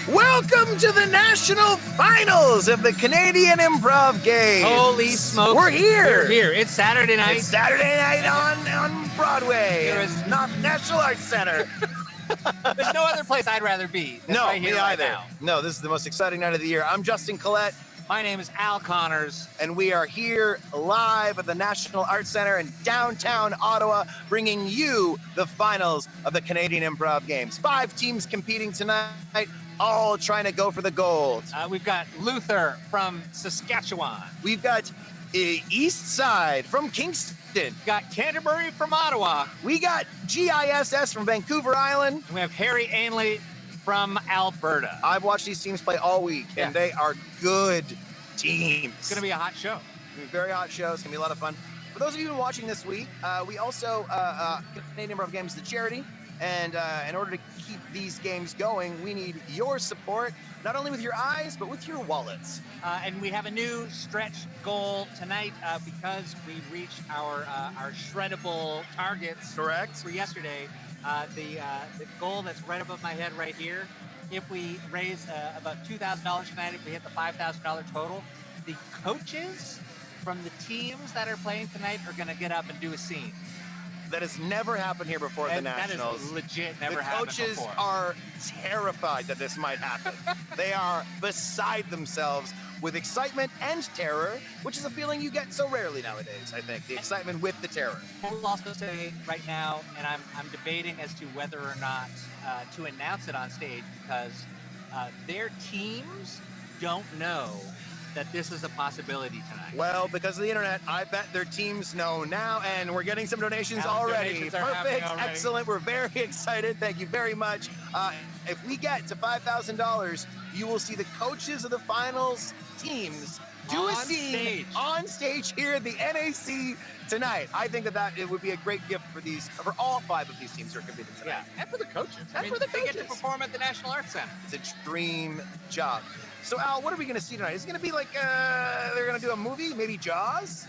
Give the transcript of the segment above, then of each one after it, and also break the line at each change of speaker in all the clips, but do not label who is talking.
Welcome to the national finals of the Canadian Improv Games.
Holy smokes.
We're here.
We're here. It's Saturday night.
It's Saturday night on Broadway. There is not National Arts Center.
There's no other place I'd rather be than right here,
me
right
either.
now.
No, this is the most exciting night of the year. I'm Justin Collette.
My name is Al Connors.
And we are here live at the National Arts Center in downtown Ottawa, bringing you the finals of the Canadian Improv Games. 5 teams competing tonight, all trying to go for the gold.
We've got Luther from Saskatchewan.
We've got East Side from Kingston.
We've got Canterbury from Ottawa.
We got GISS from Vancouver Island.
And we have Harry Ainley from Alberta.
I've watched these teams play all week, and they are good teams.
It's going to be a hot show.
It's going to be a very hot show. It's going to be a lot of fun. For those of you who are watching this week, we also, Canadian Improv Games is the charity, and in order to keep these games going, we need your support, not only with your eyes, but with your wallets.
And we have a new stretch goal tonight because we reached our shreddable targets.
Correct.
For yesterday. The goal that's right above my head right here, if we raise about $2,000 tonight, if we hit the $5,000 total, the coaches from the teams that are playing tonight are going to get up and do a scene.
That has never happened here before at the Nationals.
That is legit never happened before.
The coaches are terrified that this might happen. They are beside themselves with excitement and terror, which is a feeling you get so rarely nowadays, I think. The excitement with the terror.
I will also say right now, and I'm debating as to whether or not to announce it on stage, because their teams don't know that this is a possibility tonight.
Well, because of the internet, I bet their teams know now, and we're getting some donations already. Perfect, excellent. We're very excited. Thank you very much. If we get to $5,000, you will see the coaches of the finals teams do a scene on stage here at the NAC tonight. I think that it would be a great gift for all 5 of these teams who are competing tonight.
Yeah, and for the coaches.
They
get to perform at the National Arts Center.
It's a dream job. So, Al, what are we going to see tonight? Is it going to be like they're going to do a movie, maybe Jaws?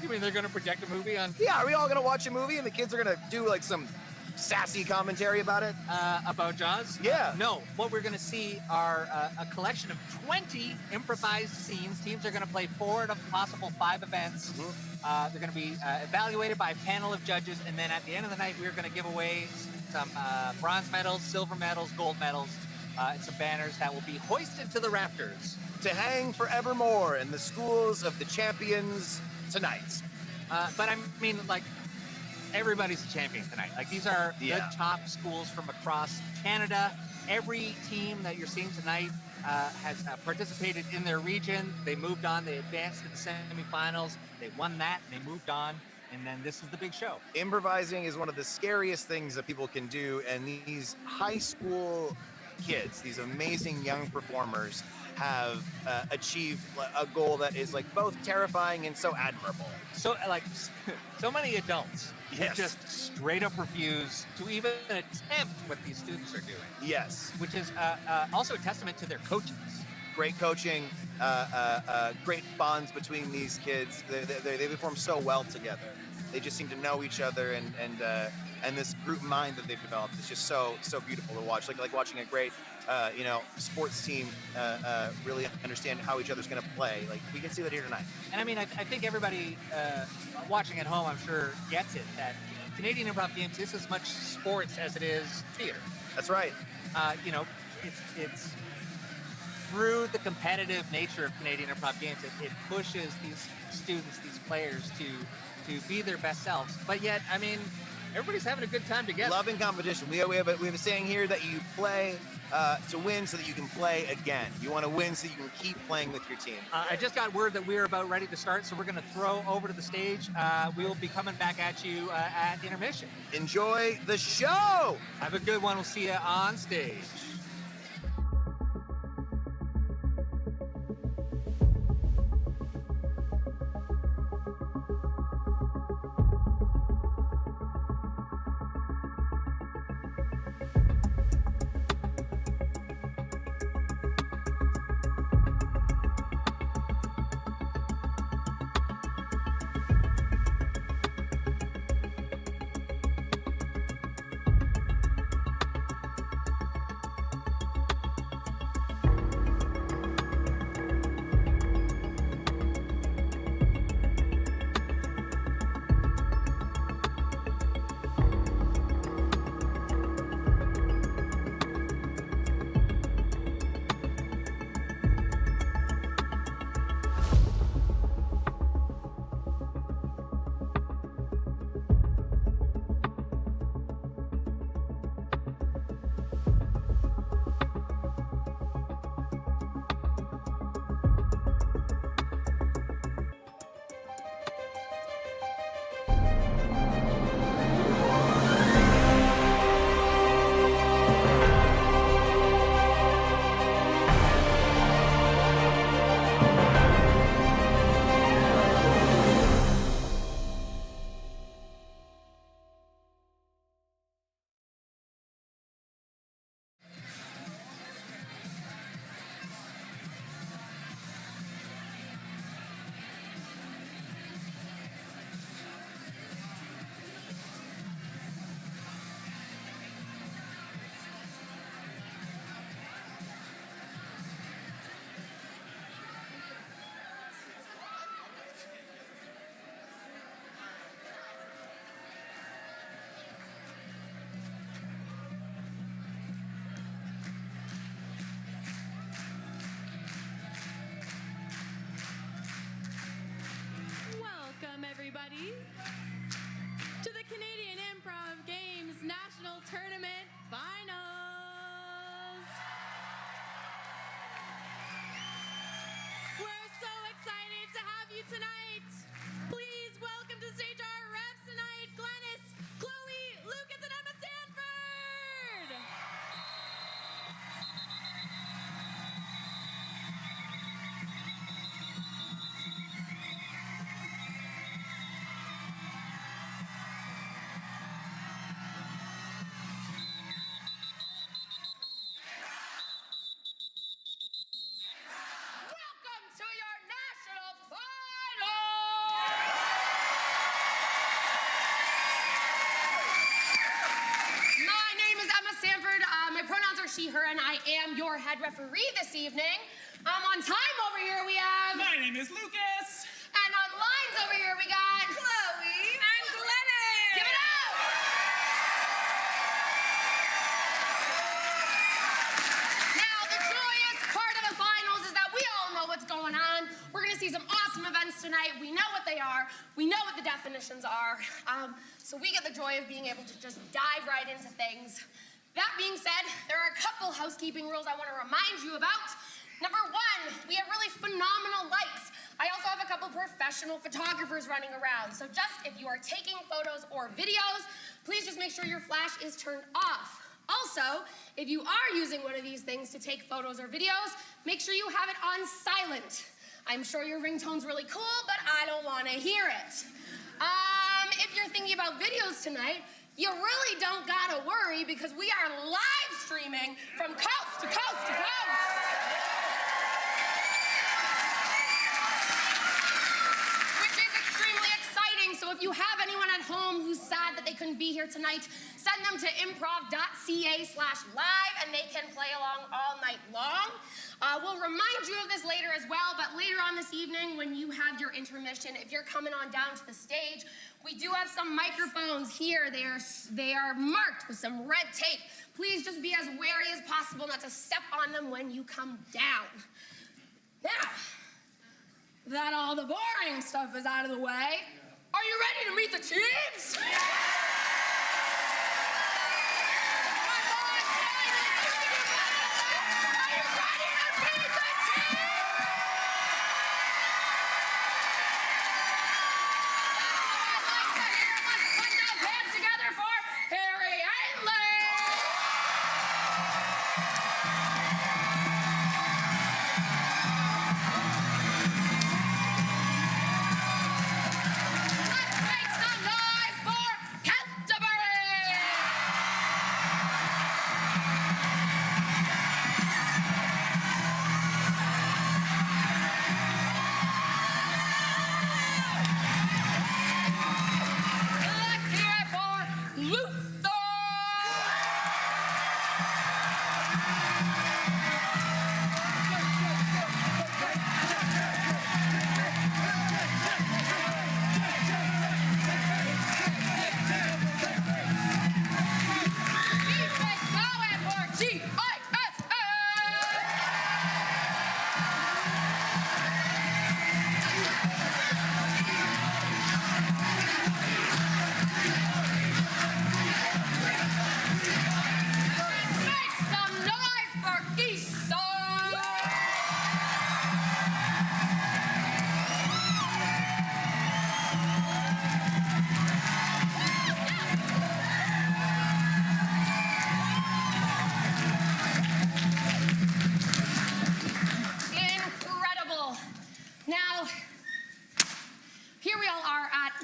You mean they're going to project a movie on?
Yeah, are we all going to watch a movie and the kids are going to do like some sassy commentary about it?
About Jaws?
Yeah.
No, what we're going to see are a collection of 20 improvised scenes. Teams are going to play 4 out of possible 5 events. Mm-hmm. They're going to be evaluated by a panel of judges, and then at the end of the night, we're going to give away some bronze medals, silver medals, gold medals, and some banners that will be hoisted to the rafters
to hang forevermore in the schools of the champions tonight.
But I mean, like, everybody's a champion tonight. Like, these are the top schools from across Canada. Every team that you're seeing tonight has participated in their region. They moved on. They advanced to the semifinals. They won that. They moved on. And then this is the big show. Improvising
is one of the scariest things that people can do. And these high school kids, these amazing young performers, have achieved a goal that is like both terrifying and so admirable.
So so many adults just straight up refuse to even attempt what these students are doing.
Yes.
Which is also a testament to their coaches.
Great coaching, great bonds between these kids. They perform so well together. They just seem to know each other, and this group mind that they've developed is just so beautiful to watch. Like watching a great sports team really understand how each other's going to play. Like, we can see that here tonight.
And I mean, I think everybody watching at home, I'm sure, gets it, that Canadian Improv Games is as much sports as it is theater.
That's right.
It's through the competitive nature of Canadian Improv Games, it pushes these students, these players to be their best selves. But yet, I mean, everybody's having a good time together.
Loving competition. We have a saying here that you play to win so that you can play again. You want to win so you can keep playing with your team.
I just got word that we're about ready to start, so we're going to throw over to the stage. We'll be coming back at you at Intermission.
Enjoy the show!
Have a good one. We'll see you on stage.
tonight. Please welcome to the stage our reps tonight, Glennis, Chloe, Lucas, and Emma Sanford.
Welcome to your national final! My name is Emma Sanford. My pronouns are she, her, and I am your head referee this evening. On time over here we have...
My name is Lucas.
And on lines over here we got...
Chloe and Glennis.
Give it up! Now, the joyous part of the finals is that we all know what's going on. We're going to see some awesome events tonight. We know what they are. We know what the definitions are. So we get the joy of being able to just dive right into things. That being said, there are a couple housekeeping rules I want to remind you about. Number one, we have really phenomenal lights. I also have a couple professional photographers running around. So just if you are taking photos or videos, please just make sure your flash is turned off. Also, if you are using one of these things to take photos or videos, make sure you have it on silent. I'm sure your ringtone's really cool, but I don't want to hear it. If you're thinking about videos tonight, you really don't gotta worry because we are live streaming from coast to coast to coast. Which is extremely exciting. So if you have anyone at home who's sad that they couldn't be here tonight, send them to improv.ca/live and they can play along all night long. We'll remind you of this later as well, but later on this evening when you have your intermission, if you're coming on down to the stage, we do have some microphones here. They are marked with some red tape. Please just be as wary as possible not to step on them when you come down. Now, that all the boring stuff is out of the way, are you ready to meet the teams?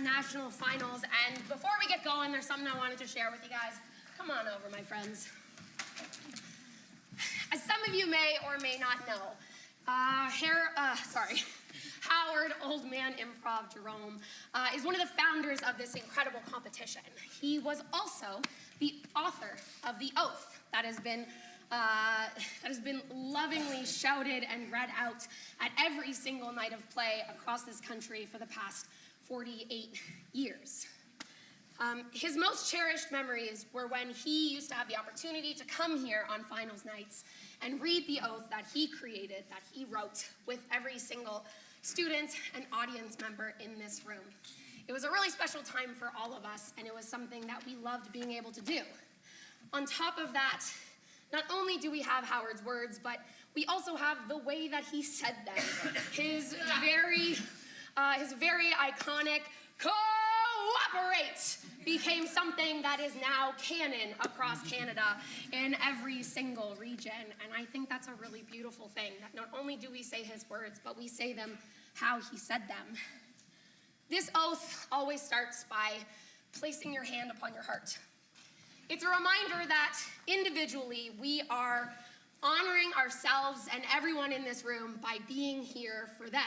National finals, and before we get going, there's something I wanted to share with you guys. Come on over, my friends. As some of you may or may not know, Howard Old Man Improv Jerome is one of the founders of this incredible competition. He was also the author of The Oath that has been lovingly shouted and read out at every single night of play across this country for the past 48 years. His most cherished memories were when he used to have the opportunity to come here on finals nights and read the oath that he created, that he wrote with every single student and audience member in this room. It was a really special time for all of us, and it was something that we loved being able to do. On top of that, not only do we have Howard's words, but we also have the way that he said them. His very his very iconic "Cooperate" became something that is now canon across Canada in every single region. And I think that's a really beautiful thing, that not only do we say his words, but we say them how he said them. This oath always starts by placing your hand upon your heart. It's a reminder that individually we are honoring ourselves and everyone in this room by being here for them.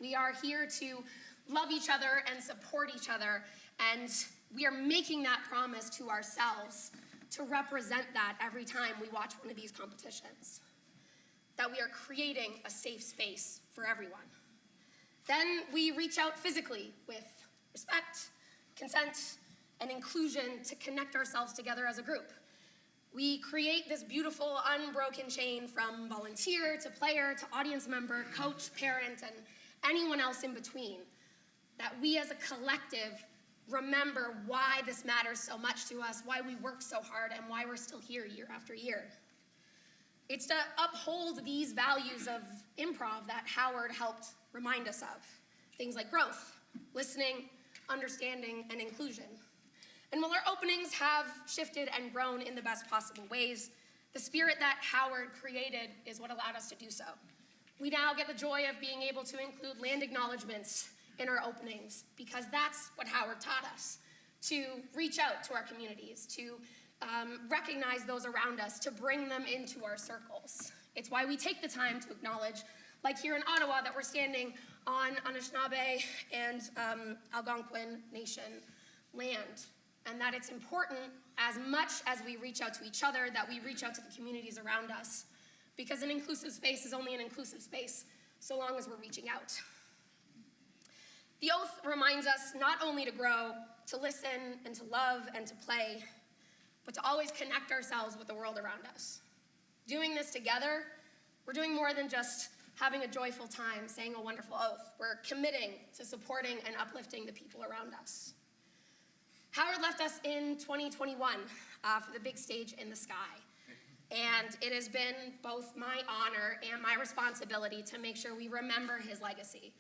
We are here to love each other and support each other, and we are making that promise to ourselves to represent that every time we watch one of these competitions, that we are creating a safe space for everyone. Then we reach out physically with respect, consent, and inclusion to connect ourselves together as a group. We create this beautiful, unbroken chain from volunteer to player to audience member, coach, parent, and anyone else in between, that we as a collective remember why this matters so much to us, why we work so hard, and why we're still here year after year. It's to uphold these values of improv that Howard helped remind us of. Things like growth, listening, understanding, and inclusion. And while our openings have shifted and grown in the best possible ways, the spirit that Howard created is what allowed us to do so. We now get the joy of being able to include land acknowledgements in our openings, because that's what Howard taught us, to reach out to our communities, to recognize those around us, to bring them into our circles. It's why we take the time to acknowledge, like here in Ottawa, that we're standing on Anishinaabe and Algonquin Nation land, and that it's important, as much as we reach out to each other, that we reach out to the communities around us, because an inclusive space is only an inclusive space so long as we're reaching out. The oath reminds us not only to grow, to listen, and to love, and to play, but to always connect ourselves with the world around us. Doing this together, we're doing more than just having a joyful time, saying a wonderful oath. We're committing to supporting and uplifting the people around us. Howard left us in 2021 for the big stage in the sky. And it has been both my honor and my responsibility to make sure we remember his legacy.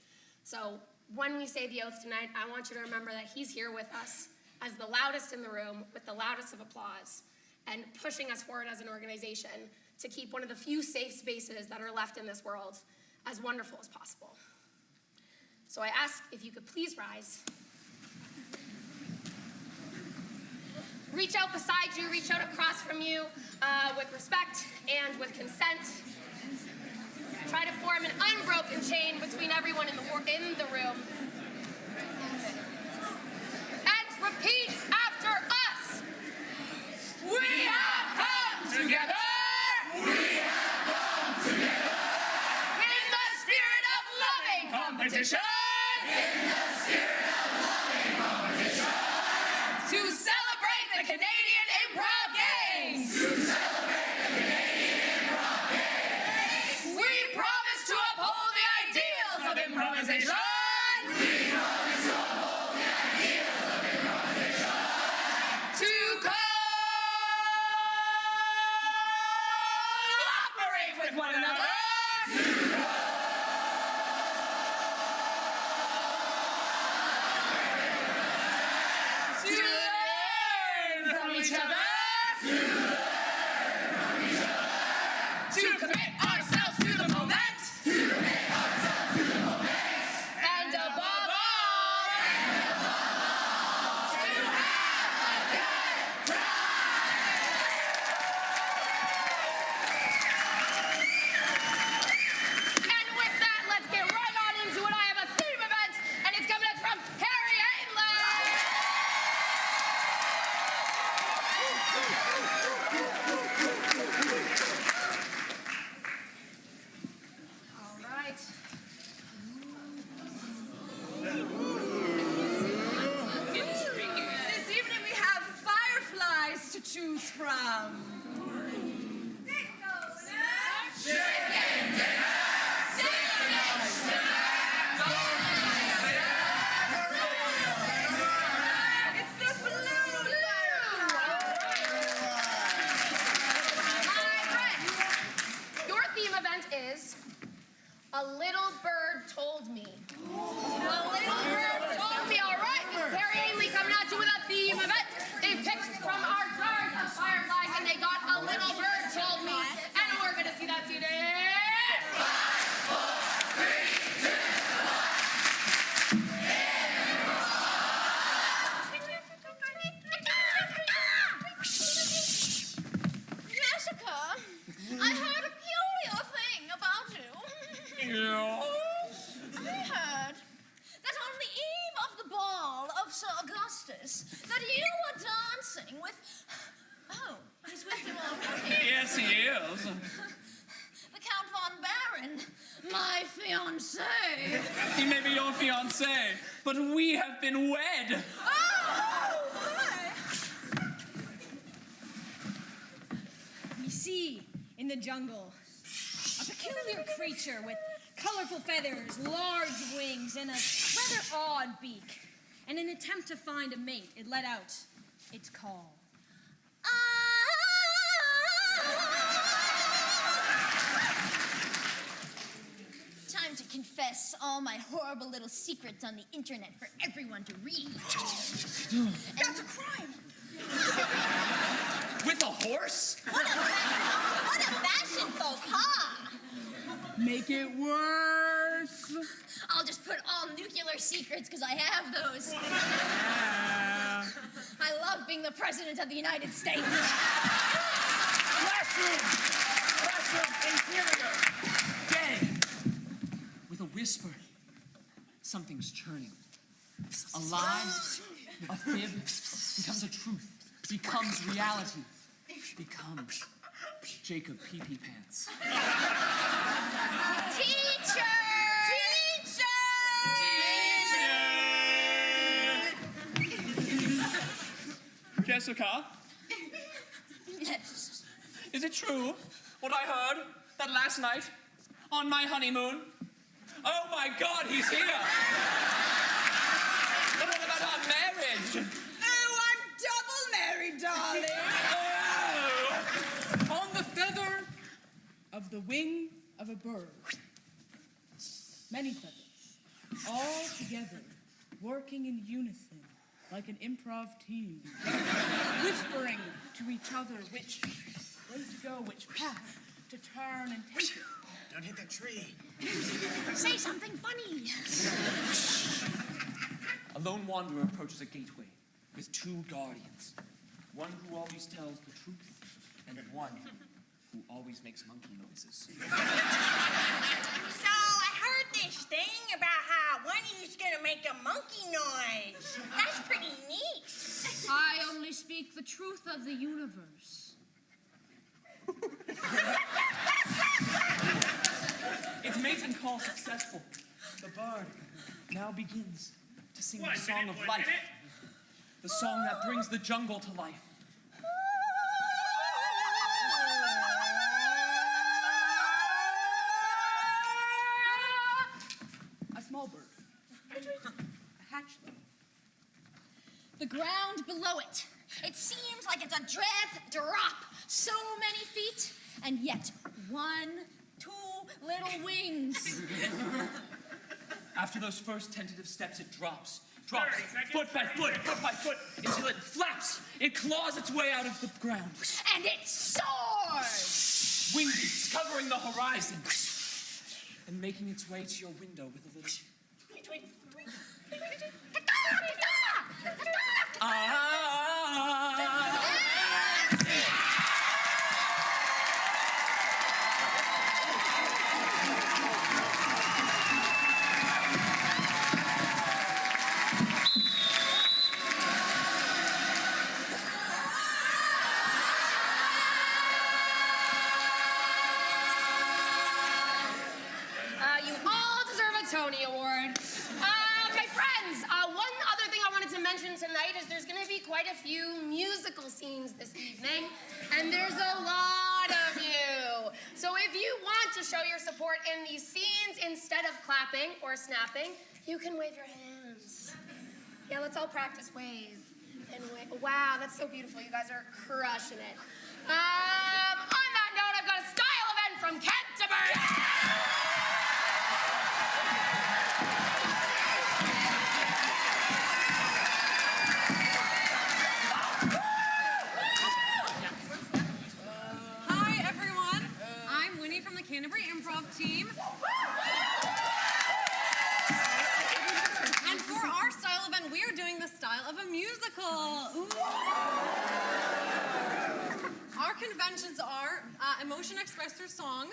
So when we say the oath tonight, I want you to remember that he's here with us as the loudest in the room, with the loudest of applause, and pushing us forward as an organization to keep one of the few safe spaces that are left in this world as wonderful as possible. So I ask if you could please rise. Reach out beside you, reach out across from you with respect and with consent. Try to form an unbroken chain between everyone in the room. And repeat after us. We have come together. We have come together. In the spirit of loving competition. In the spirit of loving competition. To celebrate the Canadian Improv Games. To celebrate the Canadian Improv Games. We promise to uphold the ideals of improvisation. We promise to uphold the ideals of improvisation. To cooperate with one another. A little bird told me. A little bird told me, all right, Miss Terry Ainley coming at you with a theme event. They picked from our jars of fireflies and they got a little bird told me. And we're gonna see that today. 5, 4, 3, 2, 1.
Jessica, I heard a peculiar thing about you.
Yeah.
I heard that on the eve of the ball of Sir Augustus, that you were dancing with... Oh, he's with you already.
Yes, he is.
The Count von Baron, my fiancé.
He may be your fiancé, but we have been wed.
Oh, my.
We see in the jungle a peculiar creature with colorful feathers, large wings, and a rather odd beak. In an attempt to find a mate, it let out its call.
Time to confess all my horrible little secrets on the internet for everyone to read. That's a crime.
With a horse?
What a fashion faux pas.
Make it worse.
I'll just put all nuclear secrets because I have those. I love being the president of the United States.
Classroom! Classroom interior! Day! With a whisper, something's churning. A lie, a fib, becomes a truth, becomes reality, becomes Jacob Pee-Pee Pants.
Teacher!
Jessica?
Yes.
Is it true what I heard that last night on my honeymoon? Oh my God, he's here! But what about our marriage?
Oh, I'm double married, darling.
Oh!
On the feather of the wing of a bird. Many feathers, all together, working in unison, like an improv team, whispering to each other which way to go, which path to turn and take it.
Don't hit that tree.
Say something funny.
A lone wanderer approaches a gateway with two guardians. One who always tells the truth, and one who always makes monkey noises.
So I heard this thing about how one of you's gonna make a monkey noise. That's pretty neat.
I only speak the truth of the universe.
Its mating call successful. The bird now begins to sing the song of life. The song that brings the jungle to life.
A small bird. A hatchling.
The ground below it. It seems like it's a dread drop. So many feet, and yet 1, 2 little wings.
After those first tentative steps, it drops, foot by foot, until it flaps. It claws its way out of the ground.
And it soars!
Wingbeats covering the horizon. And making its way to your window with a little...
You all deserve a Tony Award. My friends, one other thing I wanted to mention tonight is there's going to be quite a few musical scenes this evening, and there's a lot of you. So if you want to show your support in these scenes instead of clapping or snapping, you can wave your hands. Yeah, let's all practice wave and wave. Wow, that's so beautiful. You guys are crushing it. On that note, I've got a style event from Canterbury.
Canterbury Improv Team. And for our style event, we are doing the style of a musical. Ooh. Our conventions are emotion expressed through song,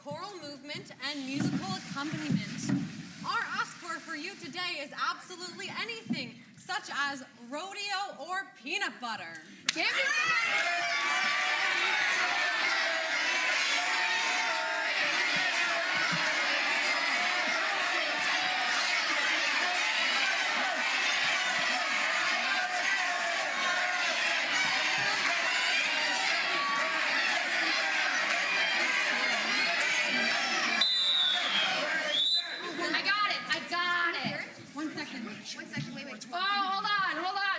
choral movement, and musical accompaniment. Our ask for you today is absolutely anything, such as rodeo or peanut butter.
Give me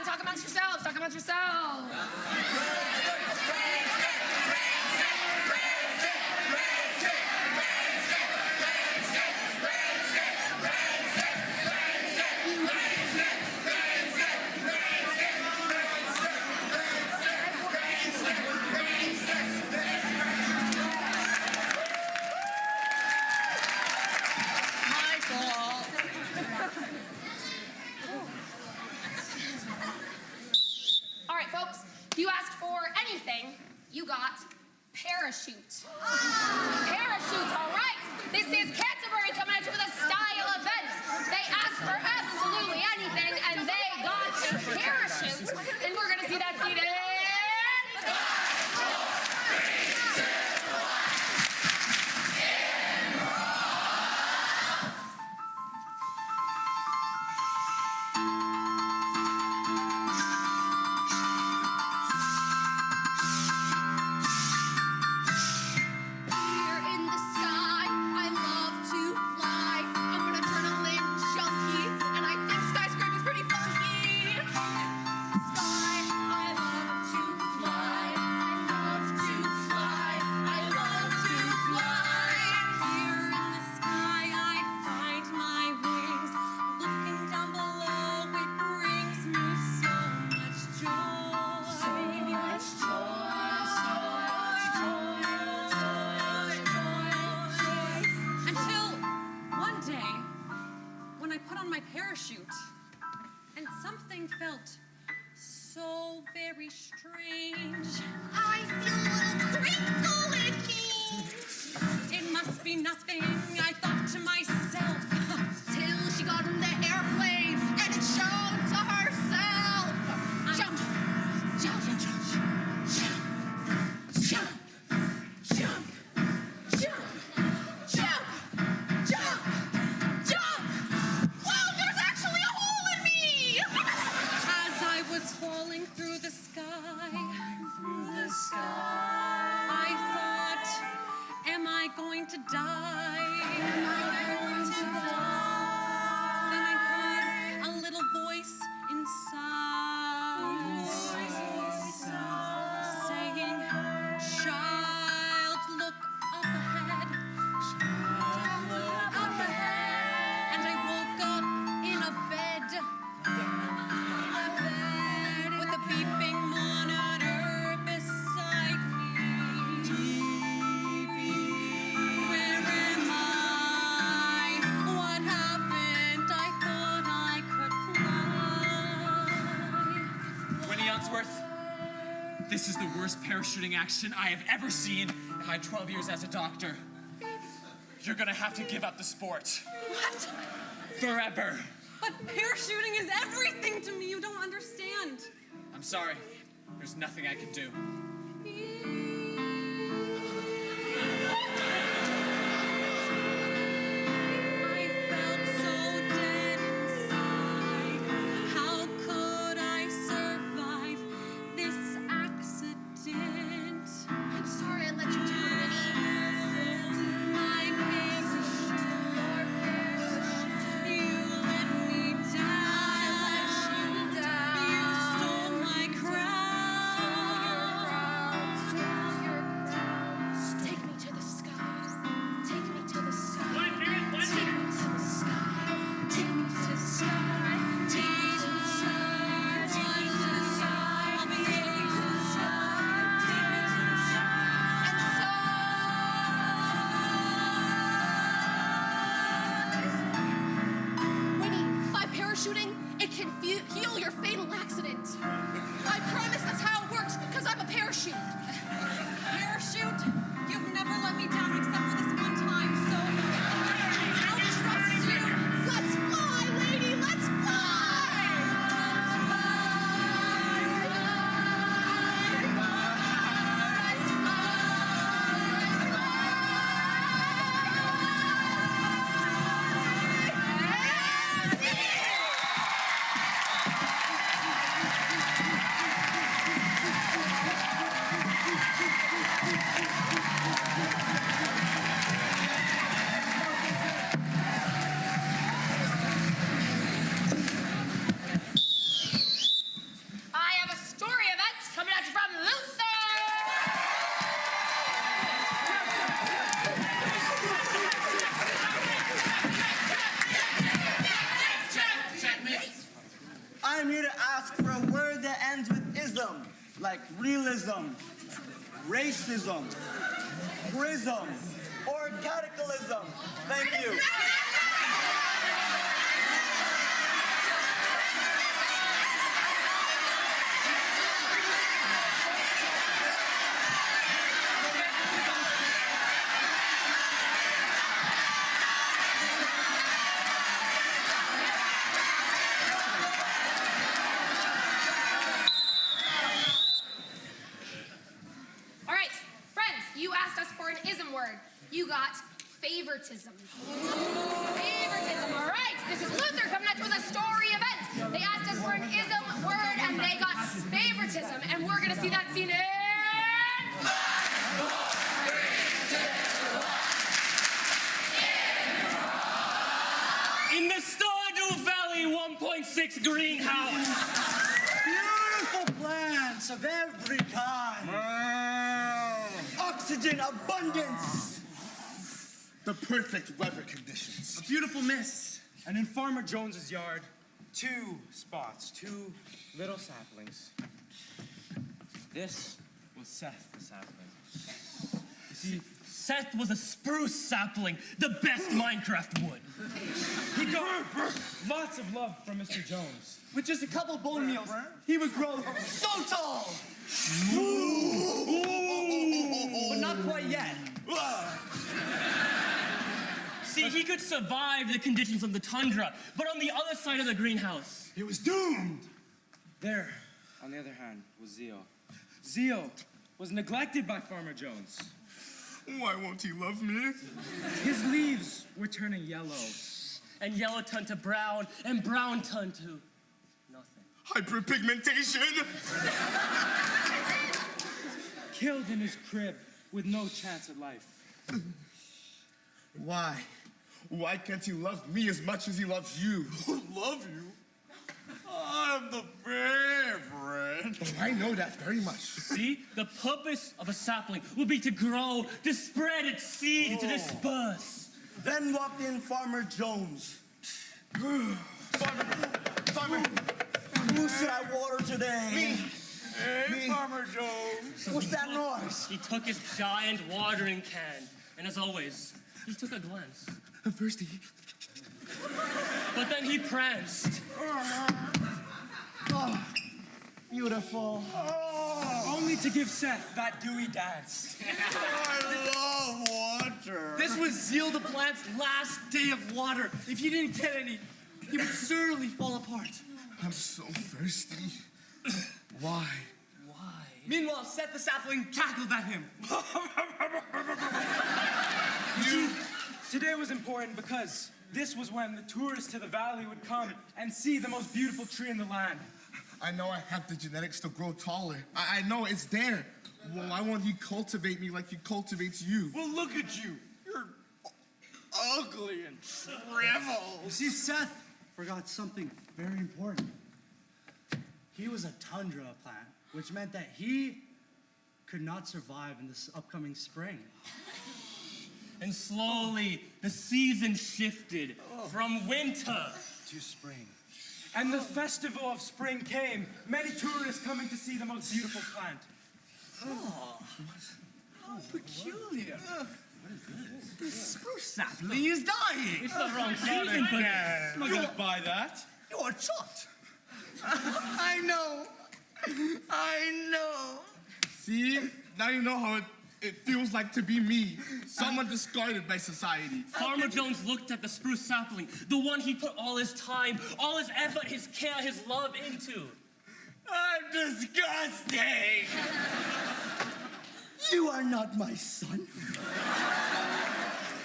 Talk amongst yourselves. All right, folks, you asked for anything, you got parachute. Parachutes, all right. This is Canterbury coming at you with a style event. They asked for absolutely anything, and they got a parachute. And we're gonna see that scene in...
And something felt so very strange.
I feel a little crinkle in me.
It must be nothing, I thought to myself.
Till she got in the airplane and it showed to herself. Jump, jump, jump, jump, jump, jump, jump, jump, jump, jump. Whoa, there's actually a hole in me!
As I was falling through the sky, I thought, am I going to die? Am I going to die? Then I heard a little voice inside saying, child, look up ahead. Up ahead. And I woke up in a bed. With a beeping monitor beside me. Where am I? What happened? I thought I could fly.
Winnie Unsworth, this is the worst parachuting action I have ever seen in my 12 years as a doctor. You're gonna have to give up the sport.
What?
Forever.
But parachuting is everything to me. You don't understand.
I'm sorry. There's nothing I can do.
I felt so dead inside. How could I survive this accident?
I'm sorry I let you down, Winnie.
My parachute, you let me down. You stole my crown.
racism, prism, or cataclysm. Thank you.
All right, friends, you asked us for an ism word. You got favoritism. Favoritism, all right. This is Luther coming at you with a story event. They asked us for an ism word, and they got favoritism. And we're going to see that scene in...
In the Stardew Valley 1.6 greenhouse.
Beautiful plants of every kind. Oxygen abundance.
The perfect weather conditions.
A beautiful mist. And in Farmer Jones's yard, 2 spots, 2 little saplings. This was Seth the sapling.
You see, Seth was a spruce sapling, the best Minecraft wood.
He got lots of love from Mr. Jones. With just a couple bone meals, he would grow so tall. But not quite yet.
See, he could survive the conditions of the tundra, but on the other side of the greenhouse,
He was doomed.
There, on the other hand, was Zeo. Zeo was neglected by Farmer Jones.
Why won't he love me?
His leaves were turning yellow.
and yellow turned to brown, and brown turned to nothing.
Hyperpigmentation.
Killed in his crib with no chance at life.
Why? Why can't he love me as much as he loves you?
Love you? I'm the favorite.
Oh, I know that very much.
See, the purpose of a sapling will be to grow, to spread its seed, to disperse.
Then walked in Farmer Jones.
Farmer.
Who should I water today?
Me.
Hey, Farmer Jones. What's that noise?
He took his giant watering can, and as always, he took a glance.
I'm thirsty.
But then he pranced.
Oh, beautiful. Oh. Only to give Seth that dewy dance. I love water. This was Zeal the plant's last day of water. If he didn't get any, he would surely fall apart.
I'm so thirsty. Why?
Meanwhile, Seth the sapling cackled at him. You see, today was important because this was when the tourists to the valley would come and see the most beautiful tree in the land.
I know I have the genetics to grow taller. I know it's there. Well, why won't he cultivate me like he cultivates you?
Well, look at you. You're ugly and shriveled. You see, Seth forgot something very important. He was a tundra plant, which meant that he could not survive in this upcoming spring.
And slowly, the season shifted from winter
to spring. And the festival of spring came, many tourists coming to see the most beautiful plant. Oh, how peculiar. What is this? The spruce sapling is dying.
It's the wrong season for that.
I'm not gonna buy that. You're chopped. I know.
See? Now you know how it feels like to be me. Someone discarded by society.
Farmer Jones looked at the spruce sapling, the one he put all his time, all his effort, his care, his love into.
I'm disgusting. You are not my son.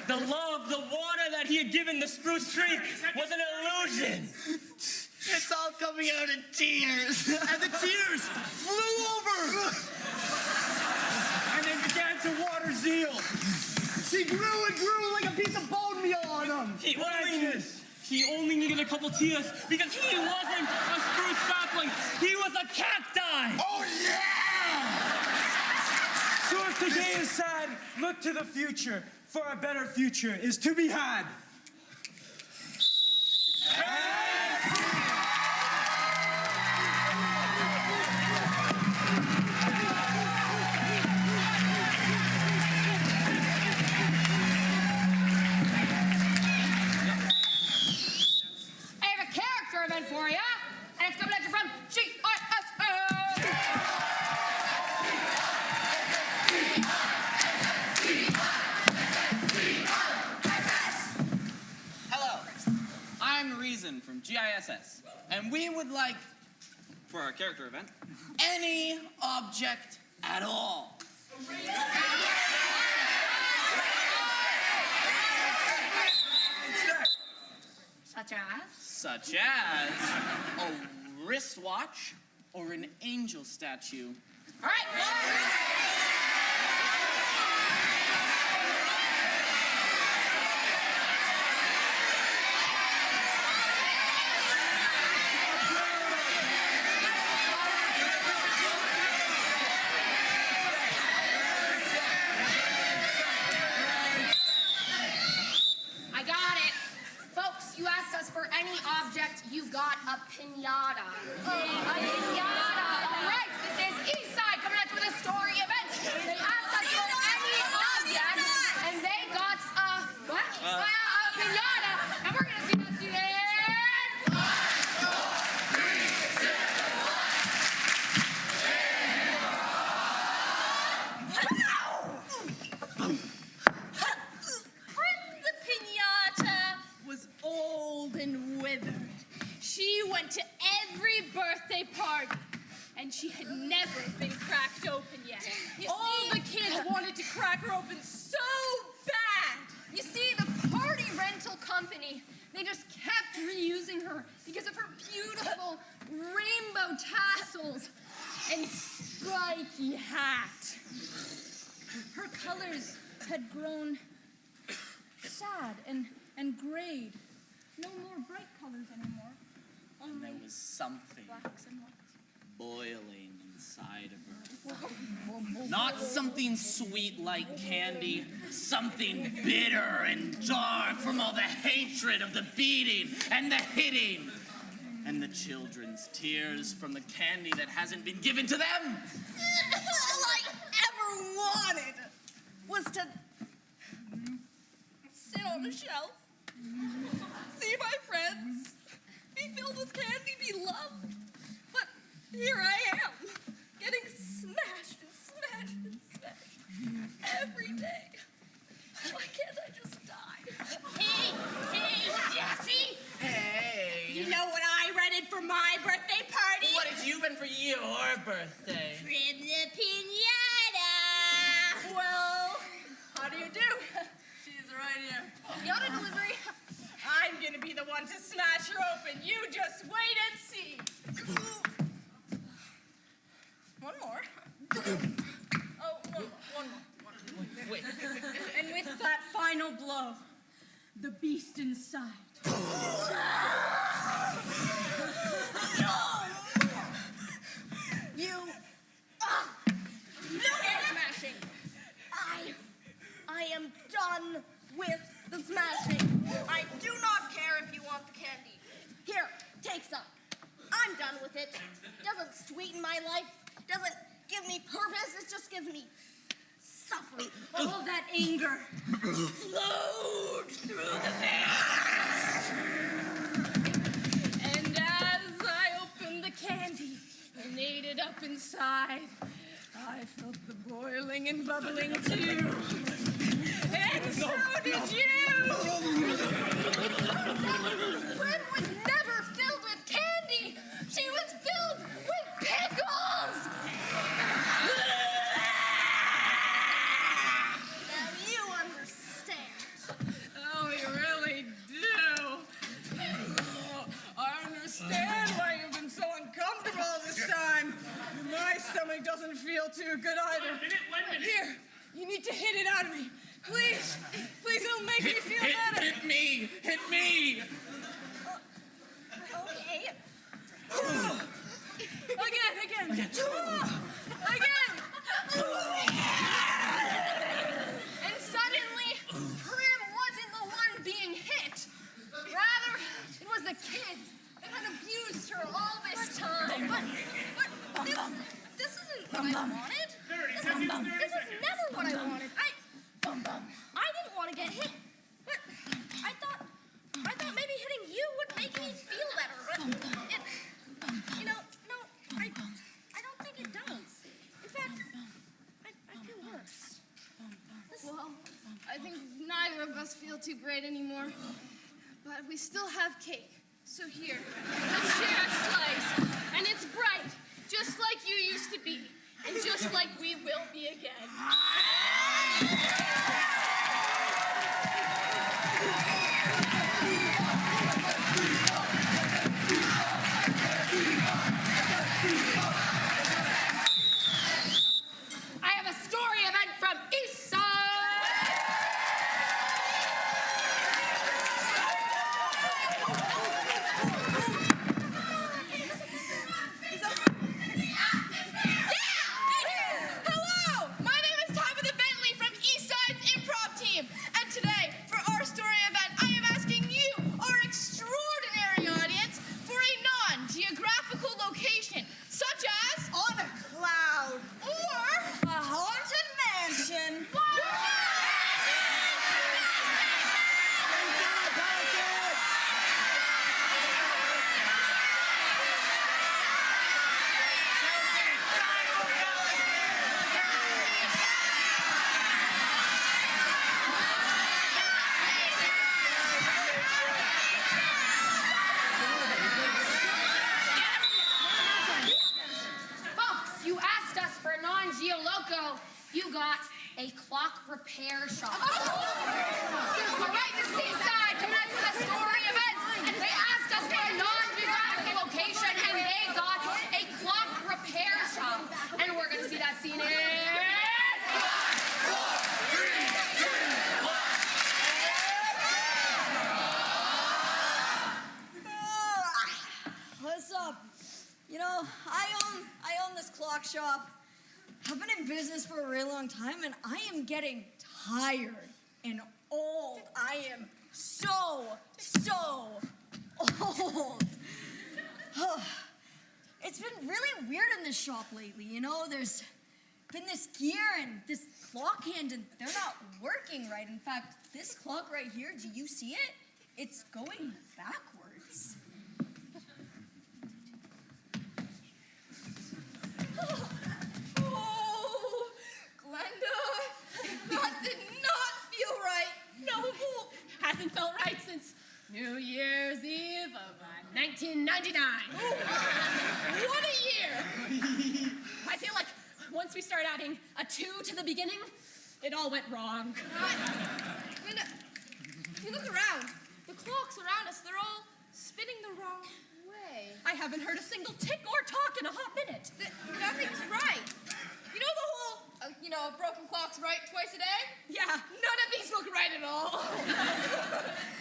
The love, the water that he had given the spruce tree was an illusion.
It's all coming out in tears. And the tears flew over. And they began to water Zeal. He grew and grew like a piece of bone meal on him.
He only needed a couple tears because he wasn't a spruce sapling. He was a cacti.
Oh, yeah!
So if today is sad, look to the future, for a better future is to be had.
GISS. And we would like, for our character event, any object at all. Such as a wristwatch or an angel statue.
All right. I got it. Folks, you asked us for any object, you got a piñata. A piñata. All right, this is Eastside coming at you with a story event. They asked us for any object, and they got a piñata. And we're gonna see that today.
The piñata was old and withered. She went to every birthday party, and she had never been cracked open yet. All the kids wanted to crack her open so bad.
You see, the party rental company, they just kept reusing her because of her beautiful rainbow tassels and spiky hat.
Her colors had grown sad and grayed. No more bright colors anymore.
And there was something
Blacks and whites.
boiling inside of her. Not something sweet like candy, something bitter and dark from all the hatred of the beating and the hitting and the children's tears from the candy that hasn't been given to them.
All I ever wanted was to sit on a shelf, see my friends, be filled with candy, be loved. But here I am, getting smashed and smashed and smashed every day. Why can't I just die?
Hey, Jessie!
Hey.
You know what I rented for my birthday party?
What have you been for your birthday?
From the piñata. Well, how do you do? She's right here.
Piñata delivery.
I'm gonna be the one to smash her open. You just wait and see. One more. Oh, one more.
Wait.
And with that final blow, the beast inside. You. No more smashing. I am done with the smashing. I do not care if you want the candy. Here, take some. I'm done with it. Doesn't sweeten my life. Doesn't give me purpose. It just gives me suffering. All that anger flowed through the veins.
And as I opened the candy and ate it up inside, I felt the boiling and bubbling too. And so did you! Gwen was never filled with candy! She was filled with pickles!
Now you understand.
Oh, you really do. Oh, I understand why you've been so uncomfortable all this time. My stomach doesn't feel too good either.
1 minute.
Here, you need to hit it out of me. Please, it'll make me feel better.
Hit me!
Okay.
Again. Again. And suddenly, Prim wasn't the one being hit. Rather, it was the kids that had abused her all this time. But this isn't what I wanted.
30 seconds.
This is never what I wanted.
I didn't want to get hit, but I thought maybe hitting you would make me feel better. But no, I don't think it does. In fact, I feel worse.
Well, I think neither of us feel too great anymore. But we still have cake.
So here, let's share a slice. And it's bright, just like you used to be. And just like we will be again.
I have a story event from East Side. Hello, my name is Tabitha Bentley from East Side's improv team. And today, for our story event, I am asking you, our extraordinary audience, for a non-geographical location, such as
On a cloud.
or
A haunted mansion.
Folks, you asked us for a non-geoloco. You got a clock repair shop. All right, this is Eastside coming out to the story event. They asked us for a non-geographical location, and they got a clock repair shop. And we're going to see that scene in...
What's up? You know, I own this clock shop. I've been in business for a really long time, and I am getting tired and old. I am so old. It's been really weird in this shop lately. You know, there's been this gear and this clock hand, and they're not working right. In fact, this clock right here, do you see it? It's going backwards.
Oh, Glenda, that did not feel right. No, hasn't felt right since New Year's Eve of 1999. What a year! I feel like once we start adding a 2 to the beginning, it all went wrong.
Glenda, if you look around, the clocks around us, they're all spinning the wrong way.
I haven't heard a single tick or talk in a hot minute.
Nothing's right. You know the whole, a broken clock's right twice a day?
Yeah, none of these look right at all.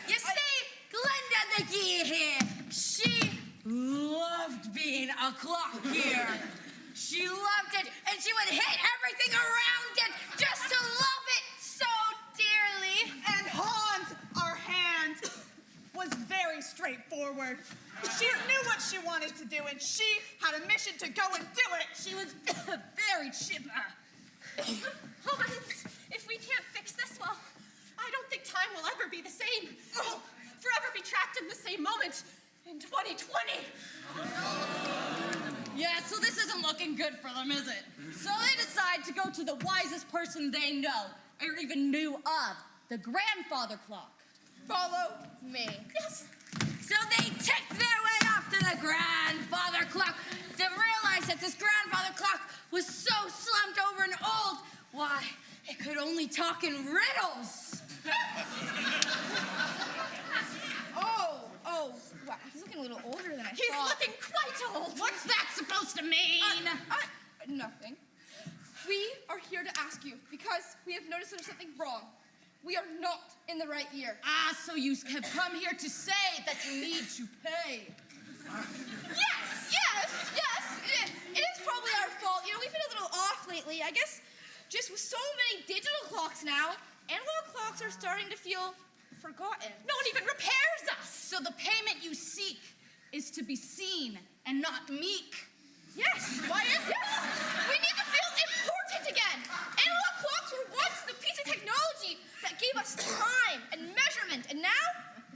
You see, Glenda the gear here, she loved being a clock gear. She loved it, and she would hit everything around it just to love it so dearly.
And Hans, our hand, was very straightforward. She knew what she wanted to do, and she had a mission to go and do it.
She was very chipper.
Hans, if we can't fix this, well, I don't think time will ever be the same. We'll forever be trapped in the same moment in 2020.
Yeah, so this isn't looking good for them, is it? So they decide to go to the wisest person they know, or even knew of, the grandfather clock. Follow me.
Yes.
So they take their way up to the grandfather clock. They realized that this grandfather clock was so slumped over and old, why, it could only talk in riddles.
Oh, wow, he's looking a little older than I thought.
He's looking quite old. What's that supposed to mean?
Nothing. We are here to ask you because we have noticed there's something wrong. We are not in the right year.
So you have come here to say that you need to pay.
Yes. It is probably our fault. We've been a little off lately. I guess just with so many digital clocks now, analog clocks are starting to feel forgotten.
No one even repairs us. So the payment you seek is to be seen and not meek.
Yes. Why is this? We need to feel important again. Analog clocks were once the piece of technology that gave us time and measurement, and now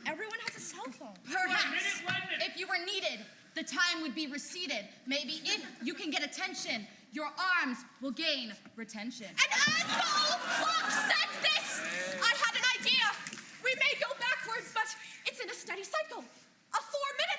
everyone has a cell phone.
Perhaps if you were needed, the time would be receded. Maybe if you can get attention, your arms will gain retention.
And as the old clock said this, I had an idea. We may go backwards, but it's in a steady cycle. A 4-minute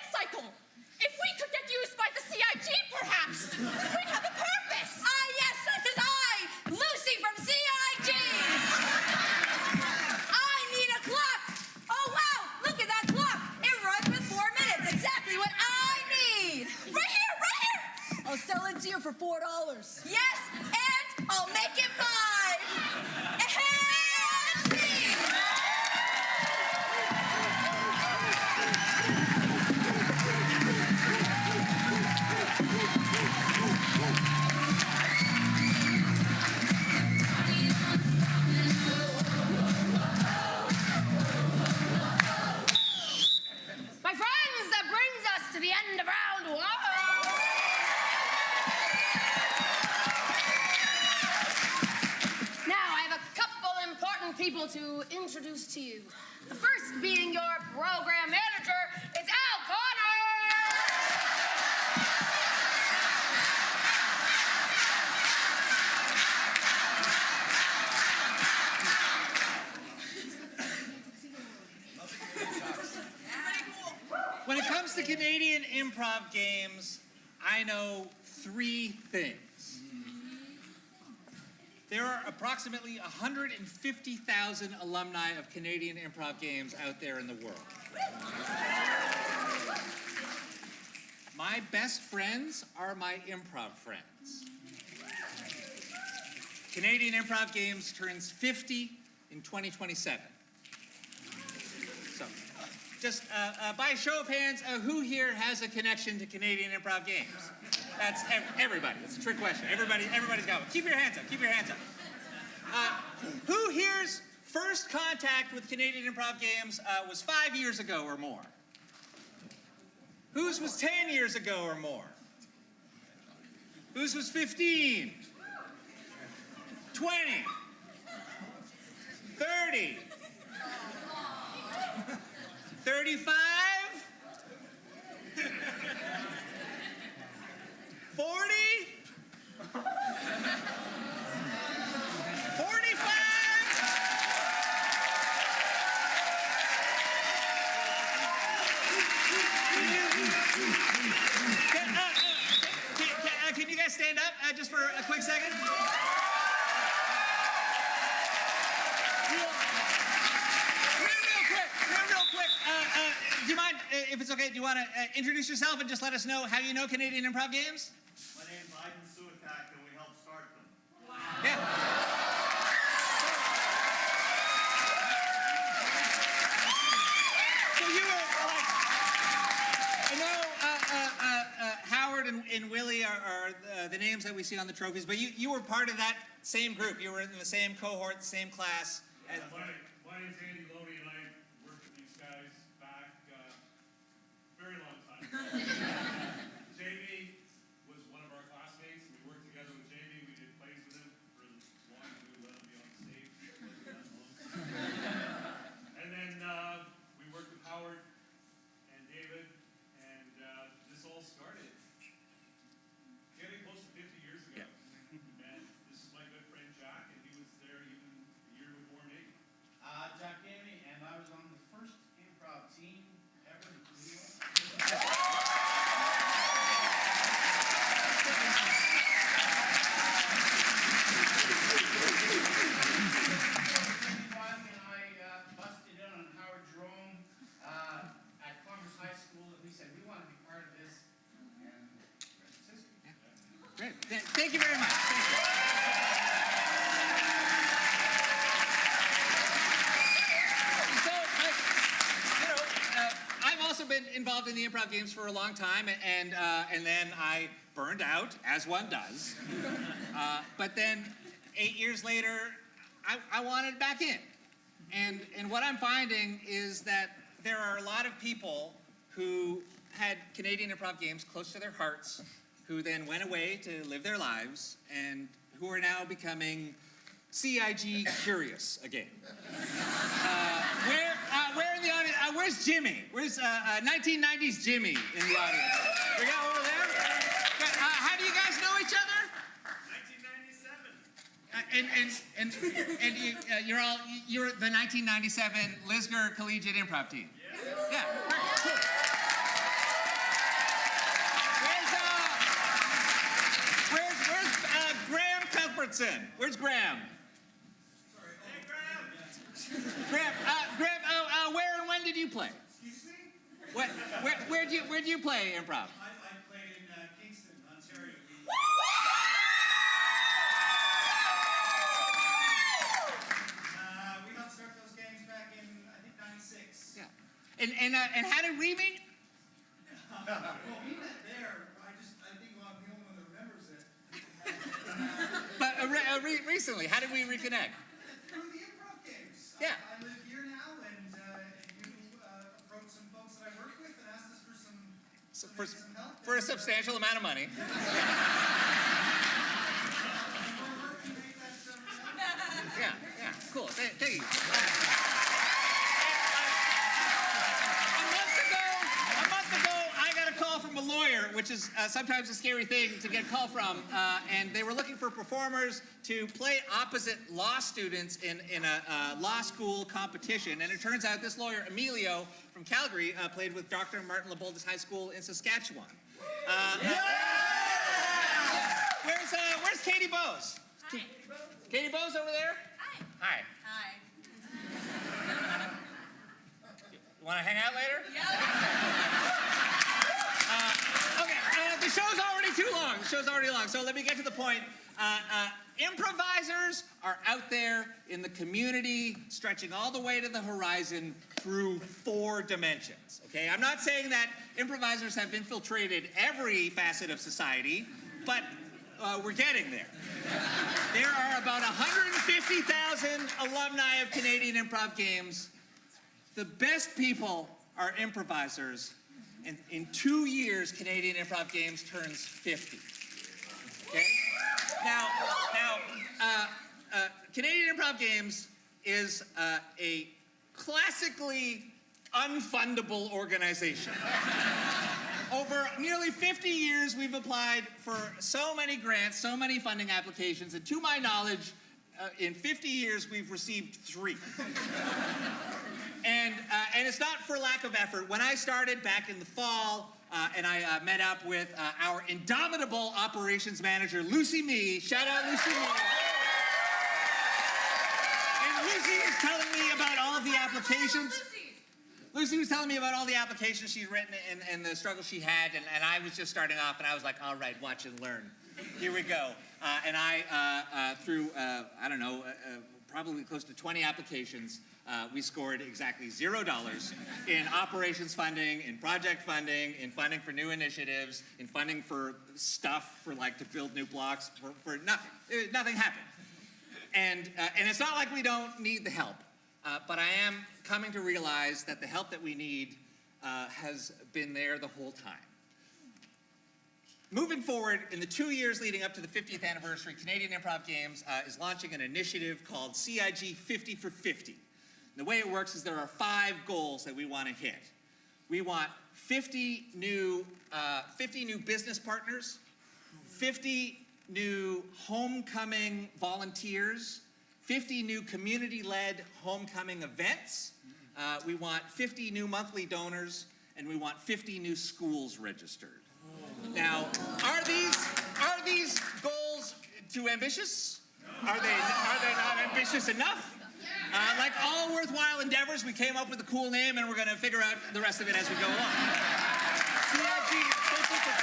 $4. Yes, and I'll make it 5. And scene.
My friends, that brings us to the end of round 1. Now, I have a couple important people to introduce to you. The first being your program manager, it's Al Connor.
When it comes to Canadian improv games, I know 3 things. There are approximately 150,000 alumni of Canadian improv games out there in the world. My best friends are my improv friends. Canadian Improv Games turns 50 in 2027. So, just by a show of hands, who here has a connection to Canadian Improv Games? That's everybody. It's a trick question. Everybody's got one. Keep your hands up. Keep your hands up. Who here's first contact with Canadian Improv Games was 5 years ago or more? Whose was 10 years ago or more? Whose was 15? 20? 30? 35? 40? 45? Can you guys stand up just for a quick second? Real quick. Do you mind, if it's okay, do you want to introduce yourself and just let us know how you know Canadian Improv Games?
My name's Ivan Suatak, and we helped start them.
Wow. Yeah. So you were like, I know Howard and Willie are the names that we see on the trophies, but you were part of that same group. You were in the same cohort, the same class.
Yeah, my name's Andy Loney, and I worked with these guys back very long time ago. JB was one of our classmates. We worked together with JB. We did plays with him for as long as we would let him be on the stage. And then we worked with Howard and David, and this all started getting close to 50 years ago. Yeah. And this is my good friend Jack, and he was there even a year before me.
Jack Gamey, and I was on the first improv team ever in Toledo. And I busted in on Howard Jerome at Commerce High School, and we said we want to be part of this. And it's history.
Great. Thank you very much. Thank you. I've also been involved in the improv games for a long time, and then I burned out, as one does. But then 8 years later, I wanted back in. And what I'm finding is that there are a lot of people who had Canadian improv games close to their hearts, who then went away to live their lives, and who are now becoming CIG curious again. Where in the audience? Where's Jimmy? Where's 1990s Jimmy in the audience? We got over there. How do you guys know each other?
1997.
And you're the 1997 Lisgar Collegiate Improv Team. Yeah. Cool. Where's Graham Cuthbertson? Where's Graham? Graham, where and when did you play?
Excuse me?
Where'd you play improv?
I played in Kingston, Ontario.
And how did we meet?
Well, we met there. I think I'm the only one that remembers it.
But recently, how did we reconnect?
Through the improv games.
Yeah.
I live here now, and you approached some folks that I work with and asked us for some help.
For a substantial amount of money. Yeah, cool. Thank you. A month ago, I got a call from a lawyer, which is sometimes a scary thing to get a call from, and they were looking for performers to play opposite law students in a law school competition. And it turns out this lawyer, Emilio from Calgary, played with Dr. Martin LeBoldus High School in Saskatchewan. Where's Katie Bowes? Hi. Katie Bowes over there? Hi.
Hi.
You want to hang out later?
Yeah.
Okay, the show's already long. So let me get to the point. Improvisers are out there in the community, stretching all the way to the horizon through 4 dimensions. Okay, I'm not saying that improvisers have infiltrated every facet of society, but we're getting there. There are about 150,000 alumni of Canadian Improv Games. The best people are improvisers. And in 2 years, Canadian Improv Games turns 50. Okay? Now, Canadian Improv Games is a classically unfundable organization. Over nearly 50 years, we've applied for so many grants, so many funding applications, and to my knowledge, in 50 years, we've received 3. And it's not for lack of effort. When I started back in the fall, and I met up with our indomitable operations manager, Lucy Mee. Shout out Lucy Mee. And Lucy was telling me about all of the applications. Lucy was telling me about all the applications she'd written and the struggle she had, and I was just starting off, and I was like, all right, watch and learn. Here we go. And I, through, I don't know, probably close to 20 applications, we scored exactly $0 in operations funding, in project funding, in funding for new initiatives, in funding for stuff for like to build new blocks, for nothing. Nothing happened. And it's not like we don't need the help, but I am coming to realize that the help that we need has been there the whole time. Moving forward, in the 2 years leading up to the 50th anniversary, Canadian Improv Games is launching an initiative called CIG 50 for 50. And the way it works is there are 5 goals that we want to hit. We want 50 new business partners, 50 new homecoming volunteers, 50 new community-led homecoming events. We want 50 new monthly donors, and we want 50 new schools registered. Now, are these goals too ambitious? Are they not ambitious enough? Like all worthwhile endeavors, we came up with a cool name, and we're going to figure out the rest of it as we go along. CIG 50 for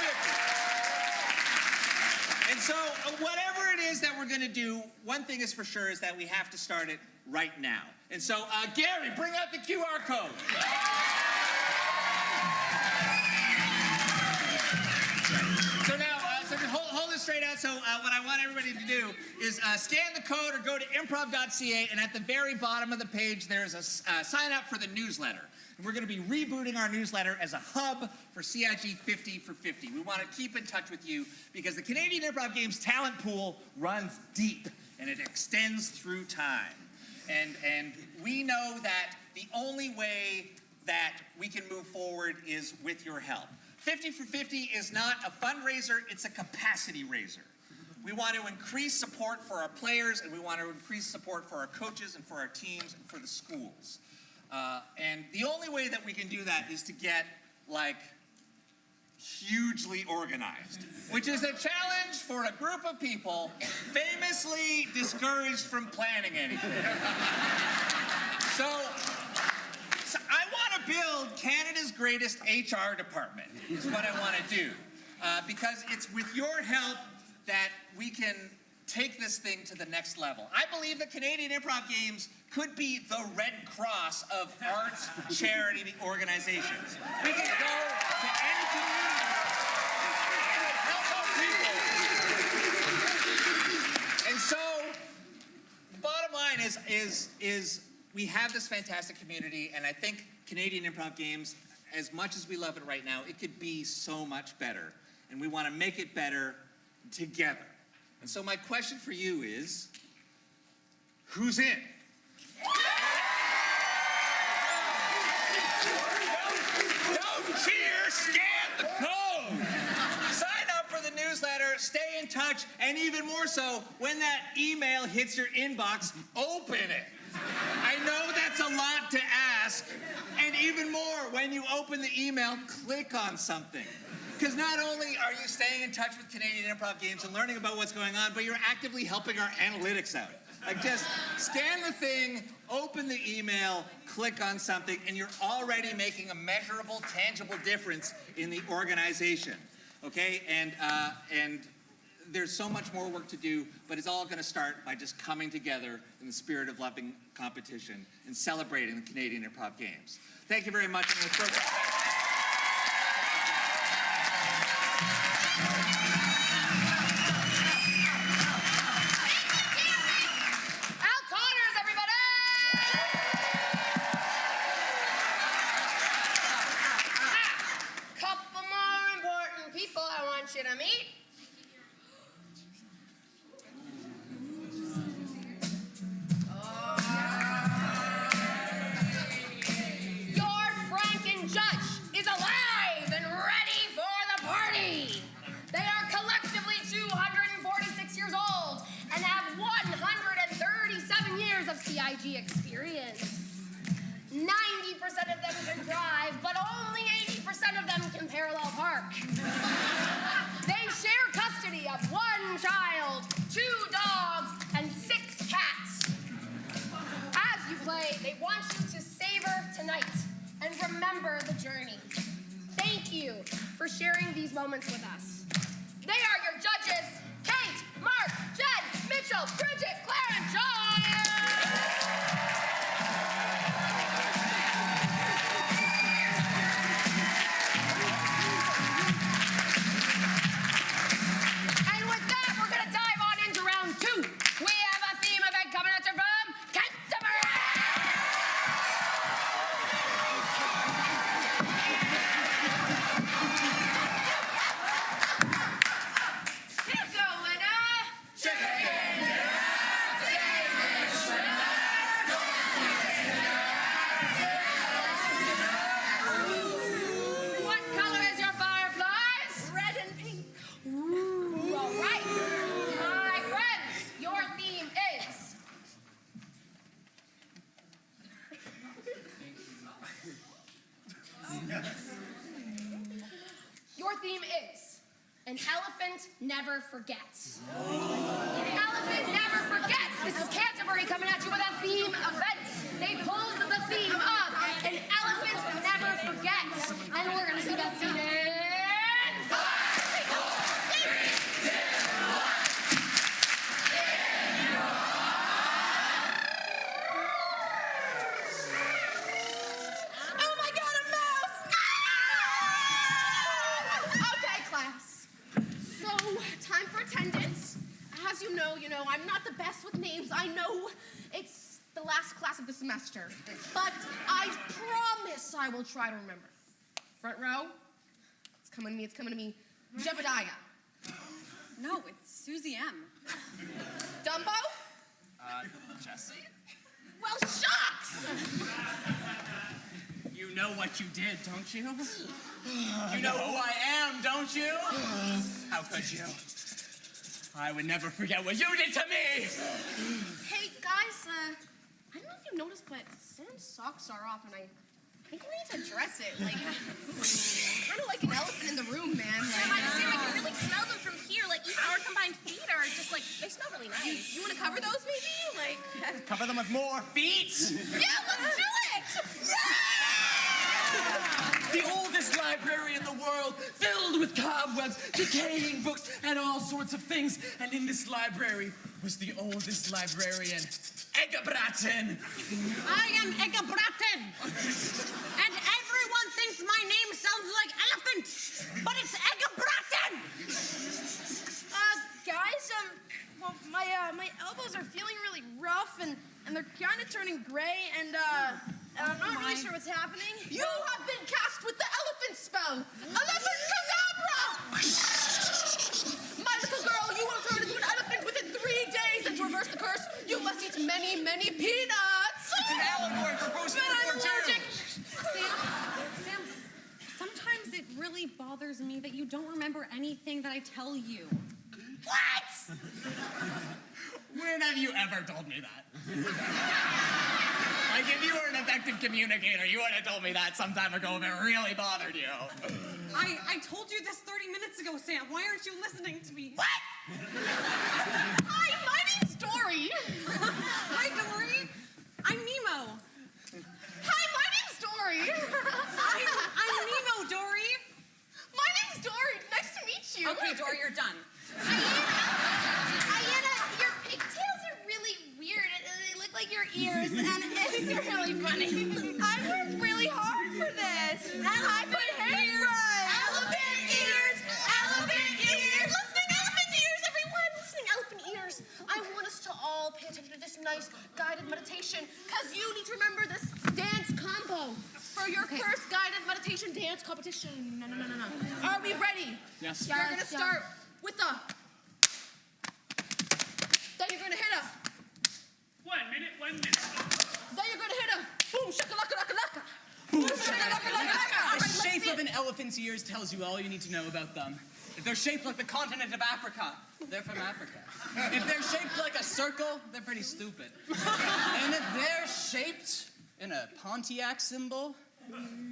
50. And so, whatever it is that we're going to do, one thing is for sure is that we have to start it right now. And so, Gary, bring out the QR code. So now, hold it straight out. So what I want everybody to do is scan the code or go to improv.ca, and at the very bottom of the page, there's a sign up for the newsletter. And we're going to be rebooting our newsletter as a hub for CIG 50 for 50. We want to keep in touch with you because the Canadian Improv Games talent pool runs deep, and it extends through time. And we know that the only way that we can move forward is with your help. 50 for 50 is not a fundraiser, it's a capacity raiser. We want to increase support for our players, and we want to increase support for our coaches and for our teams and for the schools. And the only way that we can do that is to get, like, hugely organized, which is a challenge for a group of people famously discouraged from planning anything. So I want to build Canada's greatest HR department, is what I want to do. Because it's with your help that we can take this thing to the next level. I believe that Canadian Improv Games
could be the Red Cross of arts charity organizations. We could go to any community and help out people. And so, the bottom line is we have this fantastic community, and I think Canadian Improv Games, as much as we love it right now, it could be so much better. And we want to make it better together. And so my question for you is, who's in? Don't cheer, scan the code. Sign up for the newsletter, stay in touch, and even more so, when that email hits your inbox, open it. I know that's a lot to ask, and even more, when you open the email, click on something. Because not only are you staying in touch with Canadian Improv Games and learning about what's going on, but you're actively helping our analytics out. Like, just scan the thing, open the email, click on something, and you're already making a measurable, tangible difference in the organization. Okay? And there's so much more work to do, but it's all going to start by just coming together in the spirit of loving competition and celebrating the Canadian Improv Games. Thank you very much. And with further
you to meet. Your Franken Judge is alive and ready for the party. They are collectively 246 years old and have 137 years of CIG experience. 90% of them can drive, but only 80% of them can parallel park. They share custody of 1 child, 2 dogs, and 6 cats. As you play, they want you to savor tonight and remember the journey. Thank you for sharing these moments with us. They are your judges, Kate, Mark, Jen, Mitchell, Bridget, Claire, and John. Never forgets. Elephant never forgets. This is Canterbury coming at you with a theme event. They pulled the theme of an elephant never forgets. And we're going to see that scene in 5, 4, 3, 2, 1. Oh my God, a mouse! Ah! Okay, class. So, time for attendance. As you know, I'm not the best with names. I know it's the last class of the semester. But I promise I will try to remember. Front row. It's coming to me. Jebediah.
No, it's Susie M.
Dumbo?
Jesse?
Well, shucks!
You know what you did, don't you? You know who I am, don't you? How could you? I would never forget what you did to me!
Hey, guys, I don't know if you noticed, but Sam's socks are off, and I think we need to dress it. Like, kind of like an elephant in the room, man. Sam, I can really smell them from here. Like, even our combined feet are just, like, they smell really nice. You want to cover those, maybe? Like...
Cover them with more feet?
Yeah, let's do it!
The oldest library in the world, filled with cobwebs, decaying books, and all sorts of things. And in this library was the oldest librarian
Eggebraten.
I am Eggebraten. And everyone thinks my name sounds like elephant, but it's Eggebraten.
Guys, well, my elbows are feeling really rough, and they're kind of turning gray, and I'm not really sure what's happening.
You have been cast with the elephant spell. Elephant Cadabra! My little girl, you will turn into an elephant within 3 days, and to reverse the curse, you must eat many, many peanuts.
It's an allegory for post-war
But I'm allergic.
Sam, sometimes it really bothers me that you don't remember anything that I tell you.
What? When have you ever told me that? Like, if you were an effective communicator, you would have told me that some time ago if it really bothered you.
I told you this 30 minutes ago, Sam. Why aren't you listening to me?
What?
Hi, my name's Dory.
Hi, Dory. I'm Nemo.
Hi, my name's Dory.
I'm Nemo, Dory.
My name's Dory. Nice to meet you.
Okay, Dory, you're done.
Ayana, your pigtails are really weird. They look like your ears, and it's really funny. I worked really hard for this. Elephant ears. Elephant ears. Elephant ears.
Listening elephant ears, everyone. Listening elephant ears. I want us to all pay attention to this nice guided meditation, because you need to remember this dance combo for your first guided meditation dance competition. No. Are we ready?
Yes.
You're going to start with the... Then you're going to hit a...
1 minute, 1 minute.
Then you're going to hit a... Boom, shakalaka-laka-laka. Boom, shakalaka-laka-laka.
The shape of an elephant's ears tells you all you need to know about them. If they're shaped like the continent of Africa, they're from Africa. If they're shaped like a circle, they're pretty stupid. And if they're shaped in a Pontiac symbol,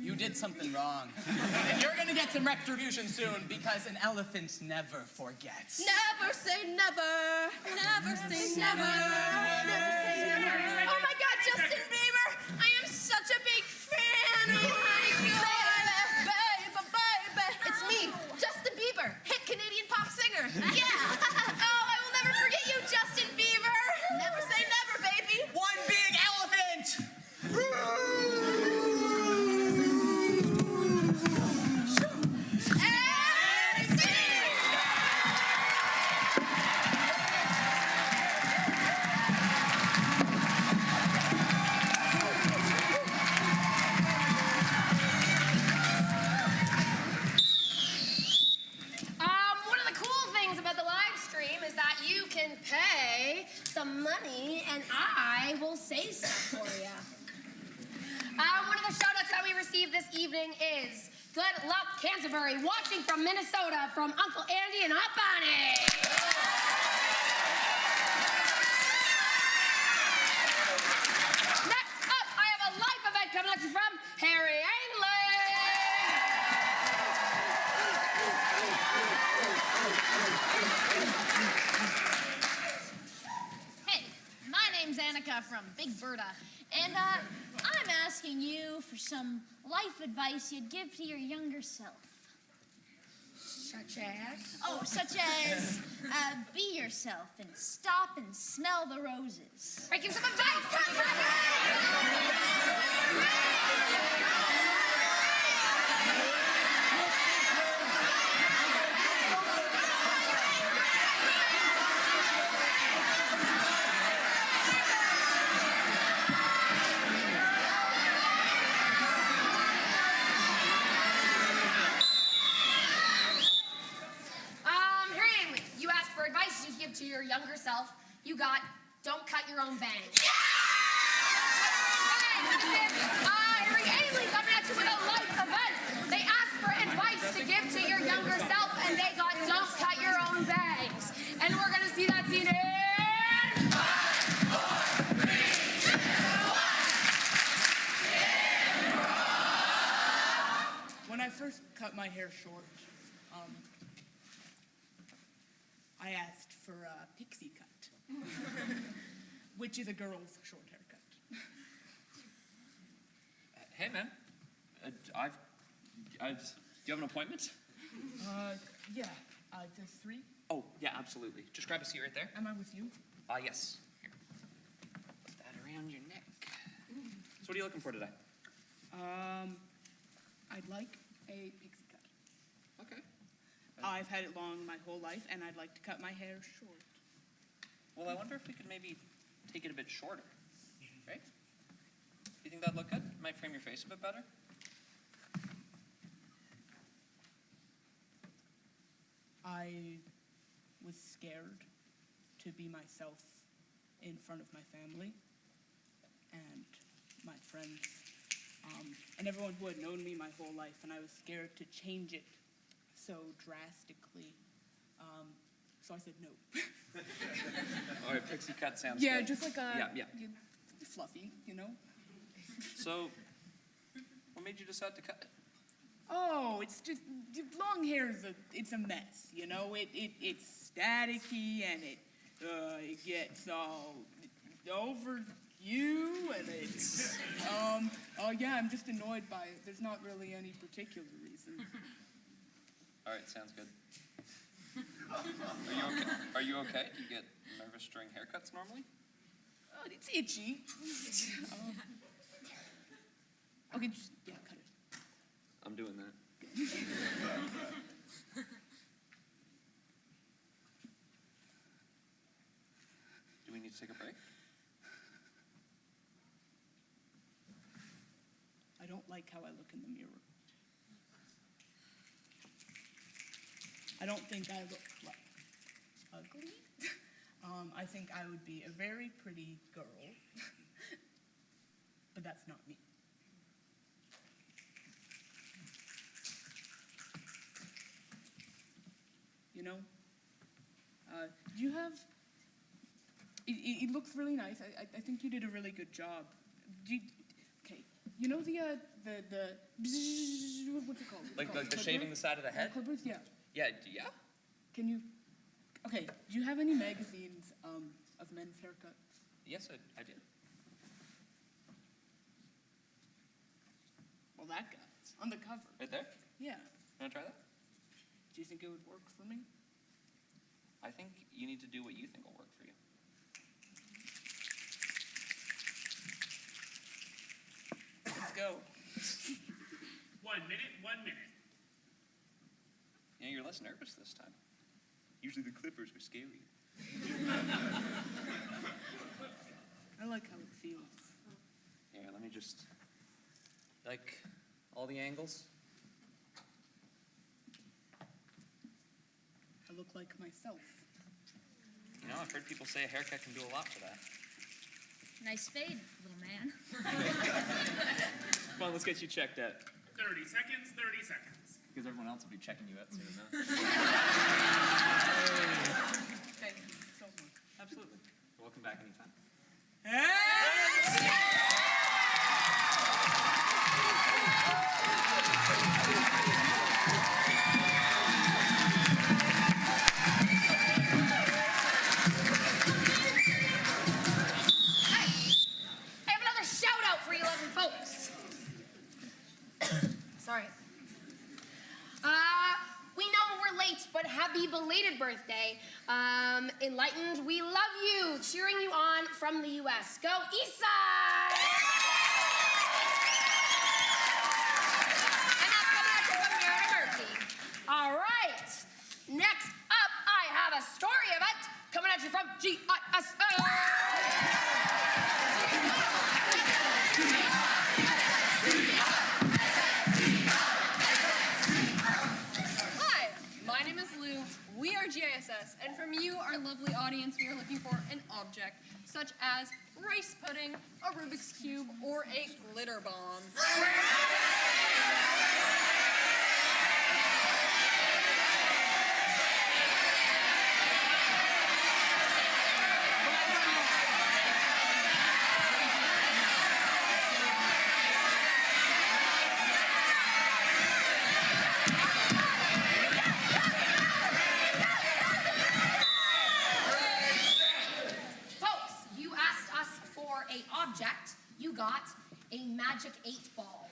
you did something wrong. And you're gonna get some retribution soon, because an elephant never forgets.
Never say never. Never say never. Never say never. Oh my God, Justin Bieber! I am such a big fan. Oh my God. Baby. It's me, Justin Bieber, hit Canadian pop singer. Yeah. Oh, I will never forget you, Justin Bieber. Never say never, baby.
One big elephant!
One of the cool things about the live stream is that you can pay some money and I will say so for you. One of the shout outs that we received this evening is Good Luck Canterbury, watching from Minnesota from Uncle Andy and Aunt Bonnie. Next up, I have a live event coming at you from Harry Ainley.
Hey, my name's Annika from Big Berta, and I'm asking you for some life advice you'd give to your younger self.
Such as?
Oh, such as be yourself and stop and smell the roses.
Break him some advice! You asked for advice you give to your younger self. You got, don't cut your own bangs. Harry Ainley coming at you with a life event. They asked for advice to give to your younger self, and they got, don't cut your own bangs. And we're gonna see that scene in 5, 4, 3, 2, 1.
When I first cut my hair short, I asked for a pixie cut, which is a girl's short haircut.
Hey, man. Do you have an appointment?
Yeah, there's 3.
Oh, yeah, absolutely. Just grab a seat right there.
Am I with you?
Yes. Here. around your neck. So what are you looking for today?
I'd like a pixie cut.
Okay.
I've had it long my whole life, and I'd like to cut my hair short.
Well, I wonder if we could maybe take it a bit shorter, right? Do you think that'd look good? Might frame your face a bit better?
I was scared to be myself in front of my family and my friends, and everyone who had known me my whole life, and I was scared to change it so drastically. So I said no.
All right, pixie cut sounds
Yeah,
good.
just like a
Yeah.
fluffy, you know.
So, what made you decide to cut it?
Oh, it's just long hair it's a mess, you know. It's staticky and it gets all over you, and it's oh yeah, I'm just annoyed by it. There's not really any particular reason.
All right, sounds good. Are you okay? Do you get nervous during haircuts normally?
Oh, it's itchy. Okay, just cut it.
I'm doing that. Do we need to take a break?
I don't like how I look in the mirror. I don't think I look ugly. I think I would be a very pretty girl, but that's not me. You know, do you have? It looks really nice. I think you did a really good job. Okay, you know the what's it called?
Like the shaving the side of the head?
Clippers, yeah.
Yeah.
Can you? Okay. Do you have any magazines of men's haircuts?
Yes, I did.
Well, that guy's on the cover.
Right there?
Yeah.
Want to try that?
Do you think it would work for me?
I think you need to do what you think will work for you.
Let's go.
1 minute, 1 minute.
Yeah, you're less nervous this time. Usually the clippers are scary.
I like how it feels.
Here, let me just, like, all the angles.
I look like myself.
You know, I've heard people say a haircut can do a lot for that.
Nice fade, little man.
Come on, let's get you checked out.
30 seconds, 30 seconds.
Because everyone else will be checking you out soon enough.
Thank you so much.
Absolutely. You're welcome back anytime.
I have another shout out for 11 folks. Sorry. We know we're late, but happy belated birthday. Enlightened, we love you. Cheering you on from the U.S. Go East Side! And that's coming at you from Mary Murphy. All right. Next up, I have a story event coming at you from GISS.
Hi, my name is Lou. We are GISS, and from you, our lovely audience, we are looking for an object, such as rice pudding, a Rubik's Cube, or a glitter bomb.
Folks, you asked us for an object. You got a magic 8-ball.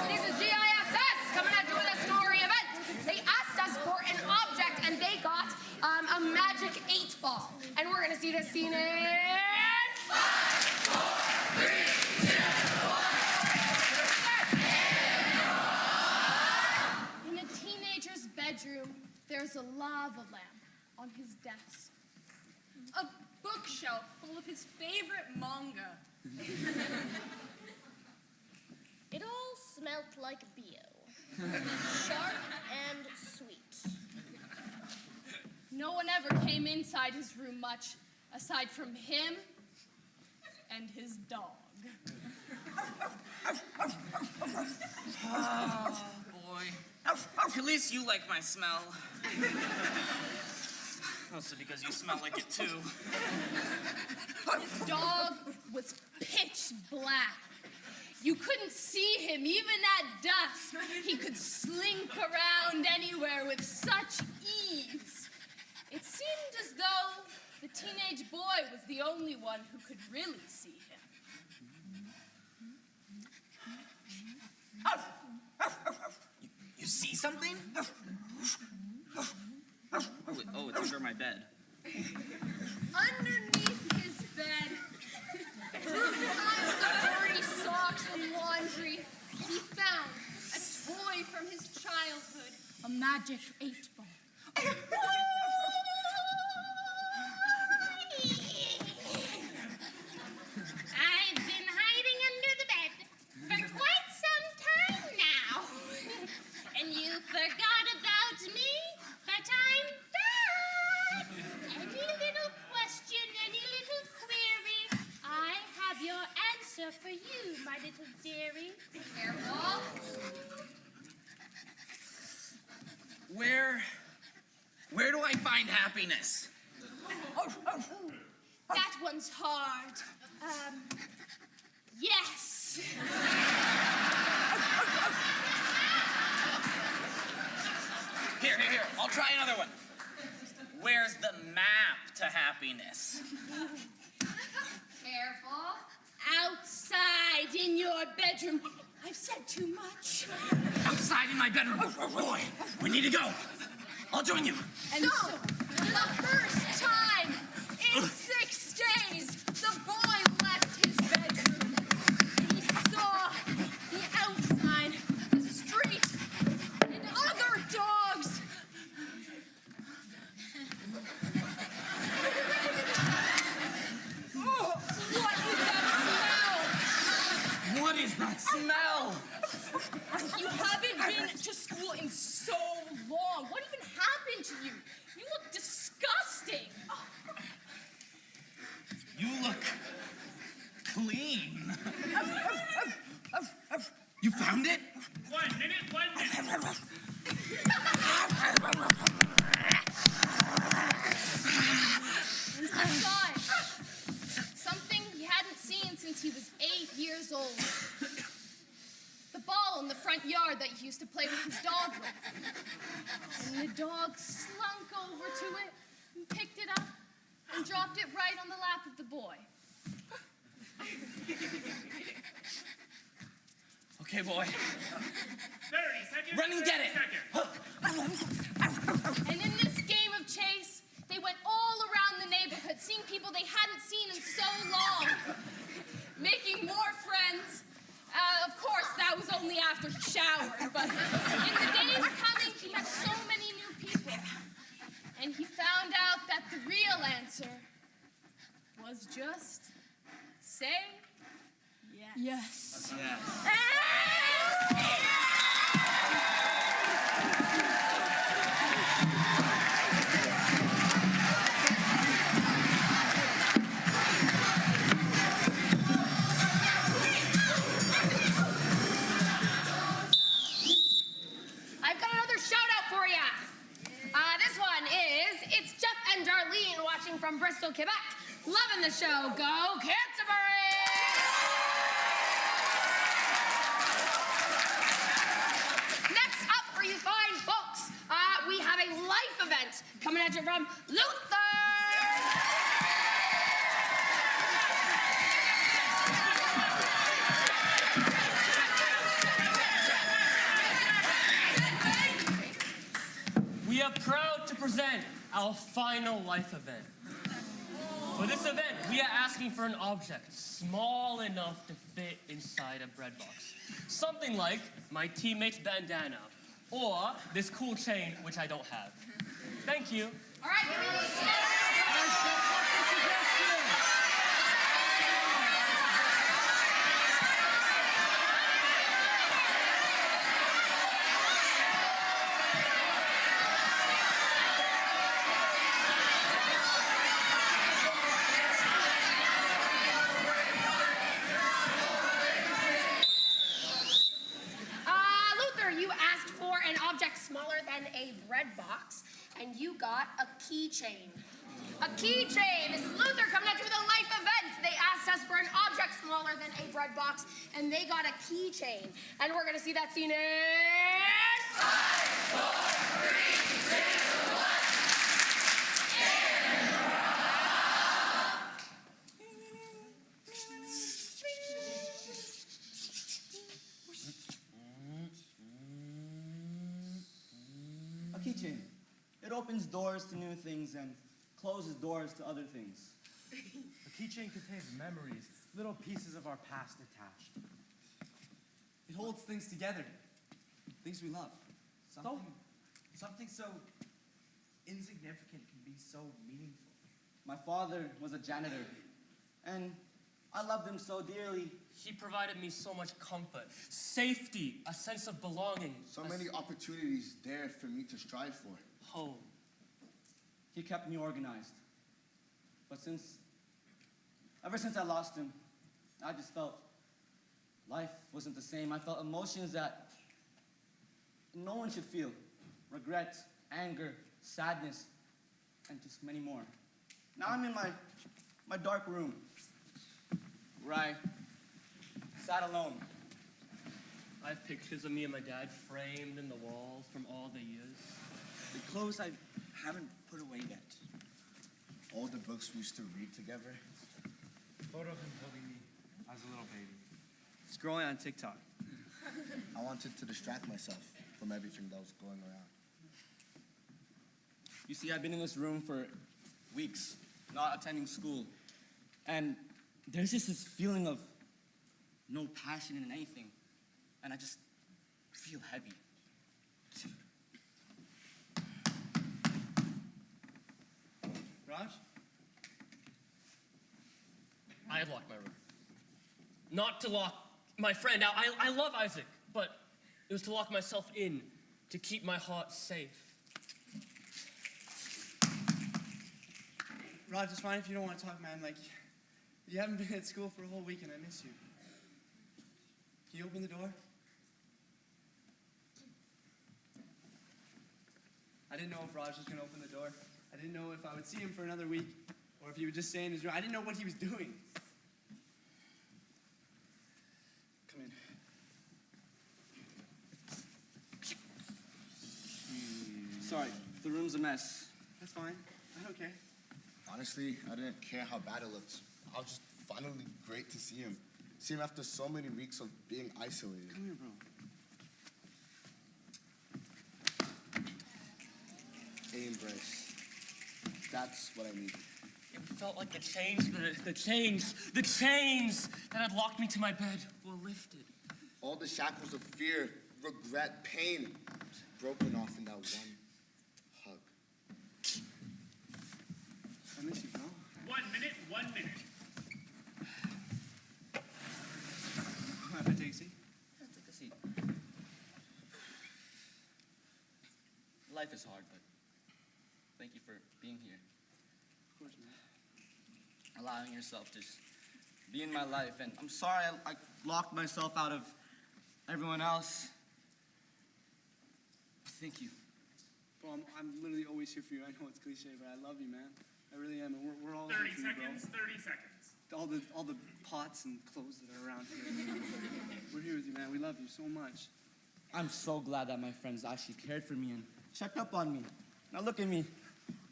This is GISS coming at you with a story event. They asked us for an object, and they got a magic 8-ball. And we're going to see this scene in
desk. A bookshelf full of his favorite manga.
It all smelt like BO. Sharp and sweet.
No one ever came inside his room much, aside from him and his dog.
Oh, boy. At least you like my smell. Mostly because you smell like it, too.
His dog was pitch black. You couldn't see him, even at dusk. He could slink around anywhere with such ease. It seemed as though the teenage boy was the only one who could really see him.
You see something? Oh, it's under my bed.
Underneath his bed, through piles of dirty socks and laundry, he found a toy from his childhood, a magic 8-ball.
I've been hiding under the bed for quite some time now. And you forgot about me, but I'm back. Any little question, any little query, I have your answer for you, my little dearie. Careful.
Where do I find happiness?
That one's hard. Yes.
Here. I'll try another one. Where's the map to happiness?
Careful. Outside in your bedroom. I've said too much.
Outside in my bedroom. Boy, we need to go. I'll join you.
And so, for the first time in 6 days, the boy left his bedroom. He saw the outside, the street, and other dogs. Oh, what is that smell?
What is that smell?
You haven't been to school in so long. What even happened to you? You look disgusting.
You look clean. You found it?
1 minute.
I saw it. Something he hadn't seen since he was 8 years old. The ball in the front yard that he used to play with his dog with. And the dog slunk over to it and picked it up and dropped it right on the lap of the boy.
Okay, boy.
30 seconds.
Run and get it.
And in this game of chase, they went all around the neighborhood, seeing people they hadn't seen in so long, making more friends. Of course, that was only after he showered, but in the days coming, he met so many new people. And he found out that the real answer was just say yes.
I've got another shout out for ya. This one is, it's Jeff and Darlene watching from Bristol, Quebec. Loving the show. Go Canterbury! Next up for you fine folks, we have a life event coming at you from Luther.
We are proud to present our final life event. For this event, we are asking for an object small enough to fit inside a bread box. Something like my teammate's bandana, or this cool chain, which I don't have. Thank you.
All right, give me these. Luther, you asked for an object smaller than a bread box, and you got a keychain. A keychain. This is Luther coming at you with a life event. They asked us for an object smaller than a bread box, and they got a keychain. And we're gonna see that scene in 5, 4, 3, 2, 1.
A keychain. It opens doors to new things and closes doors to other things.
A keychain contains memories, little pieces of our past attached.
It holds things together, things we love.
Something so insignificant can be so meaningful.
My father was a janitor, and I loved him so dearly.
He provided me so much comfort, safety, a sense of belonging.
So many opportunities there for me to strive for.
Home.
He kept me organized. But ever since I lost him, I just felt life wasn't the same. I felt emotions that no one should feel. Regret, anger, sadness, and just many more. Now I'm in my dark room, where I sat alone.
I have pictures of me and my dad framed in the walls from all the years.
The clothes I haven't put away yet.
All the books we used to read together.
Photo of him holding me as a little baby. Scrolling on TikTok.
I wanted to distract myself from everything that was going around.
You see, I've been in this room for weeks, not attending school. And there's just this feeling of no passion in anything. And I just feel heavy.
Raj?
I had locked my room. Not to lock my friend out. I love Isaac, but it was to lock myself in, to keep my heart safe.
Raj, it's fine if you don't want to talk, man. Like, you haven't been at school for a whole week and I miss you. Can you open the door? I didn't know if Raj was going to open the door. I didn't know if I would see him for another week or if he would just stay in his room. I didn't know what he was doing. Come in. Sorry, the room's a mess. That's fine. I don't care.
Honestly, I didn't care how bad it looked. I was just finally great to see him. See him after so many weeks of being isolated.
Come here, bro.
Hey, embrace. That's what I needed.
It felt like the chains that had locked me to my bed were lifted.
All the shackles of fear, regret, pain, broken off in that one hug.
I miss you, bro.
1 minute, 1 minute.
Have a take a seat.
Yeah, take a seat. Life is hard, but thank you for being here.
Of course, man.
Allowing yourself to just be in my life. And I'm sorry I locked myself out of everyone else. But thank you.
Bro, I'm literally always here for you. I know it's cliche, but I love you, man. I really am. And we're all
30
here for you, bro.
seconds, 30 seconds.
All the pots and clothes that are around here. We're here with you, man. We love you so much.
I'm so glad that my friends actually cared for me and checked up on me. Now look at me.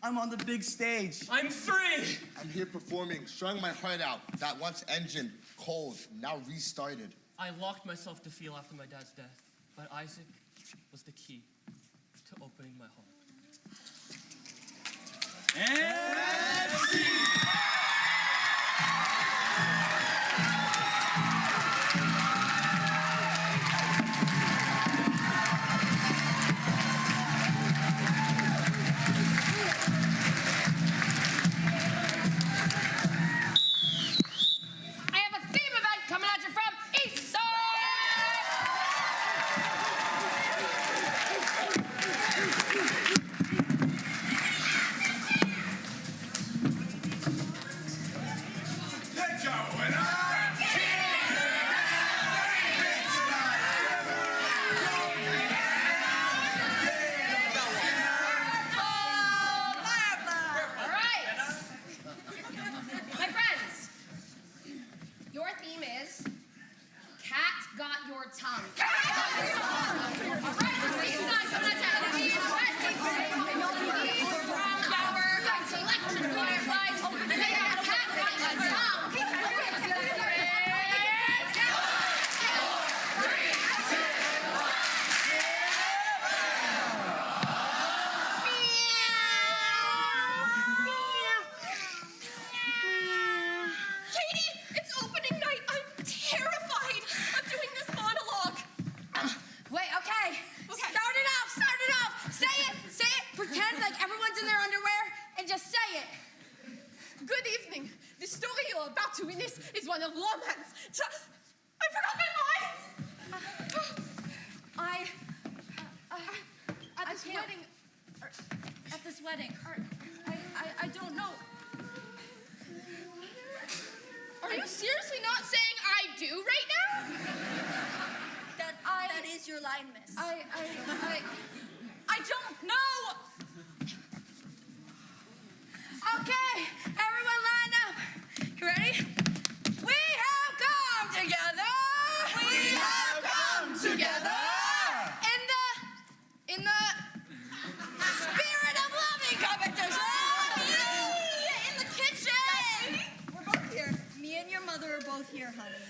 I'm on the big stage.
I'm free!
I'm here performing, showing my heart out. That once engined, cold, now restarted.
I locked myself to feel after my dad's death, but Isaac was the key to opening my heart.
your tongue. All right, please, guys, I'm gonna tell you. Collection fireflies, and they have a cat right on tongue.
Katie, it's opening night. I'm terrified of doing this monologue.
Wait, okay. Start it off. Say it. Pretend like everyone's in their underwear and just say it.
Good evening. The story you're about to witness is one of romance. I forgot my lines.
At this wedding, I don't know.
Are you seriously not saying I do right now?
That is your line, miss.
I don't know.
Okay, everyone line up. You ready? We have come together. We have come together. In the spirit of loving competition.
In the kitchen.
We're both here. Me and your mother are both here, honey.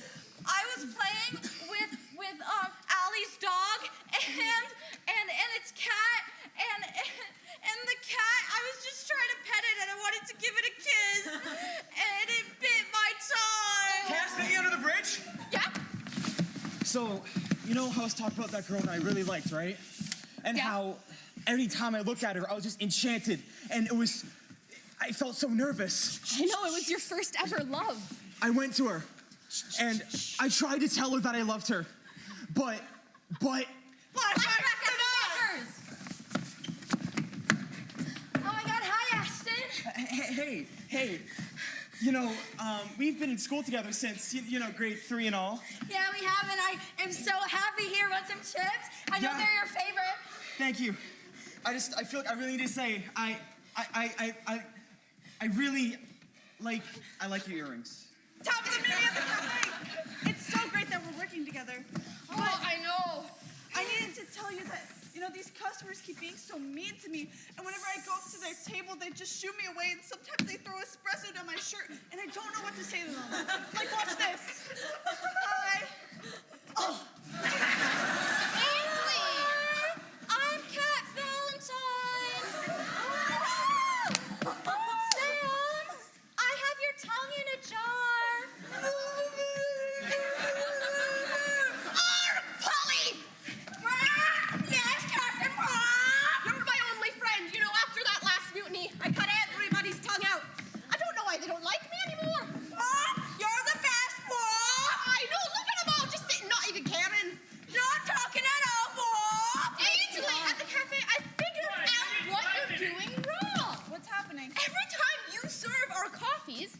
I was playing with Allie's dog and its cat and the cat. I was just trying to pet it and I wanted to give it a kiss and it bit my tongue.
Cat sticking under the bridge?
Yeah.
So, you know how I was talking about that girl that I really liked, right? And how every time I looked at her, I was just enchanted. And I felt so nervous.
I know, it was your first ever love.
I went to her, and I tried to tell her that I loved her, but...
Oh my God, hi, Ashton.
Hey, you know, we've been in school together since, grade 3 and all.
Yeah, we have, and I am so happy here. Want some chips? I know they're your favorite.
Thank you. I feel like I really need to say, I really like your earrings.
Top of the minute at the cafe. It's so great that we're working together.
Oh, I know.
I needed to tell you that, these customers keep being so mean to me. And whenever I go up to their table, they just shoo me away. And sometimes they throw espresso down my shirt. And I don't know what to say to them. Like, watch this. Hi.
Oh. Ainsley! I'm Kat Valentine. Sam, I have your tongue in a jar.
Polly!
Yes, Captain Mom!
You're my only friend. After that last mutiny, I cut everybody's tongue out. I don't know why they don't like me anymore.
Mom, you're the best, Mom!
I know, look at them all just sitting, not even caring.
Not talking at all, Mom!
Ainsley, at the cafe, I figured out what you're doing wrong.
What's happening?
Every time you serve our coffees,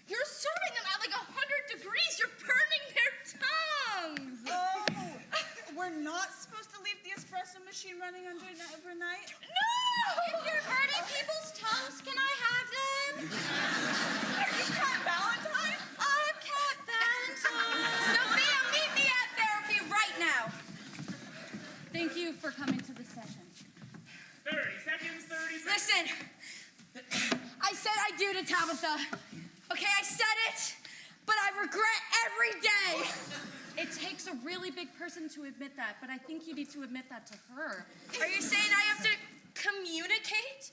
you're serving them at like 100 degrees. You're burning their tongues.
Oh, we're not supposed to leave the espresso machine running overnight?
No!
If you're hurting people's tongues, can I have them?
Are you Kat Valentine?
I'm Kat Valentine. Sophia, meet me at therapy right now. Thank you for coming to the session.
30 seconds, 30 seconds.
Listen, I said I do to Tabitha. Okay, I said it, but I regret every day. It takes a really big person to admit that, but I think you need to admit that to her. Are you saying I have to communicate?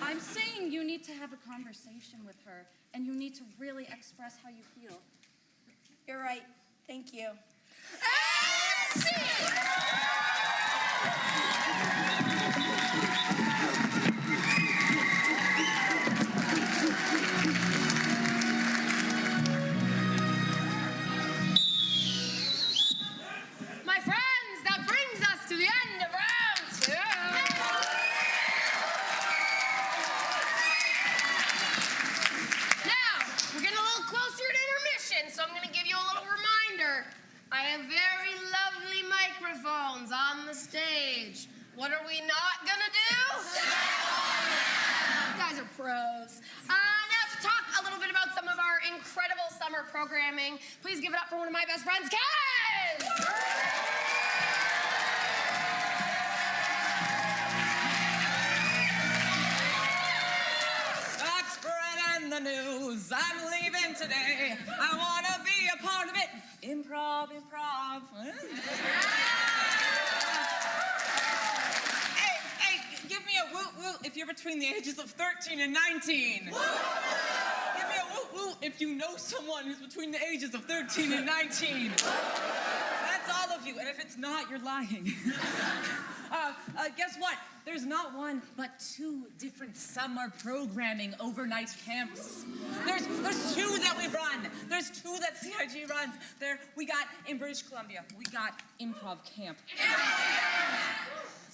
I'm saying you need to have a conversation with her, and you need to really express how you feel. You're right. Thank you.
My friends, that brings us to the end of round 2. Now, we're getting a little closer to intermission, so I'm going to give you a little reminder. I have very lovely microphones on the stage. What are we not going to do? You guys are pros. Now to talk a little bit about some of our incredible summer programming, please give it up for one of my best friends, Ken!
today. I want to be a part of it. Improv. Hey, give me a woot if you're between the ages of 13 and 19. Give me a woot if you know someone who's between the ages of 13 and 19. That's all of you, and if it's not, you're lying. Guess what? There's not one, but 2 different summer programming overnight camps. There's 2 that we run. There's 2 that CIG runs. We got in British Columbia, we got improv camp.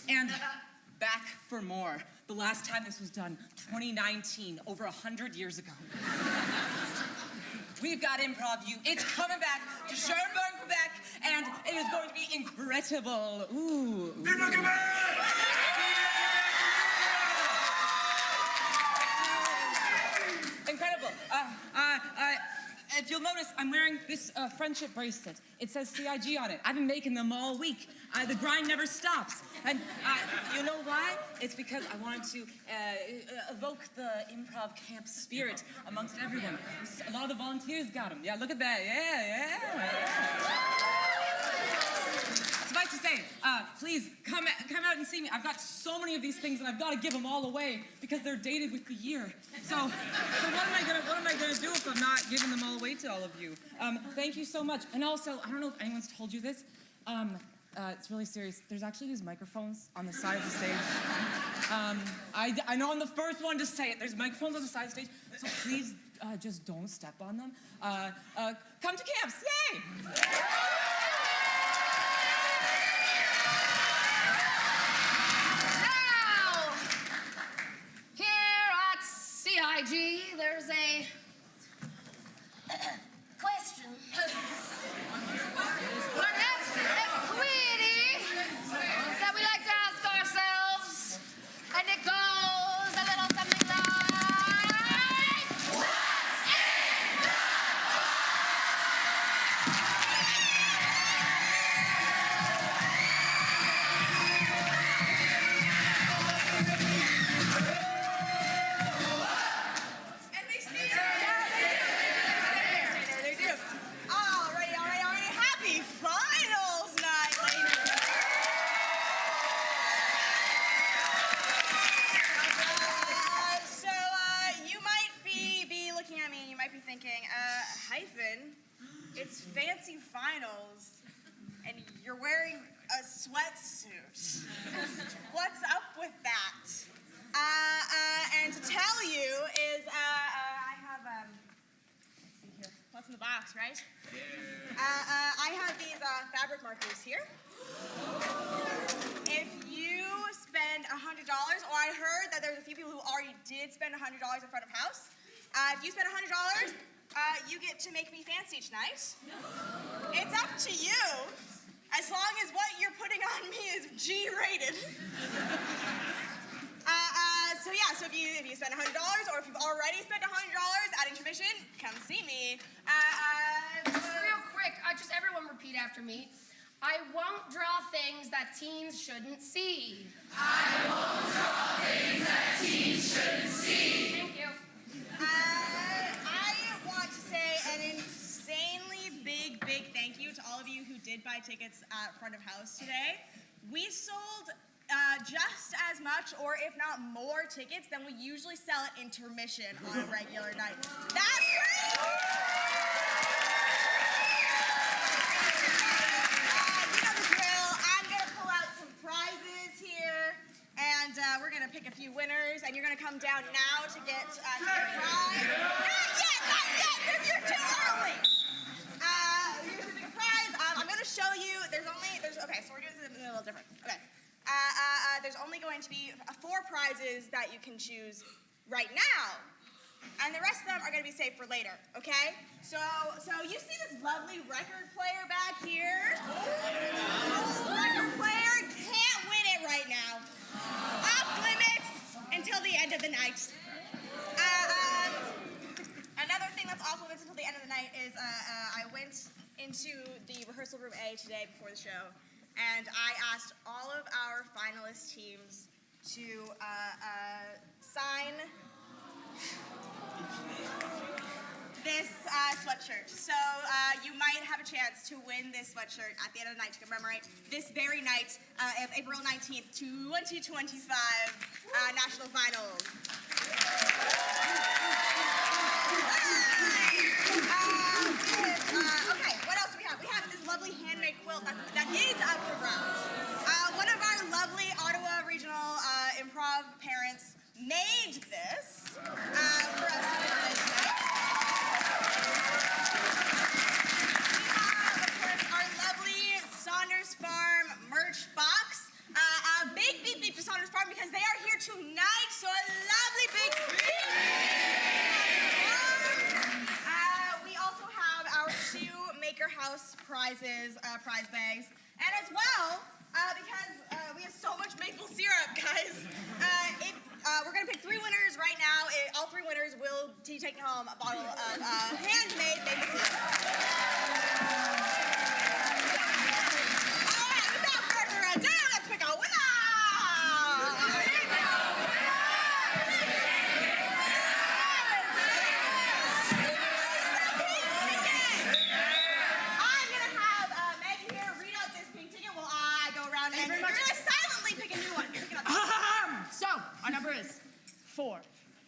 And back for more. The last time this was done, 2019, over 100 years ago. We've got Improv U. It's coming back to Sherbourne, Quebec, and it is going to be incredible. Ooh. Viva Quebec! Incredible. If you'll notice, I'm wearing this friendship bracelet. It says CIG on it. I've been making them all week. The grind never stops. And you know why? It's because I wanted to evoke the improv camp spirit amongst everyone. A lot of the volunteers got them. Yeah, look at that. Yeah. Suffice to say, please come out and see me. I've got so many of these things, and I've got to give them all away because they're dated with the year. So what am I gonna do if I'm not giving them all away to all of you? Thank you so much. And also, I don't know if anyone's told you this. It's really serious. There's actually these microphones on the side of the stage. I know I'm the first one to say it. There's microphones on the side of the stage, so please just don't step on them. Come to camps, yay!
Now, here at CIG, there's a question. Our next query that we like to ask ourselves, and it goes a little something like,
it's fancy finals, and you're wearing a sweatsuit. What's up with that? And to tell you is, I have, let's see here. What's in the box, right? I have these fabric markers here. If you spend $100, or I heard that there's a few people who already did spend $100 in front of house. If you spend $100, you get to make me fancy tonight. It's up to you, as long as what you're putting on me is G-rated. So if you spend $100, or if you've already spent $100 at Intermission, come see me.
Real quick, just everyone repeat after me. I won't draw things that teens shouldn't see. I won't draw things that teens shouldn't see. Thank you.
I want to say an insanely big thank you to all of you who did buy tickets at front of house today. We sold just as much, or if not more, tickets than we usually sell at Intermission on a regular night. That's great! You know the drill. I'm going to pull out some prizes here, and we're going to pick a few winners, and you're going to come down now to get a prize. Not yet! You're too early! You're going to pick a prize. I'm going to show you. Okay, so we're doing something a little different. Okay. There's only going to be 4 prizes that you can choose right now. And the rest of them are going to be saved for later, okay? So you see this lovely record player back here? Record player can't win it right now. Off limits until the end of the night. Another thing that's off limits until the end of the night is I went into the rehearsal room A today before the show, and I asked all of our finalist teams to sign this sweatshirt. So you might have a chance to win this sweatshirt at the end of the night to commemorate this very night of April 19th, 2025 National Finals. Okay, what else do we have? We have this lovely handmade quilt that is up for grabs. One of our lovely Ottawa Regional Improv parents made this for us to display tonight. We have, of course, our lovely Saunders Farm merch box. A big beep beep to Saunders Farm because they are here tonight, so a lovely big beep. We also have our 2 Maker House prizes, prize bags, and as well, because we have so much maple syrup, guys, we're going to pick 3 winners right now. All 3 winners will be taking home a bottle of handmade maple syrup. All right, without further ado, let's pick a winner! I'm going to have Maggie here read out this pink ticket while I go around and we're going to silently pick a new one. Pick it up.
So, our number is 4,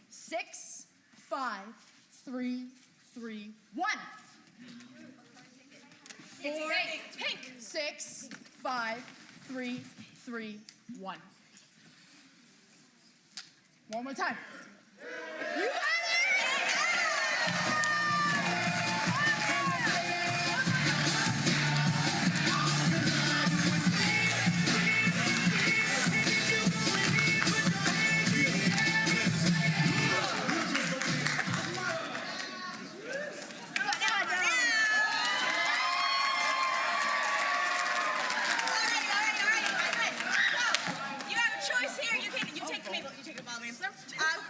6, 5, 3, 3, 1. 4, pink. 6, 5, 3, 3, 1. One more time. You got it!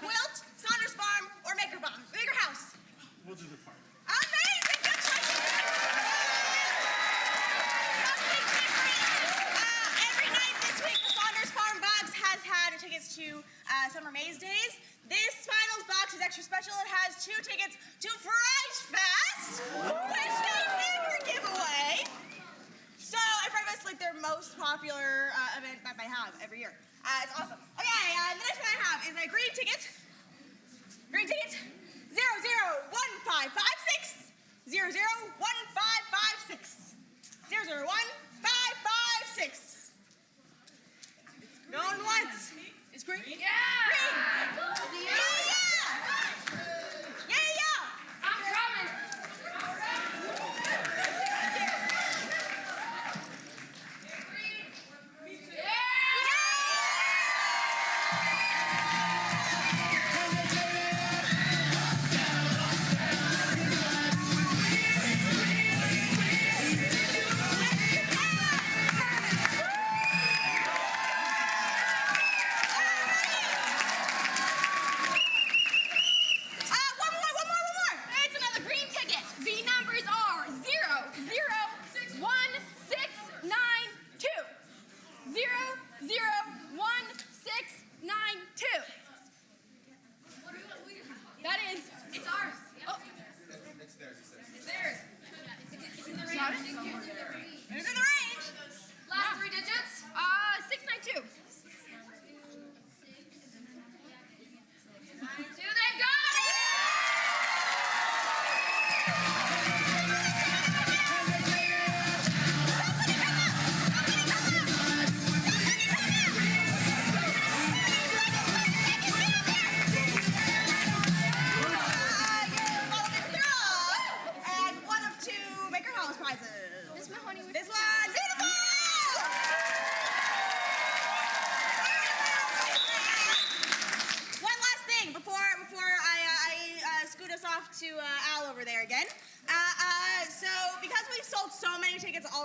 Quilt, Saunders Farm, or Maker House.
We'll do the farm.
Amazing, good choice. Something different. Every night this week, the Saunders Farm box has had tickets to Summer Maze Days. This finals box is extra special. It has 2 tickets to Fright Fest, which they never give away. So, Fright Fest is like their most popular event that they have every year. It's awesome. Okay, the next one I have is a green ticket. Green ticket 001556 001556 001556. Going once.
It's green?
Yeah! Green! Yeah! I'm coming!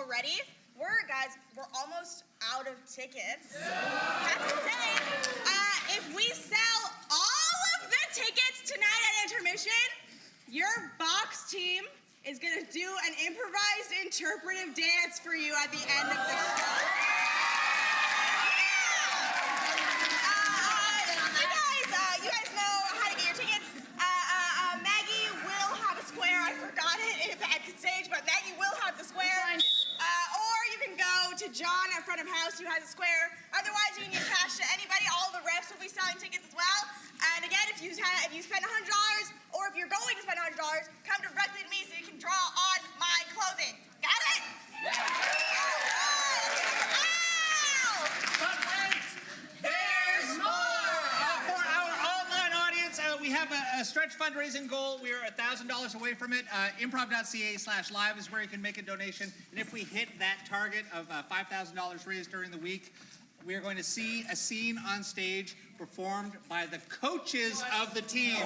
already. We're almost out of tickets. Have to say, if we sell all of the tickets tonight at Intermission, your box team is gonna do an improvised interpretive dance for you at the end of the show. You guys know how to get your tickets. Maggie will have a John at front of house who has a square. Otherwise, you can give cash to anybody. All the refs will be selling tickets as well. And again, if you spend $100 or if you're going to spend $100, come directly to me so you can draw on my clothing. Got it?
But wait, there's more! For our online audience, we have a stretch fundraising goal. We are $1,000 away from it. Improv.ca/live is where you can make a donation. And if we hit that target of $5,000 raised during the week, we are going to see a scene on stage performed by the coaches of the teams.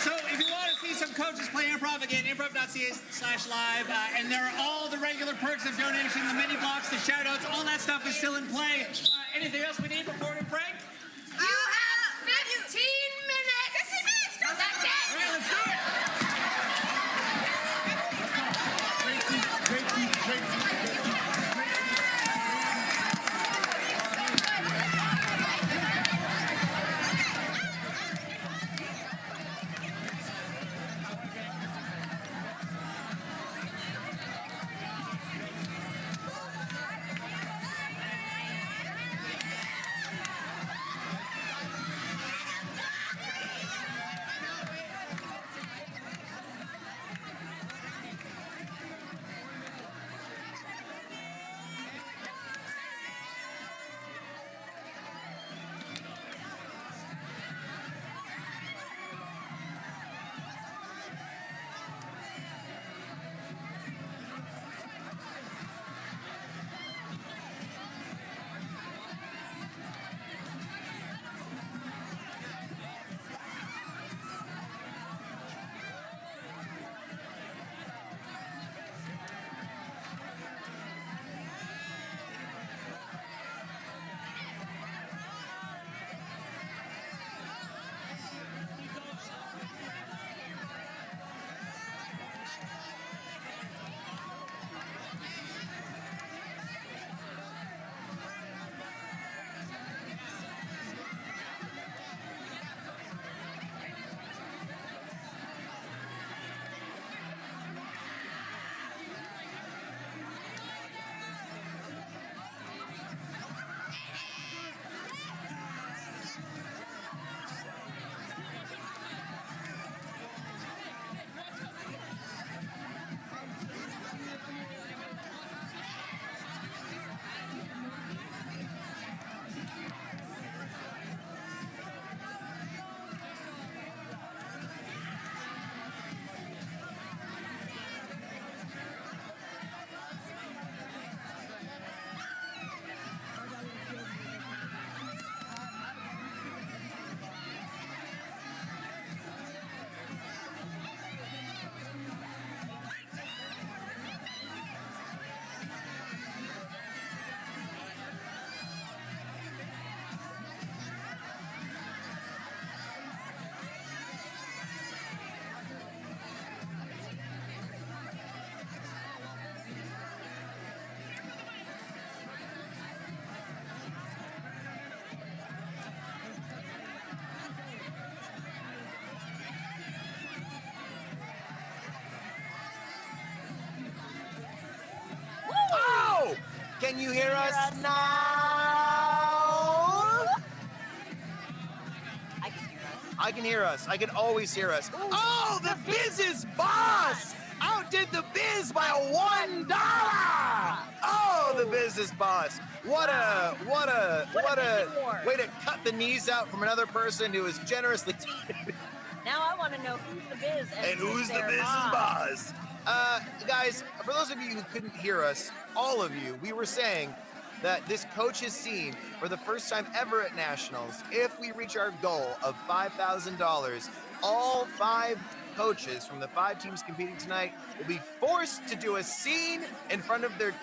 So if you want to see some coaches play improv, again, improv.ca/live, and there are all the regular perks of donation, the mini blocks, the shout outs, all that stuff is still in play. Anything else we need before we break?
You have 15 minutes!
15 minutes! Just
that's it!
All right, let's do it!
Can you hear us now? I can hear us. I can always hear us. Oh, the Biz is boss! Outdid the Biz by $1! Oh, the Biz is boss. What a way to cut the knees out from another person who was generously.
Now I want to know who's the Biz
and who's the Biz's boss. Guys, for those of you who couldn't hear us, all of you, we were saying that this coach has seen for the first time ever at Nationals, if we reach our goal of $5,000, all 5 coaches from the 5 teams competing tonight will be forced to do a scene in front of their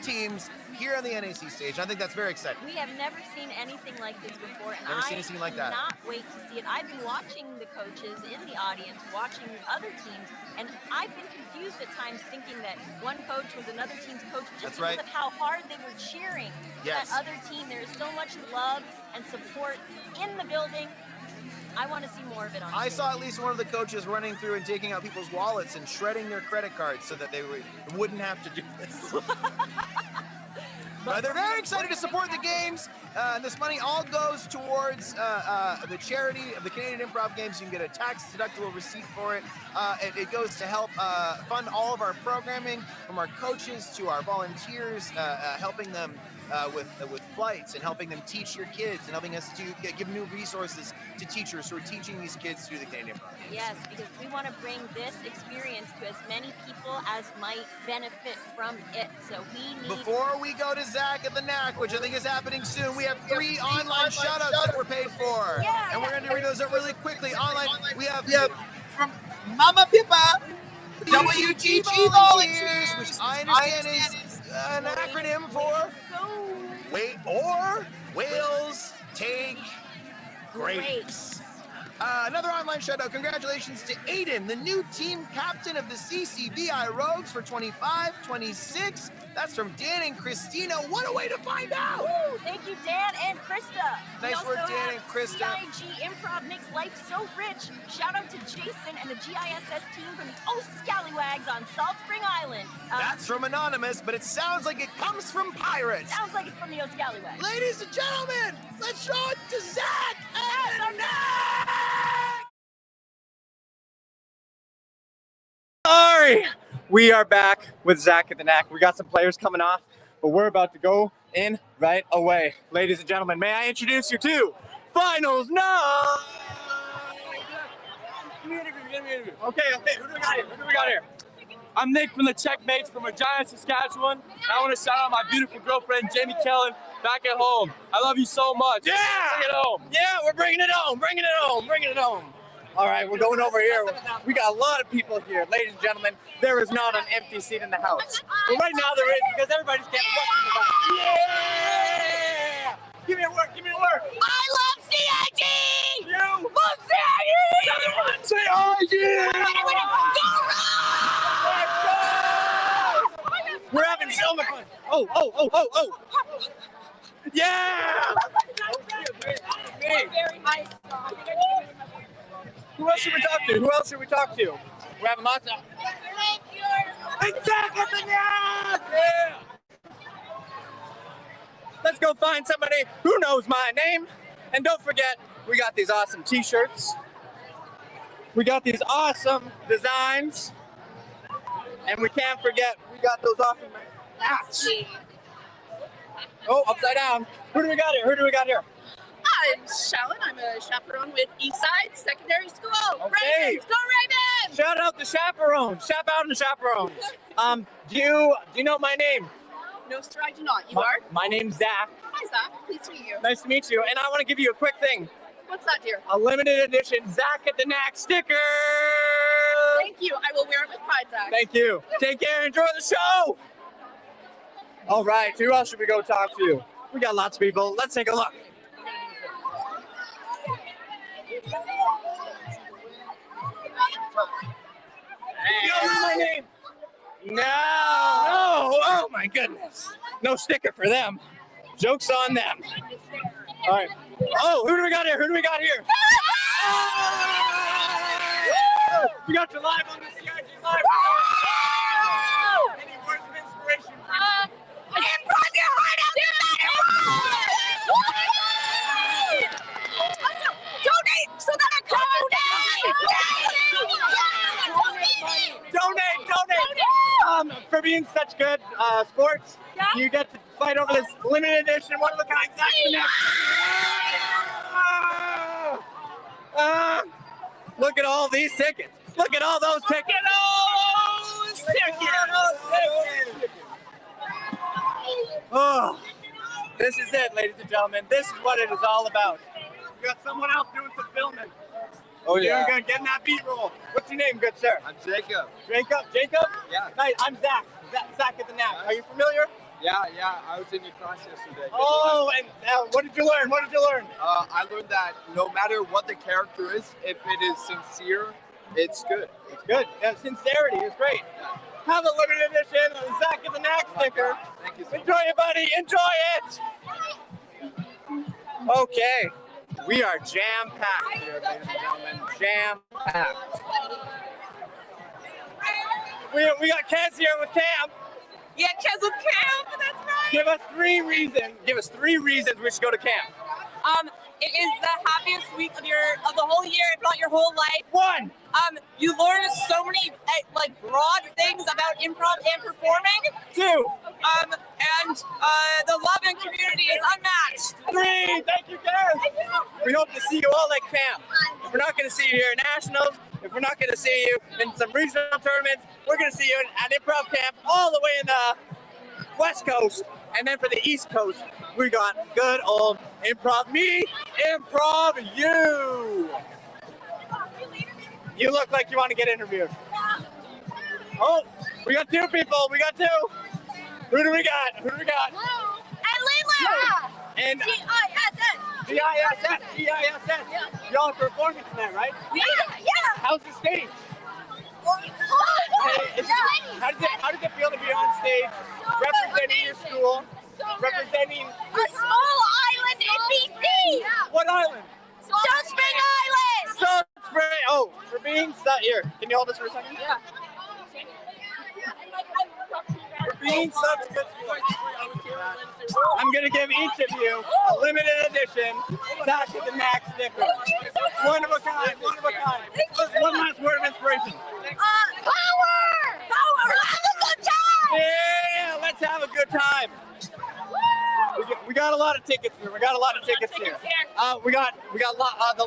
teams here on the NAC stage. I think that's very exciting.
We have never seen anything like this before, and
Never seen a scene like that.
I cannot wait to see it. I've been watching the coaches in the audience, watching other teams, and I've been confused at times thinking that one coach was another team's coach just because of how hard they were cheering that other team. There is so much love and support in the building. I want to see more of it on
I
stage.
saw at least one of the coaches running through and taking out people's wallets and shredding their credit cards so that they wouldn't have to do this. They're very excited to support the games. This money all goes towards the charity of the Canadian Improv Games. You can get a tax-deductible receipt for it. It goes to help fund all of our programming, from our coaches to our volunteers, helping them with flights and helping them teach your kids and helping us to give new resources to teachers who are teaching these kids through the Canadian Improv Games.
Yes, because we want to bring this experience to as many people as might benefit from it. So we need...
Before we go to Zach at the Knack, which I think is happening soon, we have 3 online shout-outs that we're paid for.
Yeah,
and we're going to read those out really quickly. Online, we have
from Mama Pippa, WGG Volunteers,
which I understand is an acronym for Wait or Wales Take Grapes. Another online shout-out. Congratulations to Aiden, the new team captain of the CCVI Rogues for 25-26. That's from Dan and Christina. What a way to find out!
Woo, thank you, Dan and Krista.
Nice work, Dan and Krista.
CIG Improv makes life so rich. Shout out to Jason and the GISS team from the Oh Scallywags on Salt Spring Island.
That's from Anonymous, but it sounds like it comes from Pirates.
Sounds like it's from the Oh Scallywags.
Ladies and gentlemen, let's show it to Zach and the Knack!
Sorry, we are back with Zach at the Knack. We got some players coming off, but we're about to go in right away. Ladies and gentlemen, may I introduce you to Finals Night? Okay, who do we got here? I'm Nick from the Checkmates from Regina, Saskatchewan. I want to shout out my beautiful girlfriend, Jamie Kellen, back at home. I love you so much. Yeah! Bring it home. Yeah, we're bringing it home, bringing it home. All right, we're going over here. We got a lot of people here. Ladies and gentlemen, there is not an empty seat in the house. But right now there is, because everybody's getting what's in the box. Yeah! Give me a word.
I love CIG!
You
love CIG!
CIG!
Go!
We're having so much fun. Oh. Yeah!
Very nice.
Who else should we talk to? We're having lots of... Exactly! Yeah! Let's go find somebody who knows my name. And don't forget, we got these awesome t-shirts. We got these awesome designs. And we can't forget, we got those awesome hats. Oh, upside down. Who do we got here?
I'm Shallon. I'm a chaperone with Eastside Secondary School.
Okay.
Ravens, go Ravens!
Shout out the chaperones. Shout out the chaperones. Do you know my name?
No, sir, I do not. You are?
My name's Zach.
Hi, Zach. Pleased to meet you.
Nice to meet you. And I want to give you a quick thing.
What's that, dear?
A limited edition Zach at the Knack sticker.
Thank you. I will wear it with pride, Zach.
Thank you. Take care. Enjoy the show. All right. Who else should we go talk to? We got lots of people. Let's take a look. You know my name? No. Oh my goodness. No sticker for them. Joke's on them. All right. Oh, who do we got here? We got you live on the CIG Live. Any words of inspiration?
Improv your heart out,
Also, donate so that our cause
Donate. For being such good sports, you get to fight over this limited edition one-of-a-kind Zach the Knack. Look at all these tickets. Look at all those tickets. Oh, this is it, ladies and gentlemen. This is what it is all about. We got someone else doing some filming.
Oh, yeah.
You're good. Getting that beat roll. What's your name, good sir?
I'm Jacob.
Jacob?
Yeah.
Nice. I'm Zach. Zach at the Knack. Are you familiar?
Yeah. I was in your class yesterday.
Oh, and what did you learn?
I learned that no matter what the character is, if it is sincere, it's good.
It's good. Yeah, sincerity is great. Have a limited edition of the Zach at the Knack sticker.
Thank you so much.
Enjoy it, buddy. Enjoy it. Okay. We are jam-packed here, ladies and gentlemen. Jam-packed. We got Kez here with Cam.
Yeah, Kez with Cam. That's right.
Give us three reasons we should go to camp.
It is the happiest week of the whole year, if not your whole life.
One.
You learn so many broad things about improv and performing.
Two.
And the love and community is unmatched.
Three. Thank you, guys. We hope to see you all at camp. If we're not going to see you here at nationals, if we're not going to see you in some regional tournaments, we're going to see you at improv camp all the way in the West Coast. And then for the East Coast, we got good old improv me, improv you. You look like you want to get interviewed. Oh, we got two people. We got two. Who do we got?
And Leila.
And
GISS.
GISS. GISS. Y'all are performing tonight, right?
Yeah.
How's the stage? How does it feel to be on stage, representing your school, representing
a small island in BC?
What island?
Salt Spring Island!
Salt Spring! Oh, for being here. Can you hold this for a second?
Yeah.
For being such good sports, I'm going to give each of you a limited edition Back to the Max sticker. One of a kind, one of a kind. One last word of inspiration.
Power! Let's have a good time!
Yeah, let's have a good time. We got a lot of tickets here. We got the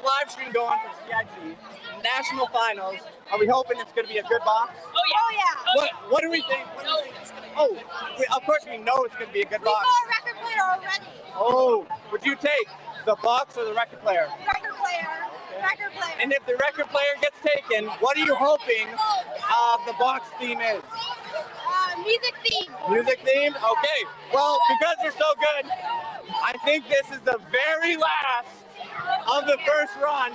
live stream going for CIG National Finals. Are we hoping it's going to be a good box?
Oh yeah.
What do we think? Oh, of course we know it's going to be a good box.
We saw a record player already.
Oh, would you take the box or the record player?
Record player. Okay. Record player.
And if the record player gets taken, what are you hoping the box theme is?
Music theme.
Music theme? Okay. Well, because they're so good, I think this is the very last of the first run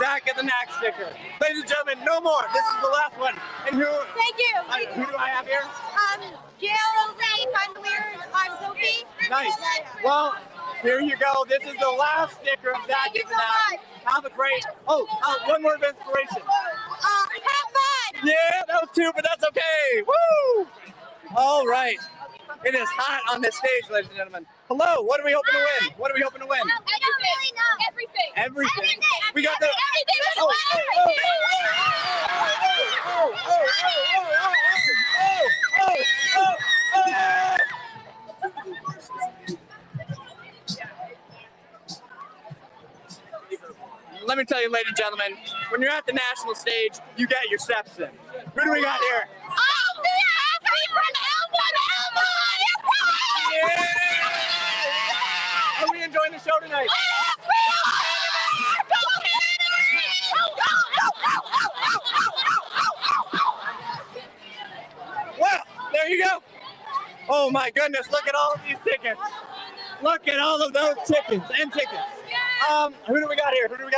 Zach at the Knack sticker. Ladies and gentlemen, no more. This is the last one. And who?
Thank you.
Who do I have here?
Gail, I'm weird. I'm Sophie.
Nice. Well, here you go. This is the last sticker of Zach at the Knack. Have a great. One word of inspiration.
Have fun.
Yeah, that was two, but that's okay. Woo! All right. It is hot on this stage, ladies and gentlemen. Hello, what are we hoping to win? What are we hoping to win?
I don't really know. Everything.
Everything. We got the. Let me tell you, ladies and gentlemen, when you're at the national stage, you get your steps in. Who do we got here?
Oh, the happy from Elmwood.
Yeah! Are we enjoying the show tonight? Well, there you go. Oh my goodness, look at all of these tickets. Look at all of those tickets and tickets. Who do we got here?
We're going to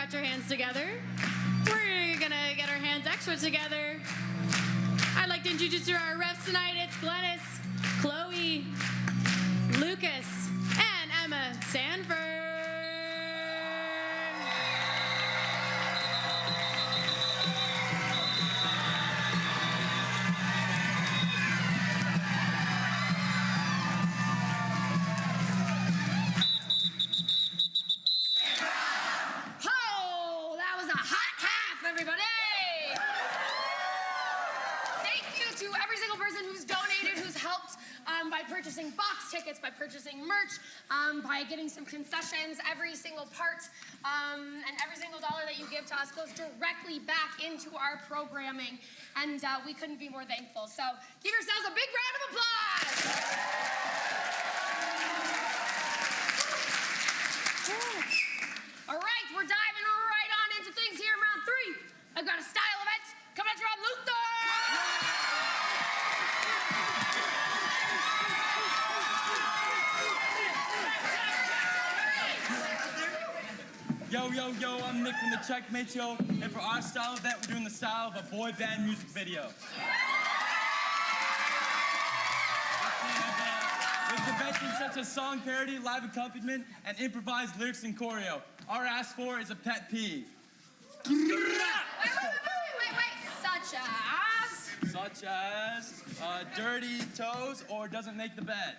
got your hands together. We're gonna get our hands extra together. I'd like to introduce you to our refs tonight. It's Glennis, Chloe, Lucas, and Emma Sanford.
Oh, that was a hot half, everybody! Thank you to every single person who's donated, who's helped by purchasing box tickets, by purchasing merch, by getting some concessions. Every single part and every single dollar that you give to us goes directly back into our programming, and we couldn't be more thankful. So give yourselves a big round of applause! All right, we're diving right on into things here in round 3. I've got a style event coming at you on Luther!
Yo, yo, yo, I'm Nick from the Checkmate Show, and for our style event, we're doing the style of a boy band music video. With conventions such as song parody, live accompaniment, and improvised lyrics and choreo. Our ask for is a pet peeve.
Wait. Such as?
Dirty toes or doesn't make the bed.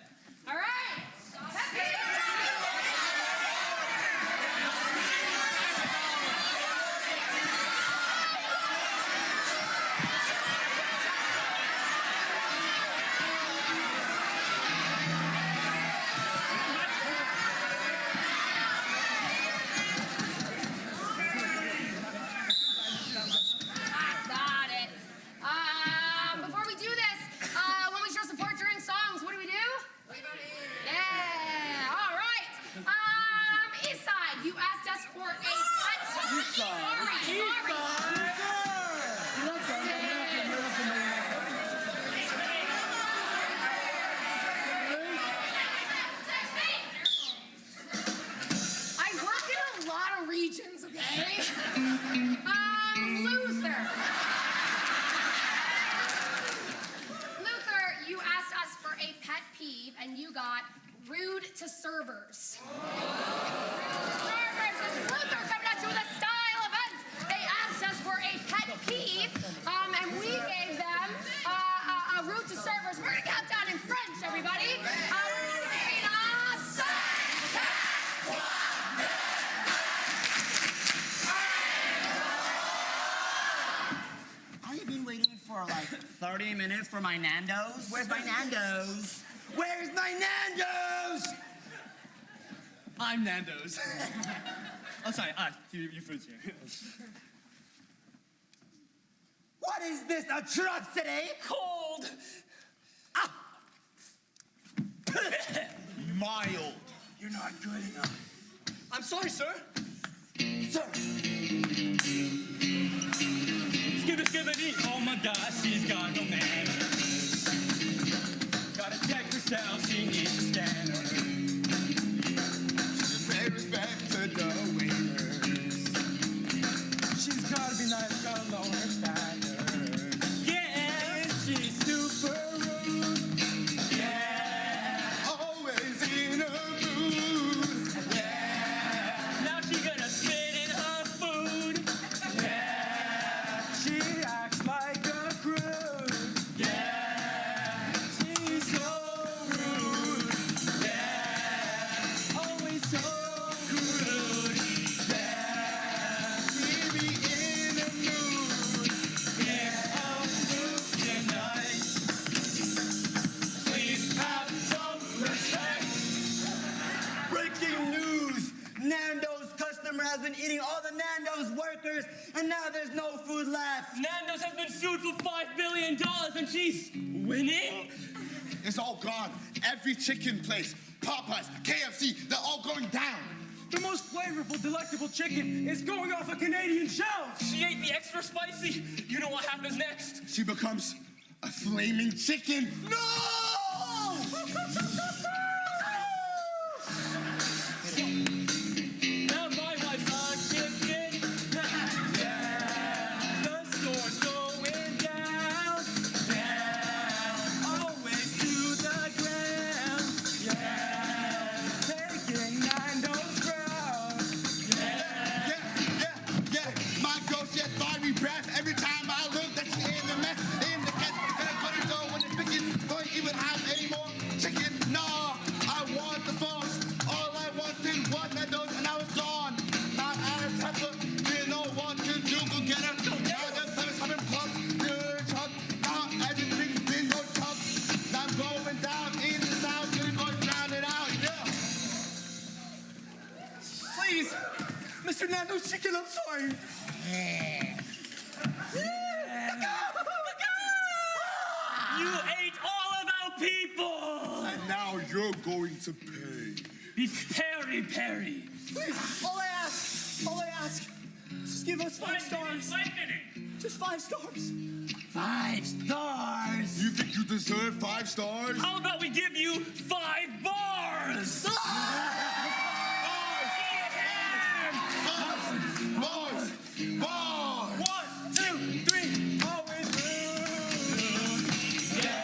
All right. And you got rude to servers. Luther coming at you with a style event. They asked us for a pet peeve, and we gave them a rude to servers. We're gonna count down in French, everybody.
I've been waiting for like 30 minutes for my Nando's. Where's my Nando's? Where's my Nando's?
I'm Nando's. Oh, sorry. Your food's here.
What is this atrocity?
Cold.
Ah.
Mild.
You're not good enough.
I'm sorry, sir.
Sir.
Skibbity, oh my gosh, she's got no manners. Gotta check herself, she needs a scanner.
She's pay respect to the waiters.
She's gotta be nice, gotta lower her standards. Yeah, she's super rude. Yeah,
always in a mood.
Yeah, now she gonna spit in her food. Yeah, she acts like a prude. Yeah, she's so rude. Yeah, always so rude. Yeah, keep me in a mood. Yeah, I'm looking nice. Please have some respect.
Breaking news! Nando's customer has been eating all the Nando's workers, and now there's no food left.
Nando's has been sued for $5 billion, and she's winning?
It's all gone. Every chicken place, Popeyes, KFC, they're all going down.
The most flavorful, delectable chicken is going off a Canadian shelf. She ate the extra spicy. You know what happens next?
She becomes a flaming chicken.
No! Now my wife's a chicken.
no chicken, I'm sorry.
You ate all of our people!
And now you're going to pay.
Be Perry.
Please, all I ask, just give us 5 stars.
5 minutes.
Just 5 stars.
5 stars?
You think you deserve 5 stars?
How about we give you 5 bars?
Bars!
1, 2, 3, always rude. Yeah.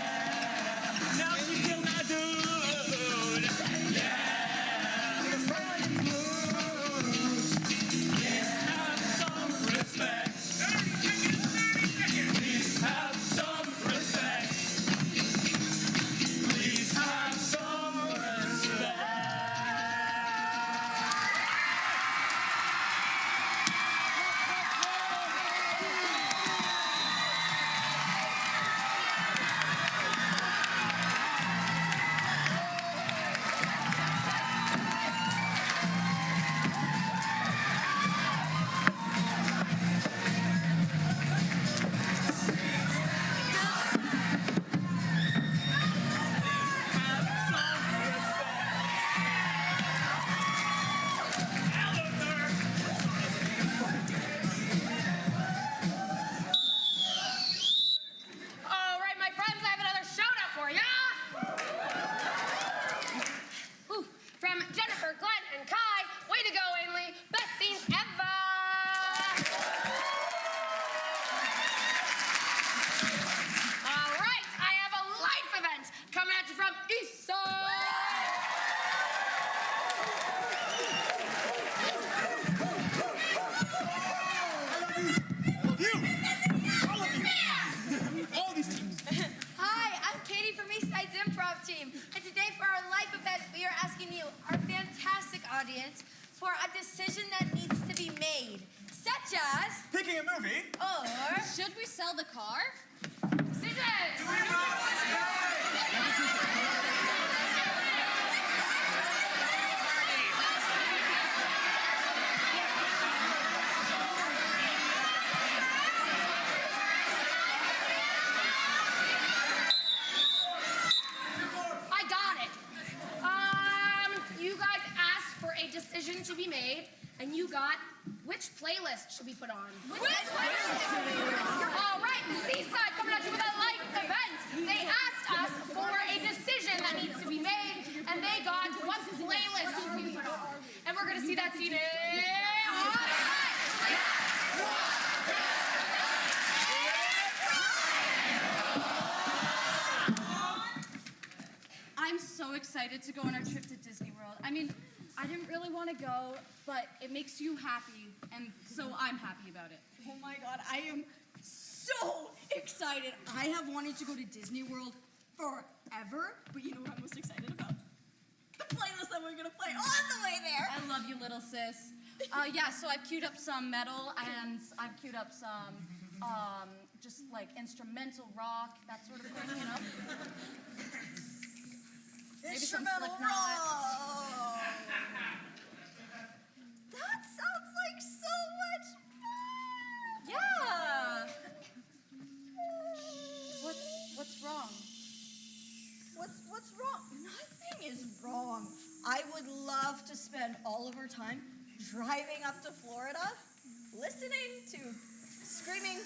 Now you feel my dude. Yeah. Have some respect. Please have some respect. Please have some respect.
All right, my friends, I have another shout-out for ya. Ooh, from Jennifer, Glenn, and Kai. Way to go, Ainley. Best scenes ever. All right, I have a life event coming at you from Eastside.
All these teams.
Hi, I'm Katie from Eastside's improv team. And today for our life event, we are asking you, our fantastic audience, for a decision that needs to be made. Such as...
Picking a movie.
Or...
Should we sell the car?
I got it. You guys asked for a decision to be made, and you got which playlist should we put on?
Which playlist should we put on?
All right, Seaside coming at you with a life event. They asked us for a decision that needs to be made, and they got what playlist should we put on? And we're gonna see that scene in
I'm so excited to go on our trip to Disney World. I mean, I didn't really want to go, but it makes you happy, and so I'm happy about it.
Oh my God, I am so excited. I have wanted to go to Disney World forever, but you know what I'm most excited about? The playlist that we're gonna play on the way there.
I love you, little sis. Yeah, so I've queued up some metal, and I've queued up some, just like instrumental rock, that sort of thing, you know? Maybe some
Instrumental
Slipknot.
rock. That sounds like so much fun.
Yeah. What's wrong?
What's wrong? Nothing is wrong. I would love to spend all of our time driving up to Florida, listening to screaming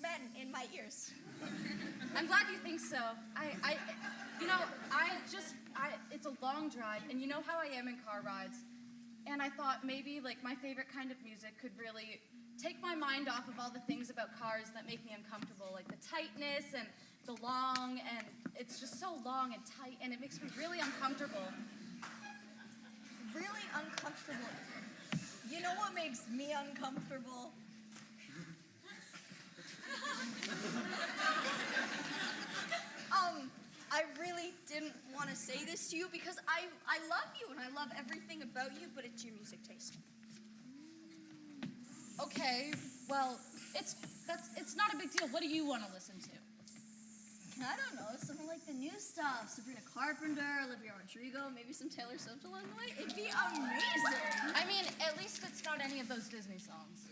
men in my ears.
I'm glad you think so. It's a long drive, and you know how I am in car rides. And I thought maybe like my favorite kind of music could really take my mind off of all the things about cars that make me uncomfortable, like the tightness and the long, and it's just so long and tight, and it makes me really uncomfortable.
Really uncomfortable. You know what makes me uncomfortable? I really didn't want to say this to you because I love you and I love everything about you, but it's your music taste.
Okay, well, it's not a big deal. What do you want to listen to?
I don't know, something like the new stuff. Sabrina Carpenter, Olivia Rodrigo, maybe some Taylor Swift along the way. It'd be amazing.
I mean, at least it's not any of those Disney songs.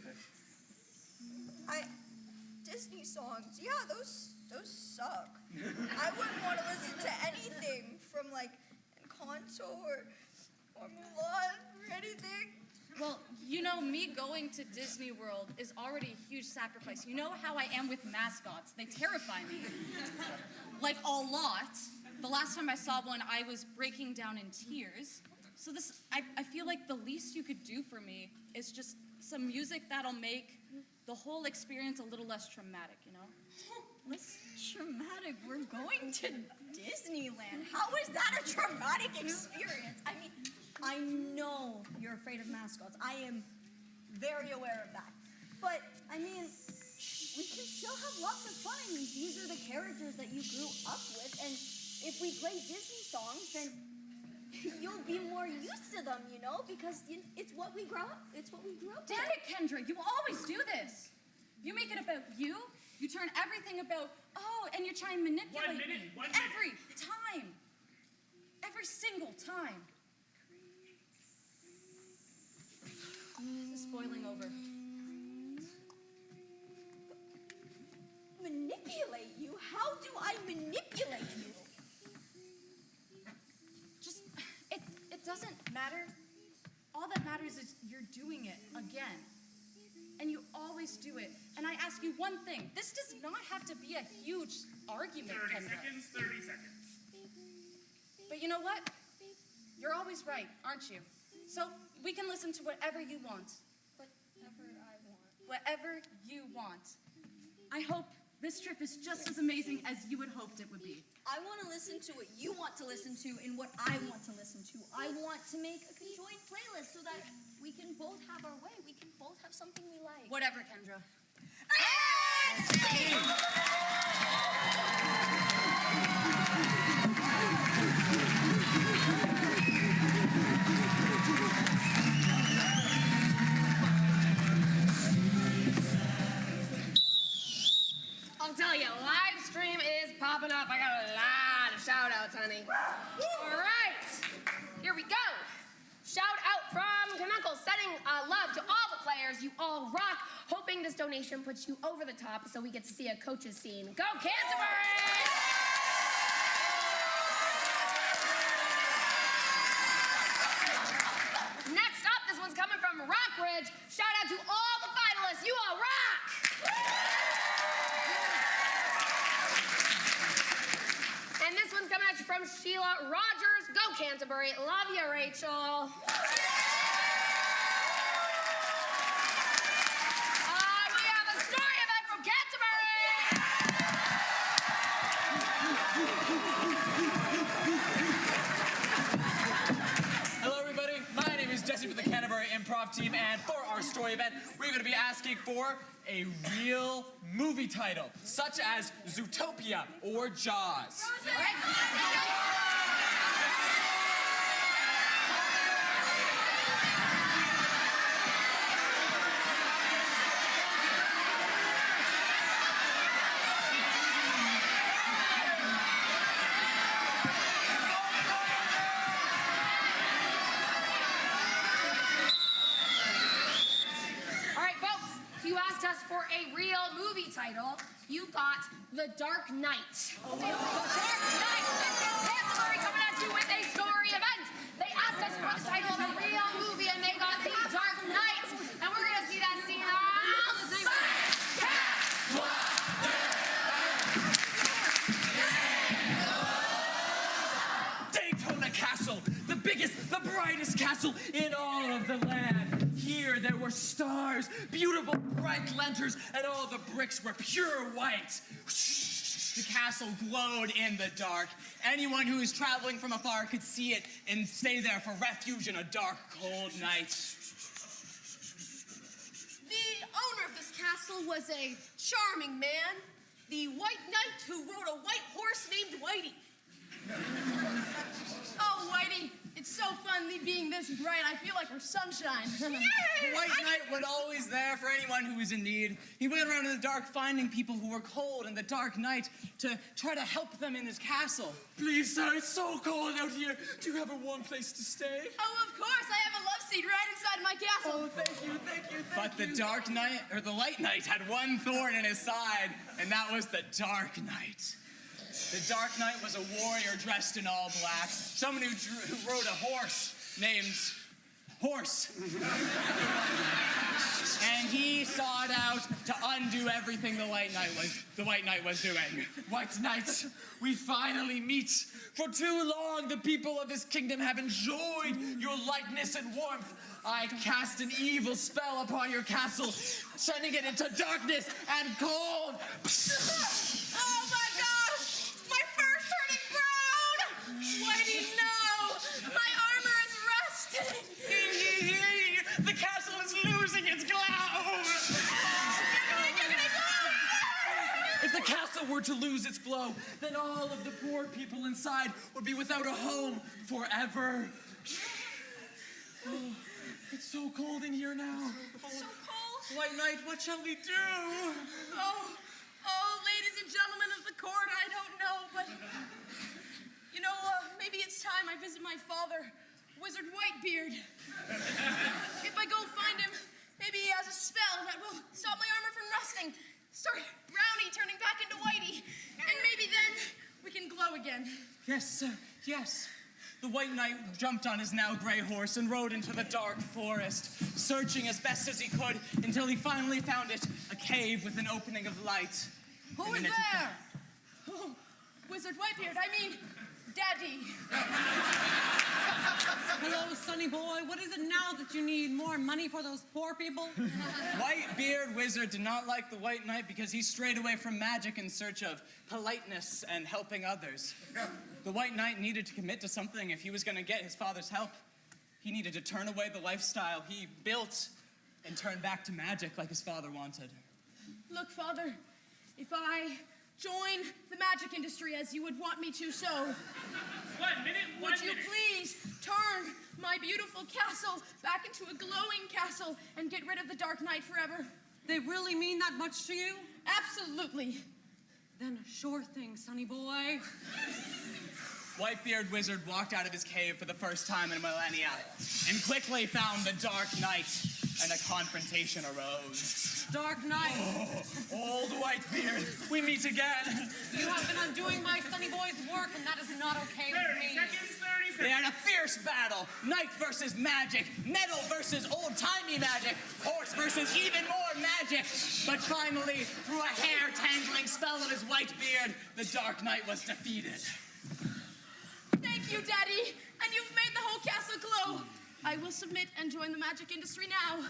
Disney songs, yeah, those suck. I wouldn't want to listen to anything from like Encanto or Mulan or anything.
Well, you know, me going to Disney World is already a huge sacrifice. You know how I am with mascots. They terrify me. Like, a lot. The last time I saw one, I was breaking down in tears. So I feel like the least you could do for me is just some music that'll make the whole experience a little less traumatic, you know?
Less traumatic? We're going to Disneyland. How is that a traumatic experience? I mean, I know you're afraid of mascots. I am very aware of that. But, I mean, we can still have lots of fun. I mean, these are the characters that you grew up with, and if we play Disney songs, then you'll be more used to them, you know, because it's what we grew up. It's what we grew up with.
Damn it, Kendra, you always do this. You make it about you. You turn everything about, and you try and manipulate me. Every time. Every single time. This is boiling over.
Manipulate you? How do I manipulate you?
It doesn't matter. All that matters is you're doing it again. And you always do it. And I ask you one thing. This does not have to be a huge argument,
30
Kendra.
seconds, 30 seconds.
But you know what? You're always right, aren't you? So we can listen to whatever you want.
Whatever I want.
Whatever you want. I hope this trip is just as amazing as you had hoped it would be.
I want to listen to what you want to listen to and what I want to listen to. I want to make a conjoined playlist so that we can both have our way. We can both have something we like.
Whatever, Kendra.
I'll tell you, live stream is popping up. I got a lot of shout outs, honey. All right, here we go. Shout out from Canuncle, sending love to all the players. You all rock. Hoping this donation puts you over the top so we get to see a coach's scene. Go Canterbury! Next up, this one's coming from Rockridge. Shout out to all the finalists. You all rock! And this one's coming at you from Sheila Rogers. Go Canterbury. Love you, Rachel. We have a story event from Canterbury.
Hello, everybody. My name is Jesse from the Canterbury Improv team, and for our story event, we're going to be asking for a real movie title, such as Zootopia or Jaws.
For a real movie title, you got The Dark Knight. The Dark Knight. Canterbury coming at you with a story event. They asked us for the title of a real movie, and they got The Dark Knight. And we're going to see that scene on
Daytona Castle, the biggest, the brightest castle in all of the land. Here there were stars, beautiful bright lanterns, and all the bricks were pure white. The castle glowed in the dark. Anyone who was traveling from afar could see it and stay there for refuge in a dark, cold night.
The owner of this castle was a charming man, the White Knight who rode a white horse named Whitey. Oh, Whitey, It's so fun being this bright. I feel like we're sunshine.
The White Knight was always there for anyone who was in need. He went around in the dark finding people who were cold in the dark night to try to help them in his castle.
Please, sir, it's so cold out here. Do you have a warm place to stay?
Oh, of course. I have a love seat right inside my castle.
Oh, thank you, thank you,
But the Dark Knight, or the Light Knight, had one thorn in his side, and that was the Dark Knight. The Dark Knight was a warrior dressed in all black, someone who rode a horse named Horse. And he sought out to undo everything the White Knight was doing.
White Knight, we finally meet. For too long, the people of this kingdom have enjoyed your lightness and warmth. I cast an evil spell upon your castle, sending it into darkness and cold.
Oh my gosh! My fur's turning brown! Whitey, no! My armor is rusting!
The castle is losing its glow!
If the castle were to lose its glow, then all of the poor people inside would be without a home forever. Oh, it's so cold in here now.
So cold?
White Knight, what shall we do?
Oh, ladies and gentlemen of the court, I don't know, but you know, maybe it's time I visit my father, Wizard Whitebeard. If I go find him, maybe he has a spell that will stop my armor from rusting, start Brownie turning back into Whitey, and maybe then we can glow again.
Yes, sir, yes. The White Knight jumped on his now gray horse and rode into the dark forest, searching as best as he could until he finally found it, a cave with an opening of light.
Who is there? Oh, Wizard Whitebeard, I mean, Daddy.
Hello, sonny boy. What is it now that you need more money for those poor people?
Whitebeard Wizard did not like the White Knight because he strayed away from magic in search of politeness and helping others. The White Knight needed to commit to something if he was going to get his father's help. He needed to turn away the lifestyle he built and turn back to magic like his father wanted.
Look, Father, if I join the magic industry as you would want me to so, would you please turn my beautiful castle back into a glowing castle and get rid of the Dark Knight forever?
They really mean that much to you?
Absolutely.
Then sure thing, sonny boy.
Whitebeard Wizard walked out of his cave for the first time in millennia and quickly found the Dark Knight, and a confrontation arose.
Dark Knight.
Oh, old Whitebeard, we meet again.
You have been undoing my sonny boy's work, and that is not okay with me.
30 seconds.
They had a fierce battle. Knight versus magic. Metal versus old-timey magic. Horse versus even more magic. But finally, through a hair-tangling spell of his white beard, the Dark Knight was defeated.
Thank you, Daddy. And you've made the whole castle glow. I will submit and join the magic industry now.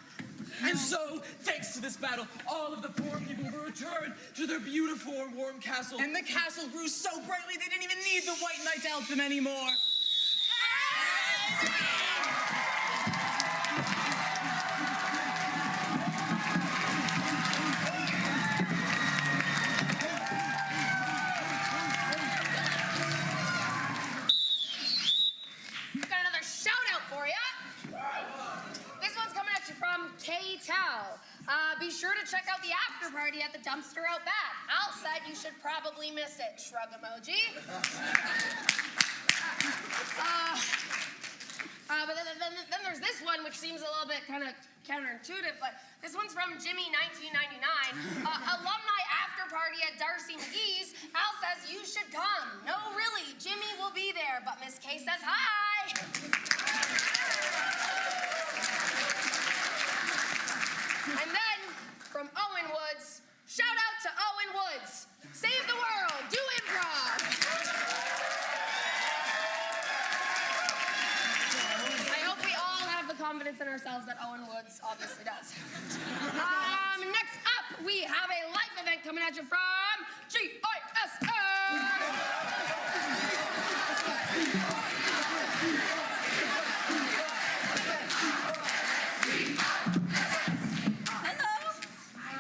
And so, thanks to this battle, all of the poor people were returned to their beautiful and warm castle.
And the castle grew so brightly they didn't even need the White Knight to help them anymore.
Got another shout out for you. This one's coming at you from K-Tal. Be sure to check out the after party at the dumpster out back. Al said you should probably miss it. Shrug emoji. But then there's this one, which seems a little bit kind of counterintuitive, but this one's from Jimmy 1999. Alumni after party at Darcy McGee's. Al says you should come. No, really, Jimmy will be there, but Miss K says hi. And then from Owen Woods, shout out to Owen Woods. Save the world, do improv. I hope we all have the confidence in ourselves that Owen Woods obviously does. Next up, we have a life event coming at you from GISS.
Hello,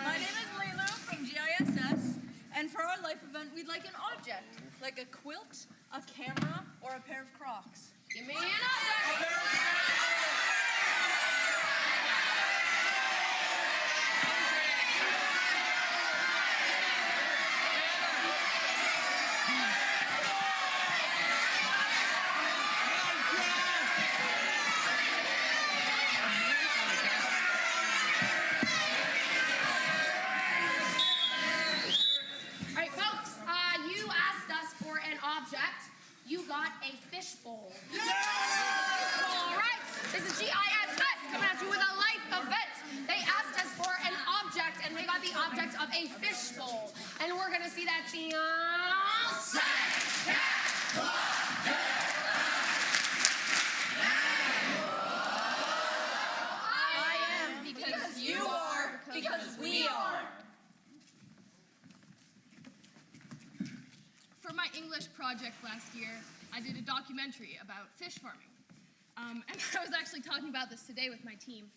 my name is Lulu from GISS, and for our life event, we'd like an object, like a quilt, a camera, or a pair of Crocs.
Give me an object. All right, folks, you asked us for an object. You got a fishbowl. Yeah! All right, this is GISS coming at you with a life event. They asked us for an object, and they got the object of a fishbowl. And we're gonna see that scene. I am because you are, because we are.
For my English project last year, I did a documentary about fish farming. And I was actually talking about this today with my team.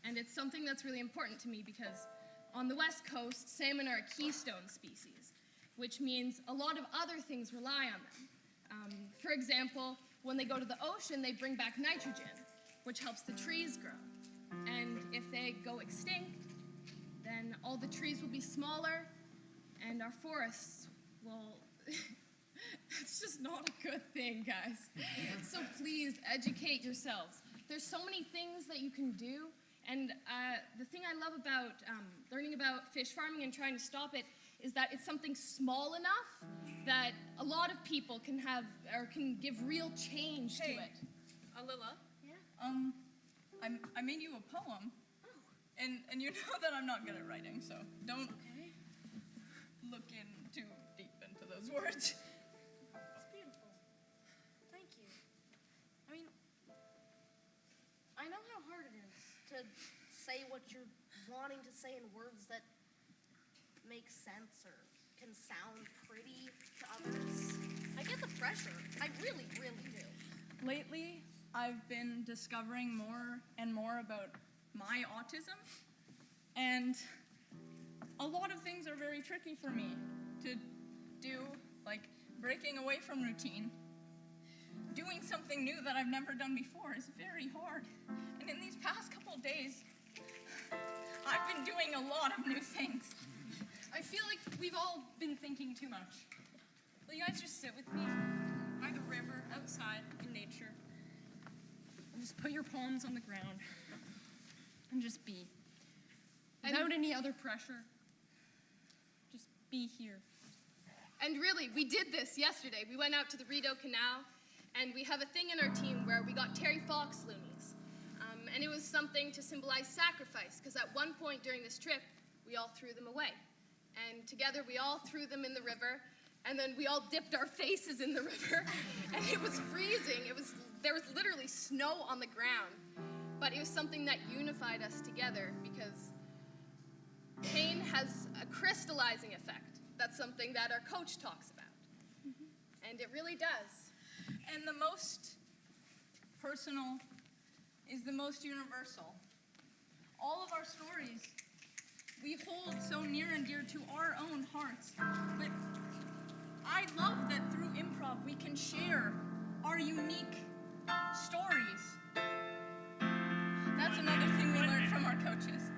And it's something that's really important to me because on the West Coast, salmon are a keystone species, which means a lot of other things rely on them. For example, when they go to the ocean, they bring back nitrogen, which helps the trees grow. And if they go extinct, then all the trees will be smaller and our forests will... It's just not a good thing, guys. So please educate yourselves. There's so many things that you can do, and the thing I love about learning about fish farming and trying to stop it is that it's something small enough that a lot of people can have or can give real change to it.
Alila? Yeah? I made you a poem, and you know that I'm not good at writing, so don't look in too deep into those words.
It's beautiful. Thank you. I mean, I know how hard it is to say what you're wanting to say in words that make sense or can sound pretty to others. I get the pressure. I really, really do.
Lately, I've been discovering more and more about my autism, and a lot of things are very tricky for me to do, like breaking away from routine. Doing something new that I've never done before is very hard. And in these past couple of days, I've been doing a lot of new things.
I feel like we've all been thinking too much. Will you guys just sit with me by the river, outside, in nature, and just put your palms on the ground, and just be. Without any other pressure, just be here.
And really, we did this yesterday. We went out to the Rideau Canal, and we have a thing in our team where we got Terry Fox loonies. And it was something to symbolize sacrifice, because at one point during this trip, we all threw them away. And together, we all threw them in the river, and then we all dipped our faces in the river, and it was freezing. There was literally snow on the ground, but it was something that unified us together, because pain has a crystallizing effect. That's something that our coach talks about. And it really does.
And the most personal is the most universal. All of our stories we hold so near and dear to our own hearts. But I love that through improv we can share our unique stories. That's another thing we learned from our coaches.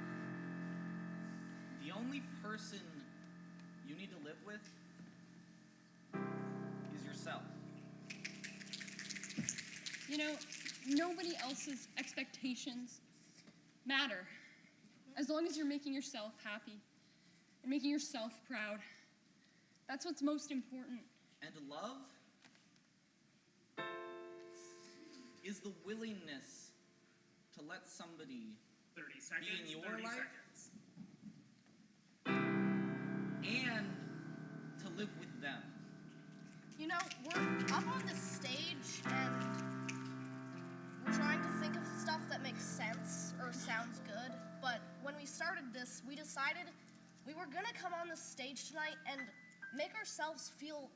The only person you need to live with is yourself.
You know, nobody else's expectations matter. As long as you're making yourself happy and making yourself proud. That's what's most important.
And love is the willingness to let somebody
30 seconds,
be in your
30
life
seconds.
and to live with them.
You know, we're up on this stage and we're trying to think of stuff that makes sense or sounds good, but when we started this, we decided we were gonna come on the stage tonight and make ourselves feel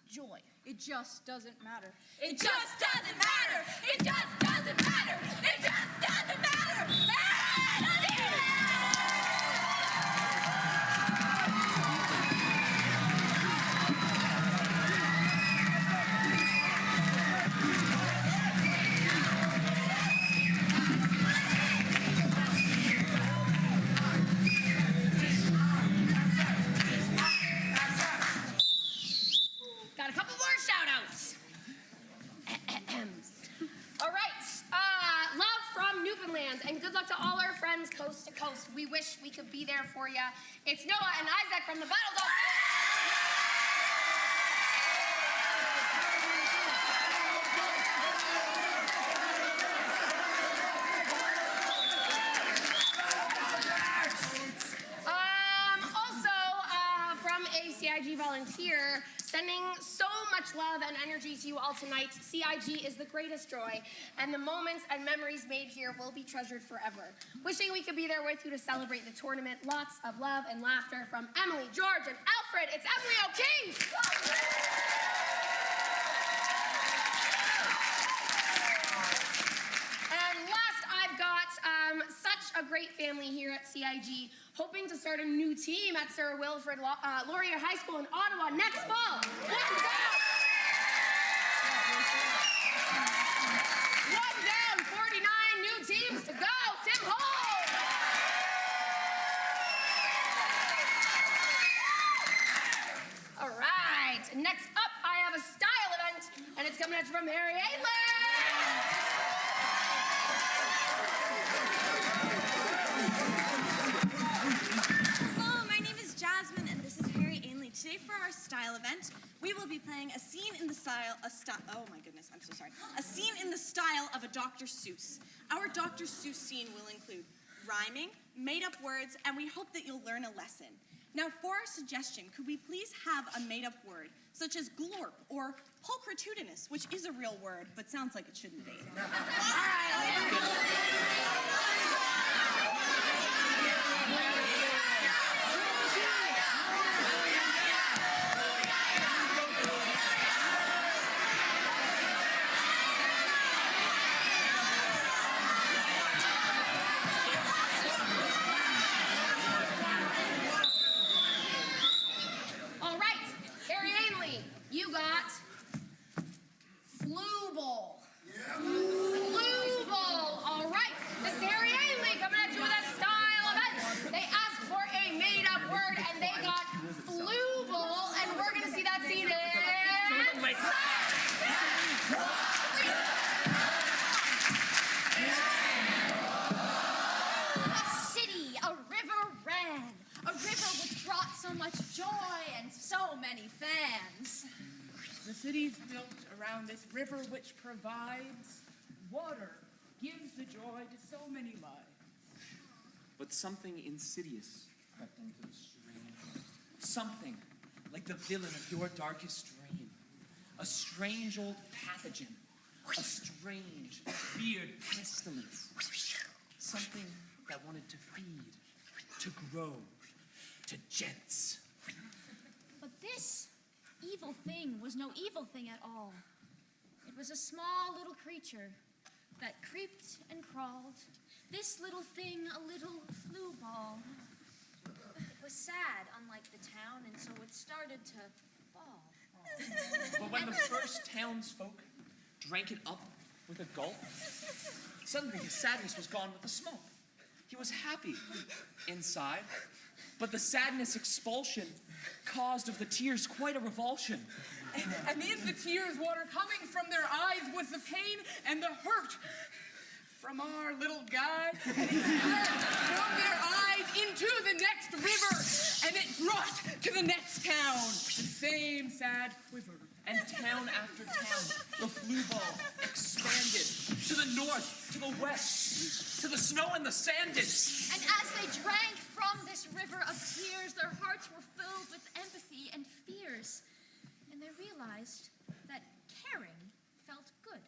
joy.
It just doesn't matter.
It just doesn't matter. It just doesn't matter. It just doesn't matter.
Newfoundland, and good luck to all our friends coast to coast. We wish we could be there for you. It's Noah and Isaac from the Battle Dog. CIG volunteer, sending so much love and energy to you all tonight. CIG is the greatest joy, and the moments and memories made here will be treasured forever. Wishing we could be there with you to celebrate the tournament. Lots of love and laughter from Emily, George, and Alfred. It's Emily O'King! And last, I've got such a great family here at CIG, hoping to start a new team at Sir Wilfrid Laurier High School in Ottawa next fall. One down, 49 new teams to go. Tim Hall! All right, next up, I have a style event, and it's coming at you from Harry Ainley.
Today for our style event, we will be playing a scene in the style of a Dr. Seuss. Our Dr. Seuss scene will include rhyming, made-up words, and we hope that you'll learn a lesson. Now, for our suggestion, could we please have a made-up word, such as glorp or pulchritudinous, which is a real word, but sounds like it shouldn't be.
This river which provides water, gives the joy to so many lives.
But something insidious crept into the stream. Something like the villain of your darkest dream. A strange old pathogen. A strange, weird pestilence. Something that wanted to feed, to grow, to gents.
But this evil thing was no evil thing at all. It was a small little creature that creeped and crawled. This little thing, a little flu ball. It was sad, unlike the town, and so it started to fall.
But when the first townsfolk drank it up with a gulp, suddenly his sadness was gone with the smoke. He was happy inside, but the sadness expulsion caused of the tears quite a revulsion.
And in the tears, water coming from their eyes was the pain and the hurt from our little guy. And it from their eyes into the next river, and it brought to the next town the same sad quiver.
And town after town, the flu ball expanded to the north, to the west, to the snow and the sanded.
And as they drank from this river of tears, their hearts were filled with empathy and fears. And they realized that caring felt good.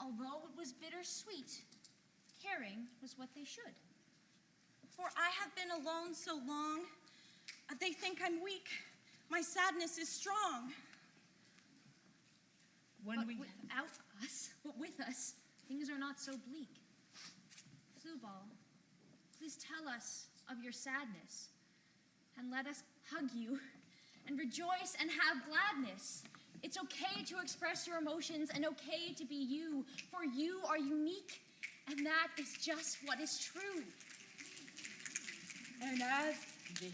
Although it was bittersweet, caring was what they should.
For I have been alone so long, they think I'm weak. My sadness is strong.
But with us, things are not so bleak. Flu ball, please tell us of your sadness, and let us hug you and rejoice and have gladness. It's okay to express your emotions and okay to be you, for you are unique, and that is just what is true.
And as this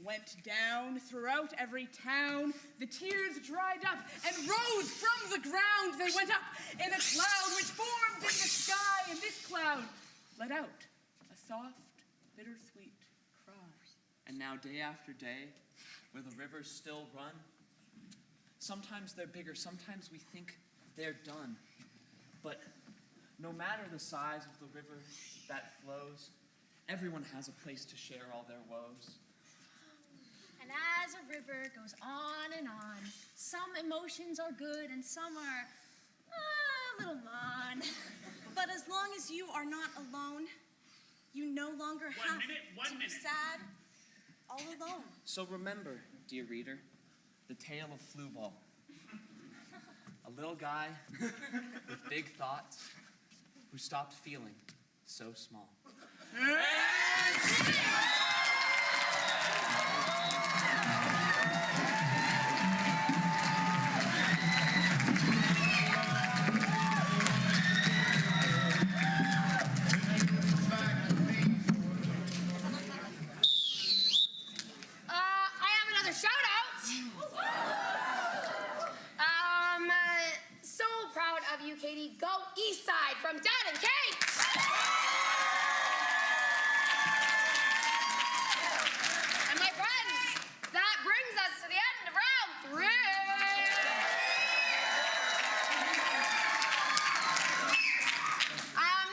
went down throughout every town, the tears dried up and rose from the ground. They went up in a cloud which formed in the sky, and this cloud let out a soft, bittersweet cry.
And now day after day, where the rivers still run, sometimes they're bigger, sometimes we think they're done. But no matter the size of the river that flows, everyone has a place to share all their woes.
And as a river goes on and on, some emotions are good and some are a little on.
But as long as you are not alone, you no longer have to be sad all alone.
So remember, dear reader, the tale of Flueball. A little guy with big thoughts who stopped feeling so small.
I have another shout out. So proud of you, Katie. Go East Side from Dad and Kate. And my friends, that brings us to the end of round 3.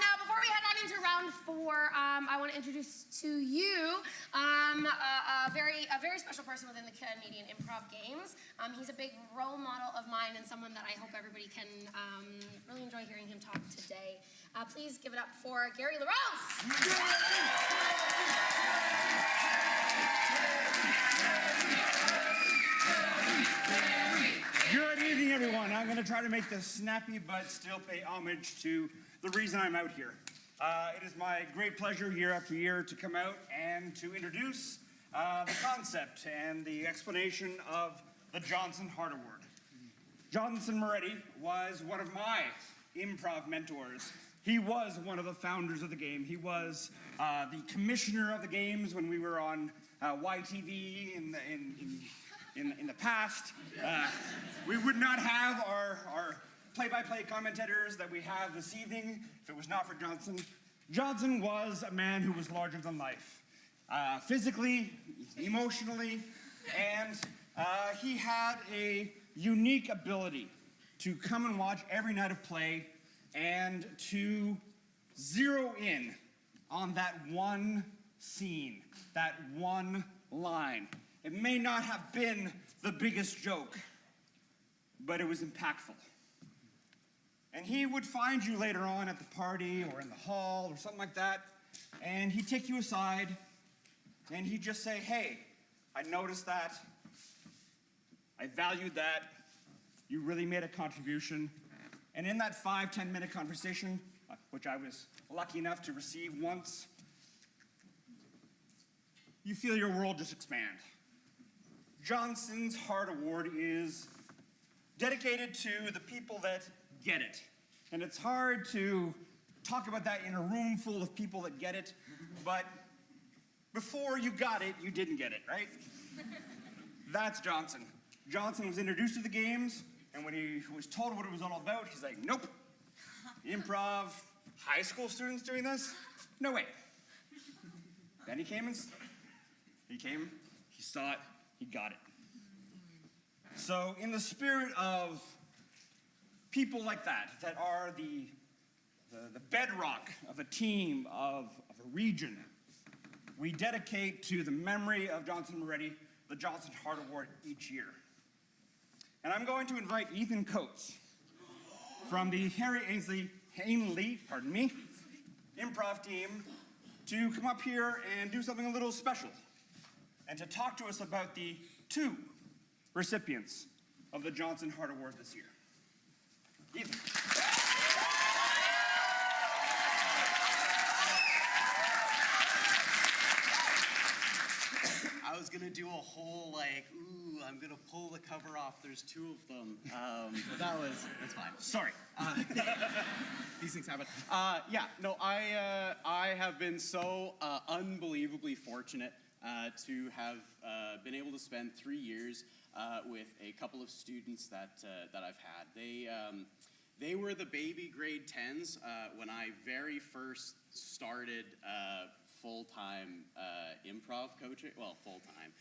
Now, before we head on into round 4, I want to introduce to you a very special person within the Canadian improv games. He's a big role model of mine and someone that I hope everybody can really enjoy hearing him talk today. Please give it up for Gary LaRose.
Good evening, everyone. I'm going to try to make this snappy but still pay homage to the reason I'm out here. It is my great pleasure year after year to come out and to introduce the concept and the explanation of the Johnson Hart Award. Jonathan Moretti was one of my improv mentors. He was one of the founders of the game. He was the commissioner of the games when we were on YTV in the past. We would not have our play-by-play commentators that we have this evening if it was not for Johnson. Johnson was a man who was larger than life, physically, emotionally, and he had a unique ability to come and watch every night of play and to zero in on that one scene, that one line. It may not have been the biggest joke, but it was impactful. And he would find you later on at the party or in the hall or something like that, and he'd take you aside and he'd just say, hey, I noticed that, I valued that, you really made a contribution. And in that 5-10 minute conversation, which I was lucky enough to receive once, you feel your world just expand. Johnson's Hart Award is dedicated to the people that get it. And it's hard to talk about that in a room full of people that get it, but before you got it, you didn't get it, right? That's Johnson. Johnson was introduced to the games, and when he was told what it was all about, he's like, nope. Improv, high school students doing this? No way. Then he came, he saw it, he got it. So in the spirit of people like that are the bedrock of a team, of a region, we dedicate to the memory of Johnson Moretti the Johnson Hart Award each year. And I'm going to invite Ethan Coates from the Harry Ainley improv team to come up here and do something a little special and to talk to us about the 2 recipients of the Johnson Hart Award this year. Ethan.
I was gonna do a whole I'm gonna pull the cover off. There's 2 of them. But that's fine.
Sorry.
These things happen. I have been so unbelievably fortunate to have been able to spend 3 years with a couple of students that I've had. They were the baby grade 10s when I very first started full-time improv coaching. Well, full-time,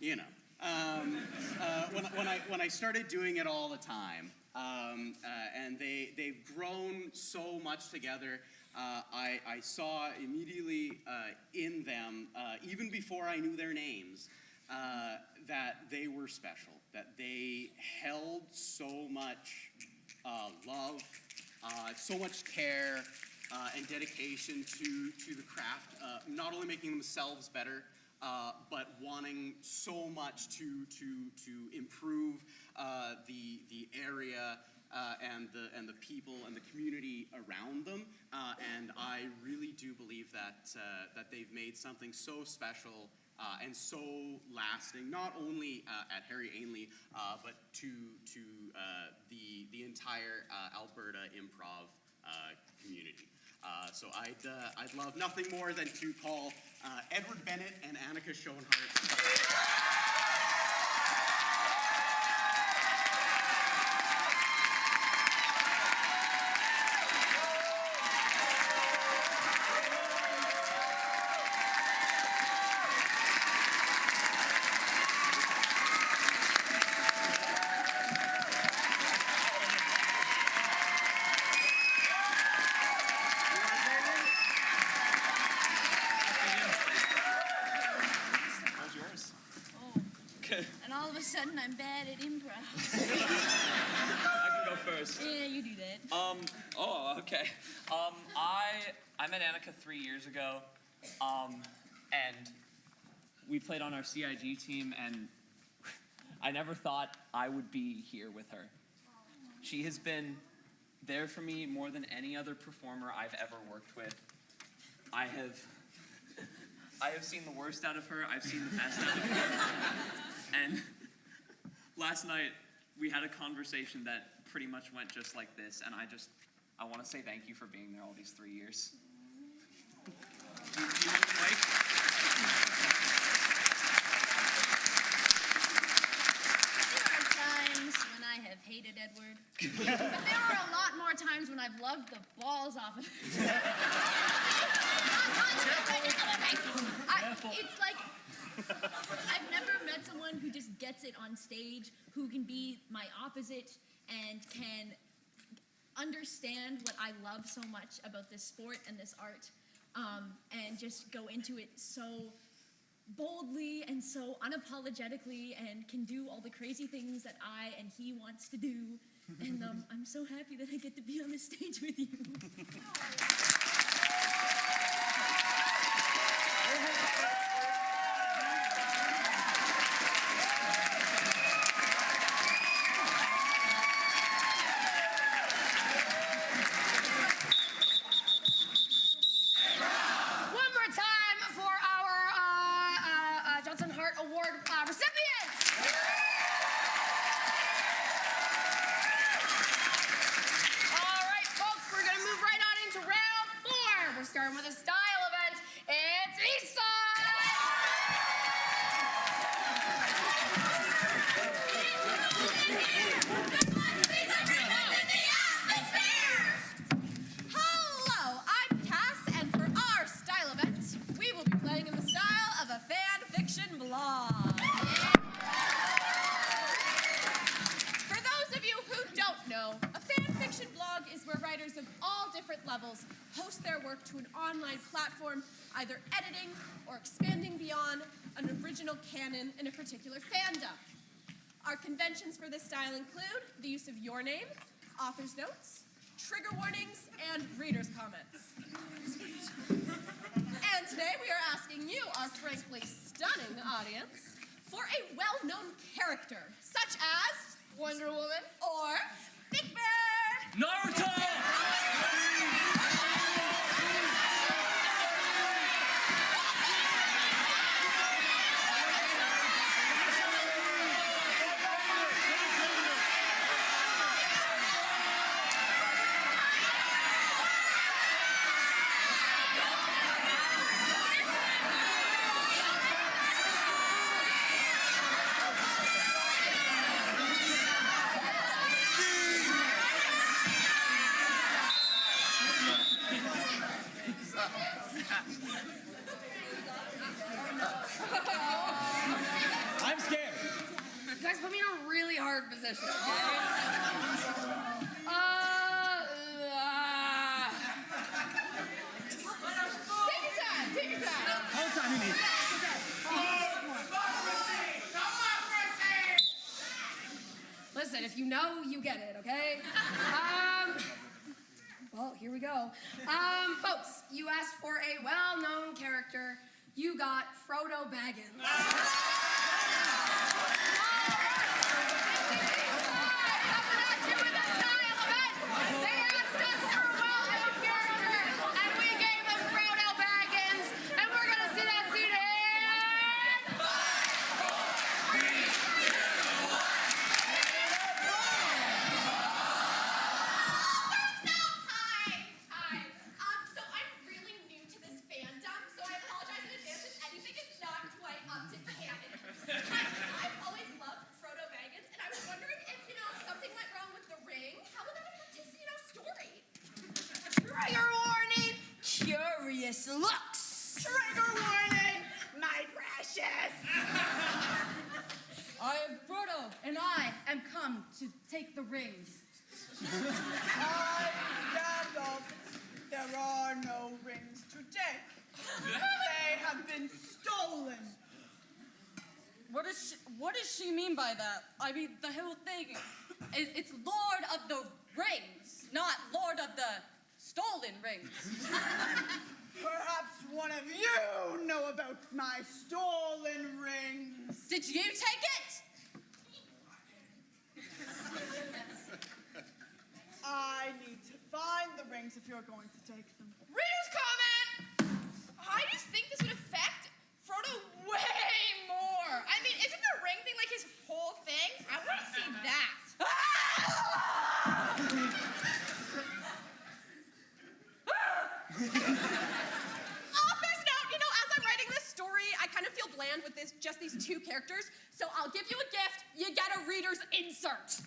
you know. When I started doing it all the time, and they've grown so much together. I saw immediately in them, even before I knew their names, that they were special, that they held so much love, so much care and dedication to the craft, not only making themselves better, but wanting so much to improve the area and the people and the community around them, and I really do believe that they've made something so special and so lasting, not only at Harry Ainley, but to the entire Alberta improv community. So I'd love nothing more than to call Edward Bennett and Annika Schoenhardt.
And all of a sudden, I'm bad at improv.
I can go first.
Yeah, you do that.
Oh, okay. I met Annika 3 years ago, and we played on our CIG team, and I never thought I would be here with her. She has been there for me more than any other performer I've ever worked with. I have seen the worst out of her. I've seen the best out of her. And last night, we had a conversation that pretty much went just like this, and I want to say thank you for being there all these 3 years. Do you want the mic?
There are times when I have hated Edward, but there are a lot more times when I've loved the balls off of him. It's like I've never met someone who just gets it on stage, who can be my opposite and can understand what I love so much about this sport and this art, and just go into it so boldly and so unapologetically and can do all the crazy things that I and he wants to do. And I'm so happy that I get to be on this stage with you.
Starting with a style event, it's Eastside! Hello, I'm Cass, and for our style event, we will be playing in the style of a fan fiction blog. For those of you who don't know, a fan fiction blog is where writers of all different levels post their work to an online platform, either editing or expanding beyond an original canon in a particular fandom. Our conventions for this style include the use of your name, author's notes, trigger warnings, and reader's comments. And today we are asking you, our frankly stunning audience, for a well-known character, such as Wonder Woman or Big Bird.
Naruto!
Steve!
I'm scared.
You guys put me in a really hard position.
Take your time.
All the time you need.
Listen, if you know, you get it, okay? Well, here we go. Folks, you asked for a well-known character. You got Frodo Baggins.
Looks. Trigger warning, my precious.
I am Frodo, and I am come to take the rings.
I, Gandalf, there are no rings to take. They have been stolen.
What does she mean by that? I mean, the whole thing, it's Lord of the Rings, not Lord of the Stolen Rings.
Perhaps one of you know about my stolen rings.
Did you take it?
I need to find the rings if you're going to take them.
Reader's comment! I just think this would affect Frodo way more. I mean, isn't the ring thing like his whole thing? I want to see that.
Office note, you know, as I'm writing this story, I kind of feel bland with just these two characters, so I'll give you a gift. You get a reader's insert.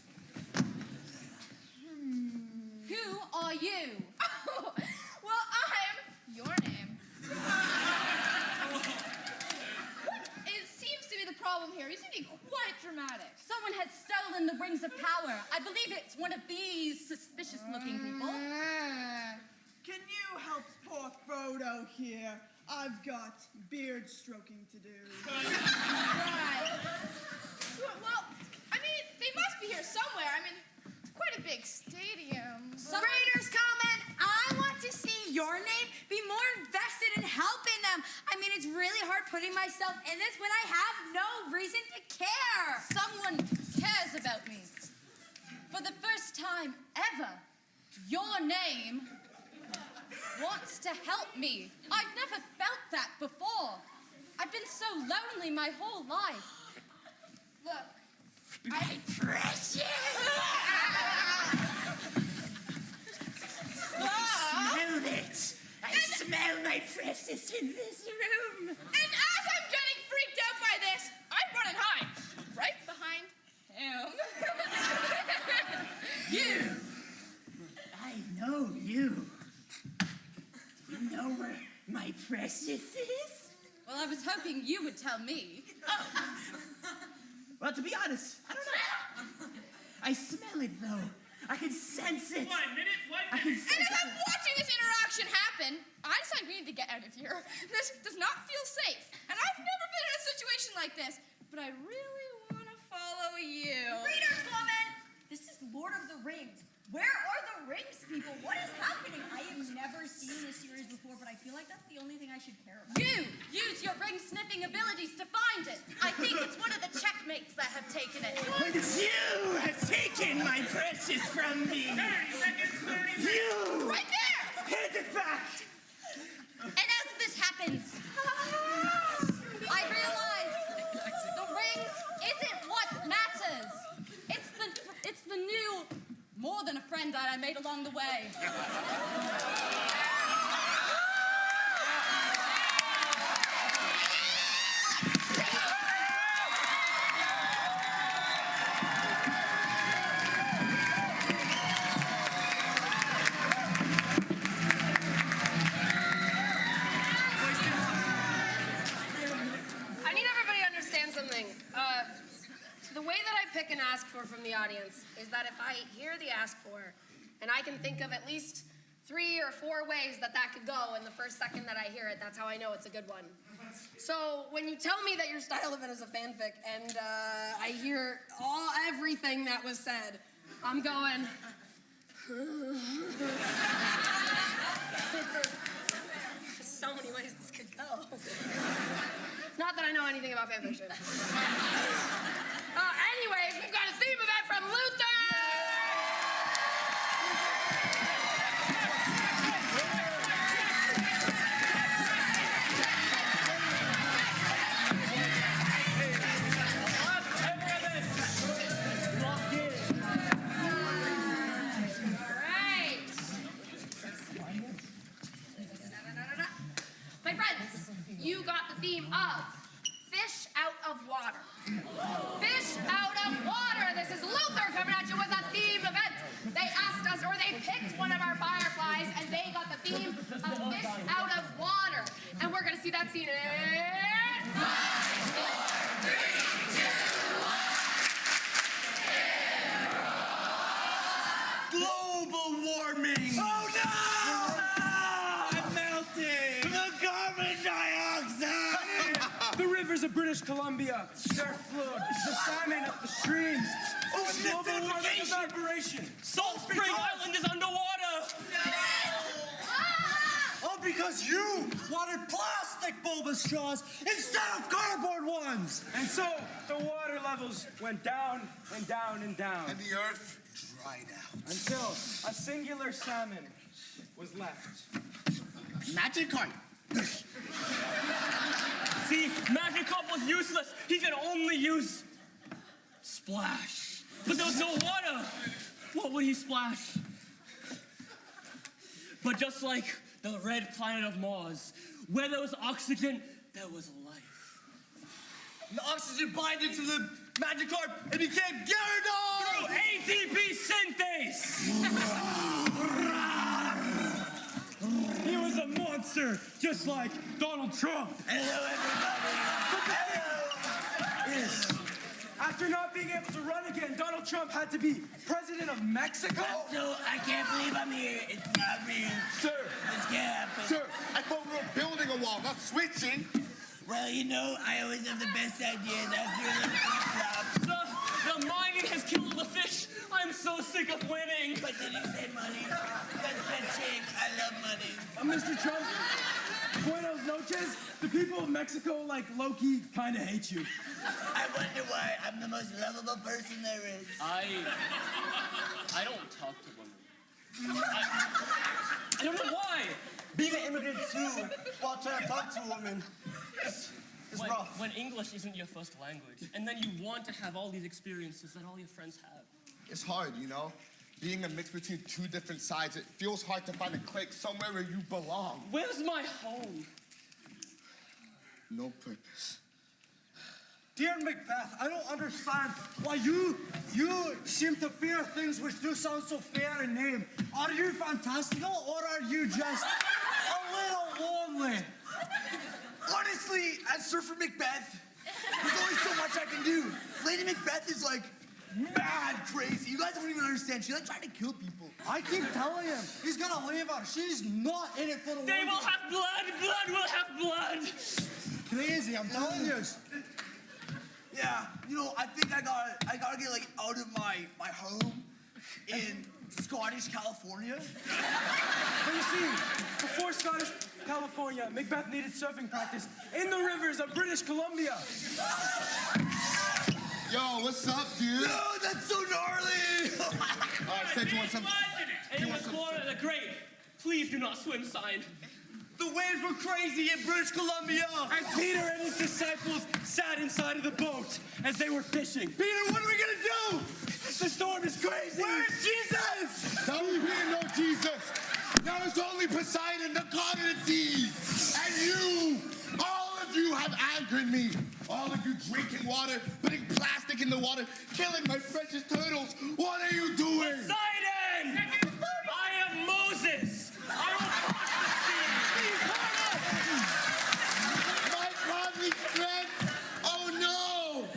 Who are you?
Well, I'm your name. It seems to be the problem here. You seem to be quite dramatic.
Someone has stolen the rings of power. I believe it's one of these suspicious-looking people.
Can you help poor Frodo here? I've got beard stroking to do.
Right. Well, I mean, they must be here somewhere. I mean, it's quite a big stadium.
Reader's comment, I want to see your name be more invested in helping them. I mean, it's really hard putting myself in this when I have no reason to care.
Someone cares about me. For the first time ever, your name wants to help me. I've never felt that before. I've been so lonely my whole life.
Look,
My precious! Smell it! I smell my precious in this room.
And as I'm getting freaked out by this, I'm running high. Right behind him.
You! I know you. You know where my precious is?
Well, I was hoping you would tell me.
Well, to be honest, I don't know. I smell it, though. I can sense it.
1 minute, 1
I can
minute.
sense
And as
it.
I'm watching this interaction happen, I decide we need to get out of here. This does not feel safe. And I've never been in a situation like this, but I really want to follow you.
Reader's comment! This is Lord of the Rings. Where are the rings, people? What is happening? I have never seen this series before, but I feel like that's the only thing I should care about.
You use your ring-sniffing abilities to find it. I think it's one of the checkmates that have taken it.
It's you have taken my precious from me.
30 seconds, 30 seconds.
You!
Right there!
Hand it back!
And as this happens, I realize the rings isn't what matters. It's the new, more than a friend that I made along the way.
pick an ask for from the audience is that if I hear the ask for, and I can think of at least 3 or 4 ways that could go in the first second that I hear it, that's how I know it's a good one. So when you tell me that your style event is a fanfic and I hear everything that was said, I'm going... There's so many ways this could go. Not that I know anything about fanfiction. Anyways, we've got a theme event from Luther! My friends, you got the theme of fish out of water. Fish out of water. This is Luther coming at you with a theme event. They asked us, or they picked one of our fireflies, and they got the theme of fish out of water. And we're going to see that scene in... 5, 4, 3, 2, 1.
Global warming! Oh no! I'm melting! The carbon dioxide!
The rivers of British Columbia, surf flood, the salmon up the streams. Oh, global warming evaporation.
Salt Spring Island is underwater!
All because you wanted plastic bulbous straws instead of cardboard ones! And so, the water levels went down and down and down.
And the earth dried out.
Until a singular salmon was left.
Magikarp.
See, Magikarp was useless. He could only use splash. But there was no water. What would he splash? But just like the red planet of Mars, where there was oxygen, there was life.
The oxygen binded to the Magikarp and became Gyarados!
Through ATP synthase!
He was a monster, just like Donald Trump.
Hello, everybody.
Yes. After not being able to run again, Donald Trump had to be president of Mexico.
So I can't believe I'm here. It's not real.
Sir.
This can't happen.
Sir, I thought we were building a wall, not switching.
Well, you know, I always have the best ideas after a little flip-flop.
The mining has killed the fish. I'm so sick of winning.
But did you say money? That's fetching. I love money.
Mr. Trump, buenos noches. The people of Mexico, like low-key, kind of hate you.
I wonder why. I'm the most lovable person there is.
I don't talk to women. I don't know why.
Being an immigrant too, while trying to talk to a woman, is rough.
When English isn't your first language, and then you want to have all these experiences that all your friends have.
It's hard, you know? Being a mix between 2 different sides, it feels hard to find a clique somewhere where you belong.
Where's my home?
No purpose.
Dear Macbeth, I don't understand why you seem to fear things which do sound so fair in name. Are you fantastical, or are you just a little lonely?
Honestly, as Surfer Macbeth, there's only so much I can do. Lady Macbeth is like mad crazy. You guys don't even understand. She's like trying to kill people.
I keep telling him he's gonna leave her. She's not in it for the
They will have blood. Blood will have blood.
Crazy, I'm telling you.
Yeah, you know, I think I gotta get like out of my home in Scottish California.
But you see, before Scottish California, Macbeth needed surfing practice in the rivers of British Columbia.
Yo, what's up, dude?
Dude, that's so gnarly!
All right, said you want some...
And in the corner, the great, please do not swim sign.
The waves were crazy in British Columbia!
And Peter and his disciples sat inside of the boat as they were fishing.
Peter, what are we gonna do?
The storm is crazy!
Where's Jesus?
Now we hear no Jesus. Now it's only Poseidon, the god of the seas. And you, all of you have angered me. All of you drinking water, putting plastic in the water, killing my precious turtles. What are you doing?
Poseidon! I am Moses. I will cross the sea.
My godly strength. Oh no!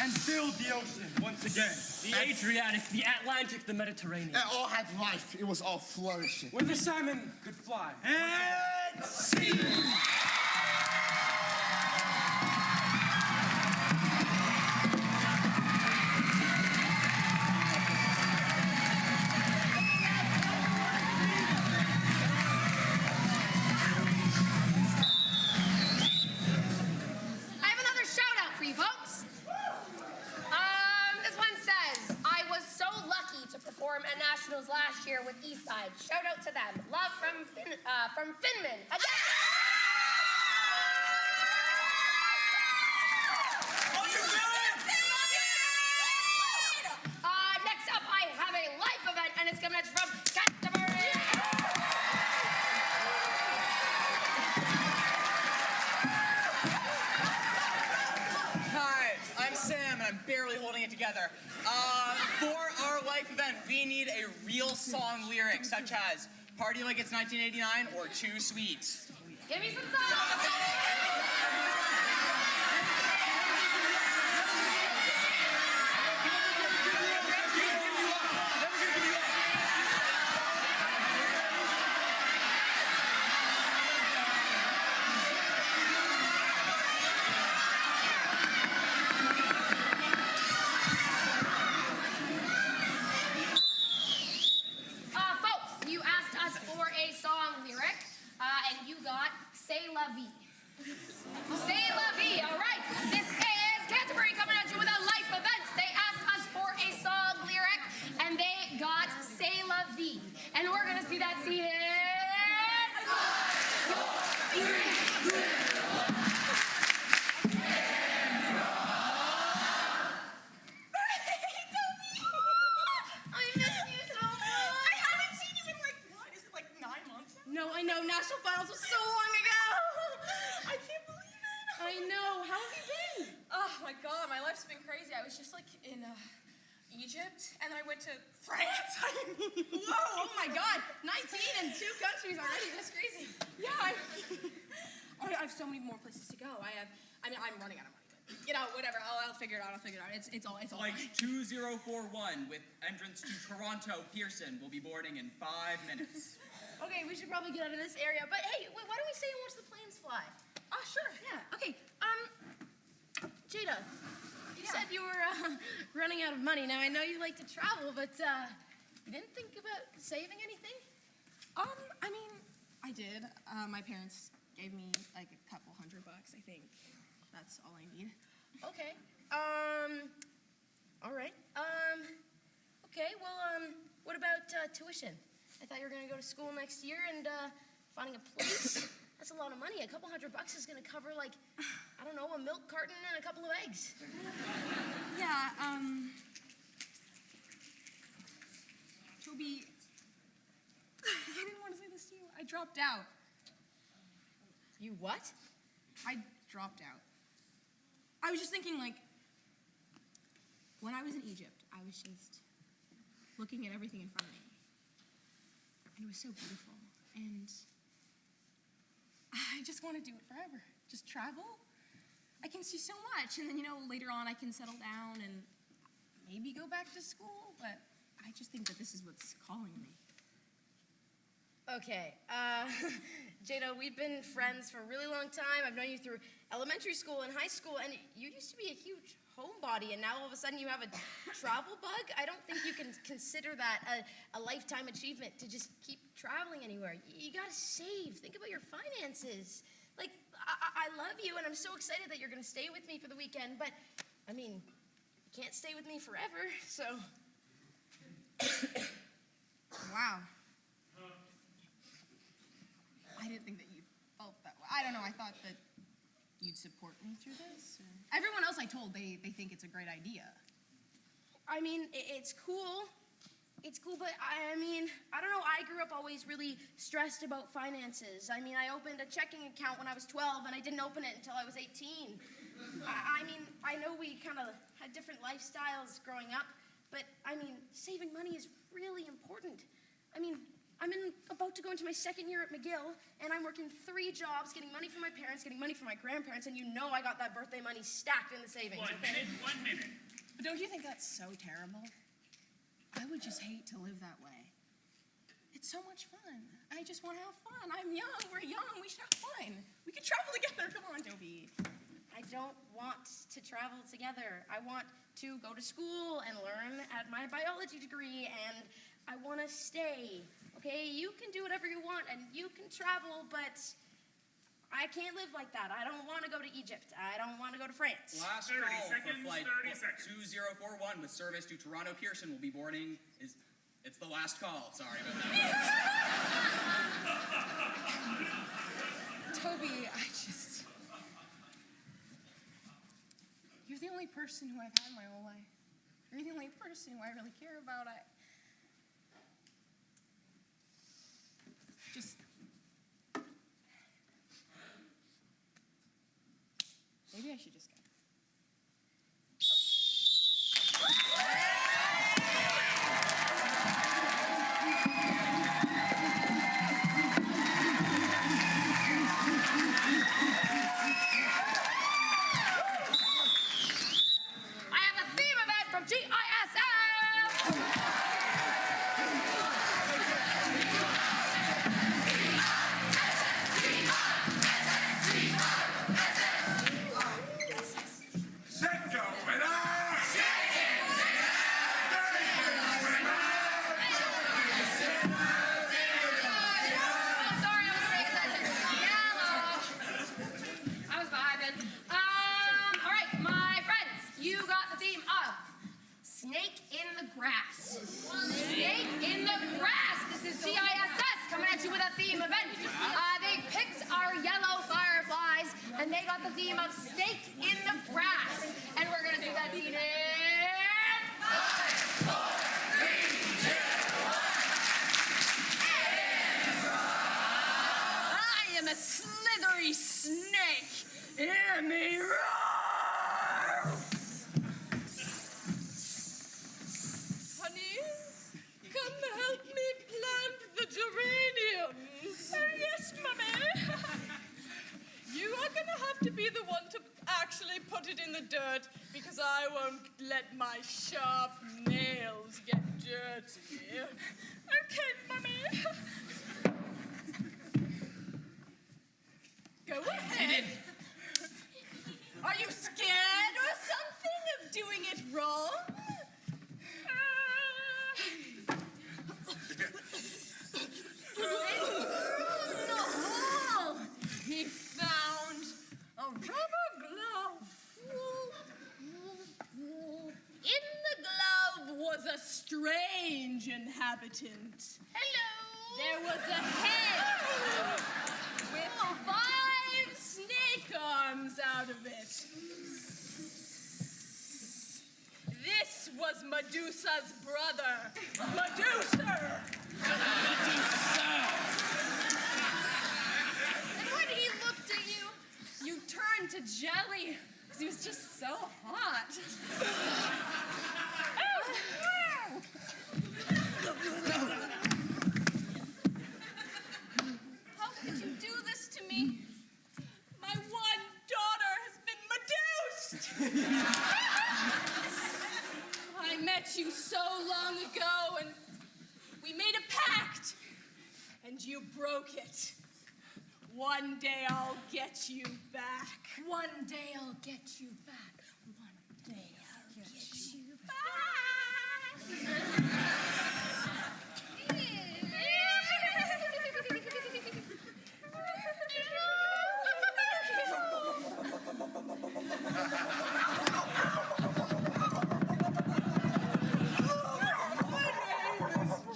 and filled the ocean once again.
The Adriatic, the Atlantic, the Mediterranean.
It all had life. It was all flourishing.
Where the salmon could fly.
And see!
I have another shout out for you folks. This one says, I was so lucky to perform at Nationals last year with Eastside. Shout out to them. Love from Finman. Again. Next up, I have a life event, and it's coming at you from Canterbury.
Hi, I'm Sam, and I'm barely holding it together. For our life event, we need a real song lyric, such as "Party Like It's 1989" or "Too Sweet."
Give me some songs. Folks, you asked us for a song lyric, and you got "C'est la vie." C'est la vie, all right. This is Canterbury coming at you with a life event. They asked us for a song lyric, and they got "C'est la vie." And we're gonna see that scene in...
No, I know. National Finals was so long ago. I can't believe it. I know. How have you been?
Oh my God, my life's been crazy. I was just like in Egypt, and then I went to France.
Whoa, oh my God. 19 in 2 countries already. That's crazy.
Yeah, I have so many more places to go. I'm running out of money, but you know, whatever. I'll figure it out. It's all
Flight 2041 with entrance to Toronto Pearson will be boarding in 5 minutes.
Okay, we should probably get out of this area. But hey, wait, why don't we stay and watch the planes fly?
Sure.
Yeah. Okay. Jada, you said you were running out of money. Now I know you like to travel, but you didn't think about saving anything?
I mean, I did. My parents gave me like a couple $100, I think. That's all I need.
Okay. All right. Okay, well, what about tuition? I thought you were gonna go to school next year and finding a place. That's a lot of money. A couple $100 is gonna cover like, I don't know, a milk carton and a couple of eggs.
Yeah, Toby, I didn't want to say this to you. I dropped out.
You what?
I dropped out. I was just thinking, like, when I was in Egypt, I was just looking at everything in front of me. And it was so beautiful. And I just want to do it forever. Just travel. I can see so much. And then, you know, later on I can settle down and maybe go back to school. But I just think that this is what's calling me.
Okay, Jada, we've been friends for a really long time. I've known you through elementary school and high school, and you used to be a huge homebody, and now all of a sudden you have a travel bug? I don't think you can consider that a lifetime achievement to just keep traveling anywhere. You gotta save. Think about your finances. Like, I love you, and I'm so excited that you're gonna stay with me for the weekend, but, I mean, you can't stay with me forever, so.
Wow. I didn't think that you felt that way. I don't know, I thought that you'd support me through this. Or... Everyone else I told, they think it's a great idea.
I mean, it's cool. It's cool, but I mean, I don't know, I grew up always really stressed about finances. I mean, I opened a checking account when I was 12, and I didn't open it until I was 18. I mean, I know we kind of had different lifestyles growing up, but I mean, saving money is really important. I mean,
about to go into my second year at McGill, and I'm working 3 jobs, getting money from my parents, getting money from my grandparents, and you know I got that birthday money stacked in the savings.
1 minute, 1 minute.
But don't you think that's so terrible? I would just hate to live that way. It's so much fun. I just want to have fun. I'm young. We're young. We should have fun. We can travel together. Come on, Toby.
I don't want to travel together. I want to go to school and learn at my biology degree, and I want to stay. Okay, you can do whatever you want, and you can travel, but I can't live like that. I don't want to go to Egypt. I don't want to go to France.
Last
30
call
seconds,
for flight
30 seconds.
2041 with service to Toronto Pearson will be boarding. It's the last call. Sorry about that.
Toby, you're the only person who I've had my whole life. You're the only person who I really care about. Maybe I should just go.
I have a theme event from GISS! Snake in the grass. Snake in the grass. This is GISS coming at you with a theme event. They picked our yellow fireflies, and they got the theme of snake in the grass. And we're going to do that scene in 5, 4, 3, 2, 1.
I am a slithery snake. Hear me roar! Honey, come help me plant the geraniums. Yes, Mummy. You are gonna have to be the one to actually put it in the dirt because I won't let my sharp nails get dirty. Okay, Mummy. Go ahead. Are you scared or something of doing it wrong? No! He found a rubber glove. In the glove was a strange inhabitant.
Hello!
There was a head with 5 snake arms out of it. This was Medusa's brother. Medusa!
And when he looked at you, you turned to jelly because he was just so hot.
How could you do this to me? My one daughter has been Medused! I met you so long ago, and we made a pact, and you broke it. One day I'll get you back.
One day I'll get you back. One day I'll get you back.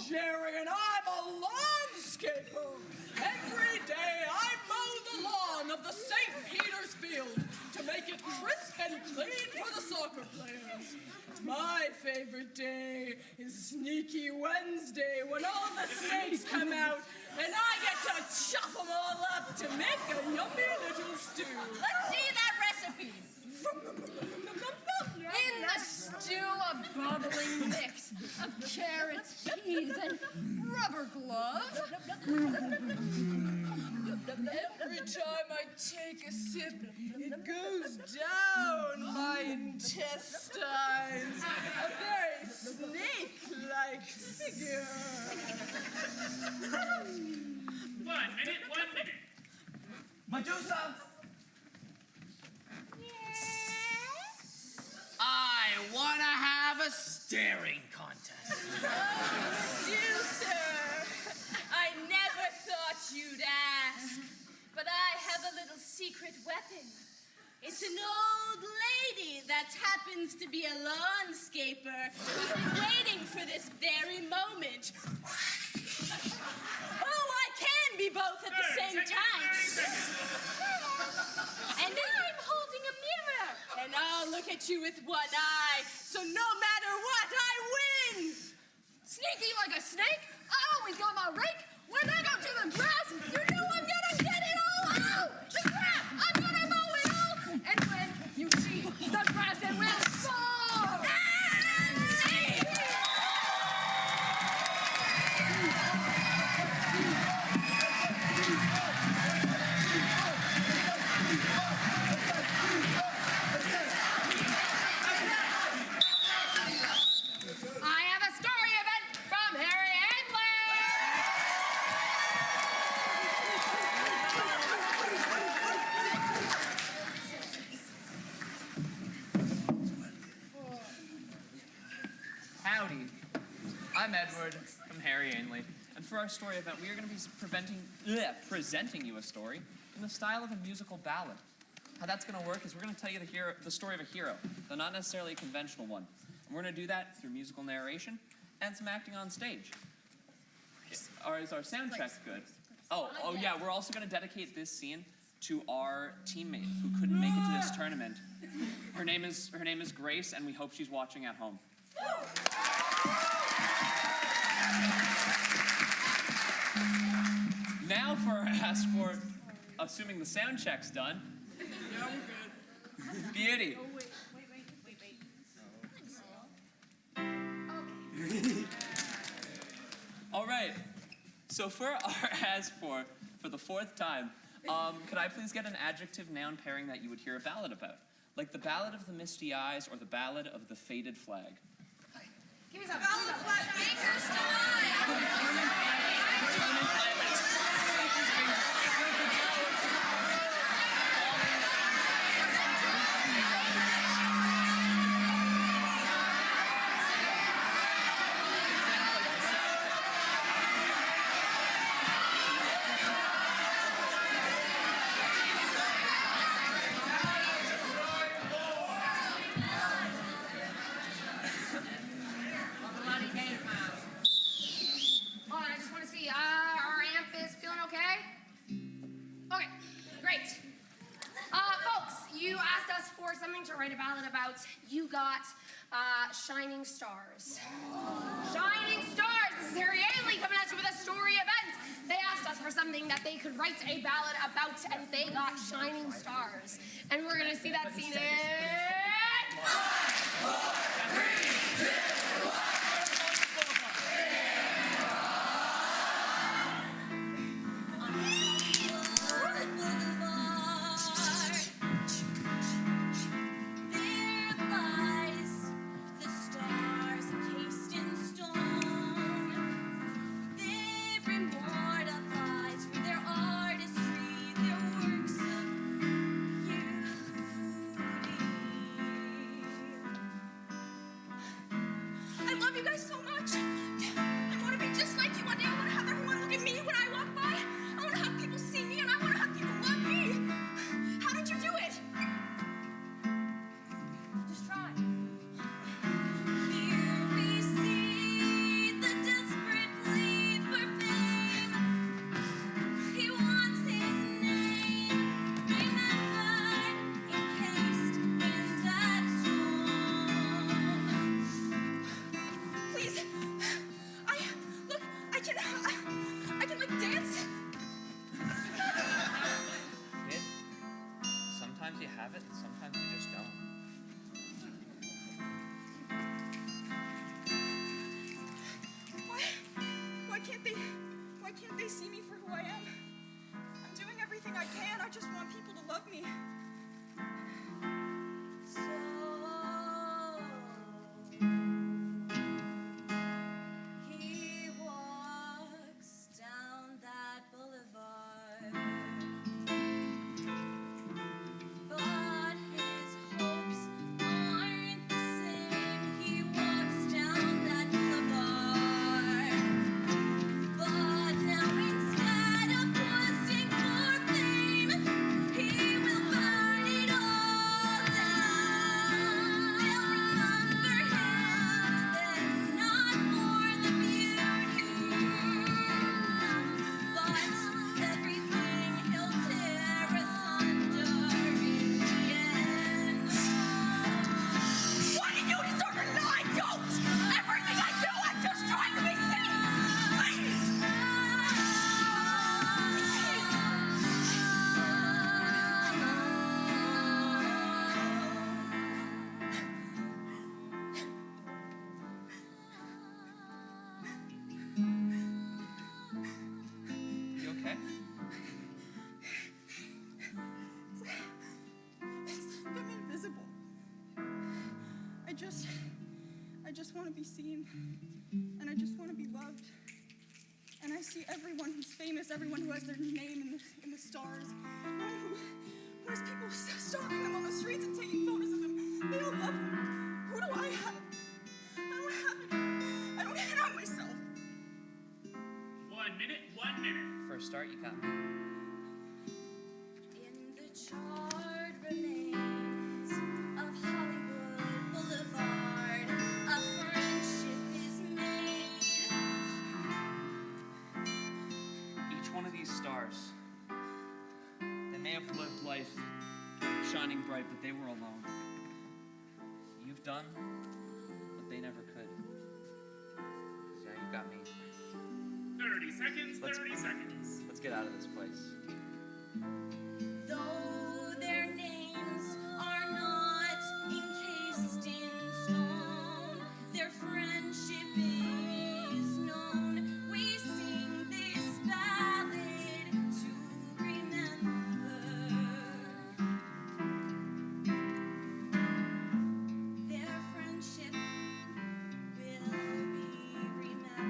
Jerry, and I'm a landscaper. Every day I mow the lawn of the St. Peter's Field to make it crisp and clean for the soccer players. My favorite day is Sneaky Wednesday when all the snakes come out and I get to chop them all up to make a yummy little stew.
Let's see that recipe. In the stew, a bubbling mix
of carrots, peas, and rubber gloves.
Every time I take a sip, it goes down my intestines. A very snake-like figure.
1 minute, 1 minute.
Medusa!
I want to have a staring contest.
Producer, I never thought you'd ask, but I have a little secret weapon. It's an old lady that happens to be a landscaper who's been waiting for this very moment. Oh, I can be both at the same time. And I'm holding a mirror, and I'll look at you with one eye, so no matter what, I win!
Sneaky like a snake? I always got my rake. When I go to the grass, you know I'm gonna get it all out! The grass! I'm gonna mow it all! And when you see the grass, it will fall! I have a story event from Harry Handley!
Howdy. I'm Edward from Harry Ainley, and for our story event, we are going to be presenting you a story in the style of a musical ballad. How that's going to work is we're going to tell you the story of a hero, though not necessarily a conventional one. And we're going to do that through musical narration and some acting on stage. Is our sound check good? Oh yeah, we're also going to dedicate this scene to our teammate who couldn't make it to this tournament. Her name is Grace, and we hope she's watching at home. Now for our ask for, assuming the sound check's done.
Yeah, we're good.
Beauty.
Oh, wait.
All right. So for our ask for the fourth time, could I please get an adjective noun pairing that you would hear a ballad about? Like the Ballad of the Misty Eyes or the Ballad of the Faded Flag.
Give me some. Ballad of Flag Baker's Delight! To write a ballad about. You got Shining Stars. Shining Stars! This is Harry Ainley coming at you with a story event. They asked us for something that they could write a ballad about, and they got Shining Stars. And we're gonna see that scene in... 5, 4, 3, 2, 1.
I just want people to love me.
He walks down that boulevard, but his hopes aren't the same. He walks down that boulevard, but now instead of questing for fame, he will burn it all down. They'll remember him then, not for the beauty, but everything he'll tear asunder in the end. What did you deserve to lie? Don't! Everything I do, I'm just trying to be seen! Please!
You okay?
I'm invisible. I just want to be seen, and I just want to be loved. And I see everyone who's famous, everyone who has their name in the stars, everyone who has people stopping them on the streets and taking photos of them. They all love them. Who do I have? I don't have it. I don't even have myself.
1 minute, 1 minute.
For a start, you got me.
In the charred remains of Hollywood Boulevard, a friendship is made.
Each one of these stars, they may have lived life shining bright, but they were alone. You've done what they never could. Yeah, you got me.
30 seconds, 30 seconds.
Let's get out of this place.
Though their names are not encased in stone, their friendship is known. We sing this ballad to remember. Their friendship will be remembered.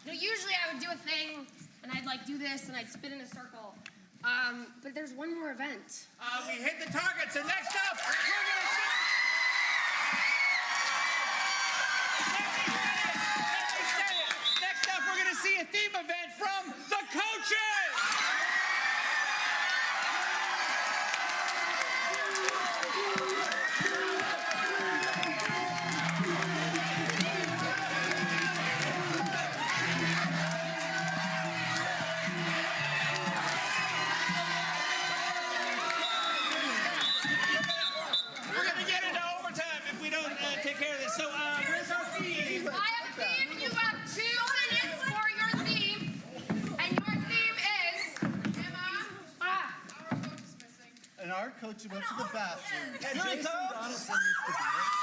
Now, usually I would do a thing, and I'd like do this, and I'd spin in a circle. But there's one more event.
We hit the target, so next up, we're gonna see... Next up, we're gonna see a theme event from the coaches! We're gonna get into overtime if we don't take care of this. So, where's our theme?
I have a theme, and you have 2 minutes for your theme. And your theme is...
And our coach went to the bathroom.
Yeah, Jason
Donaldson needs to be it.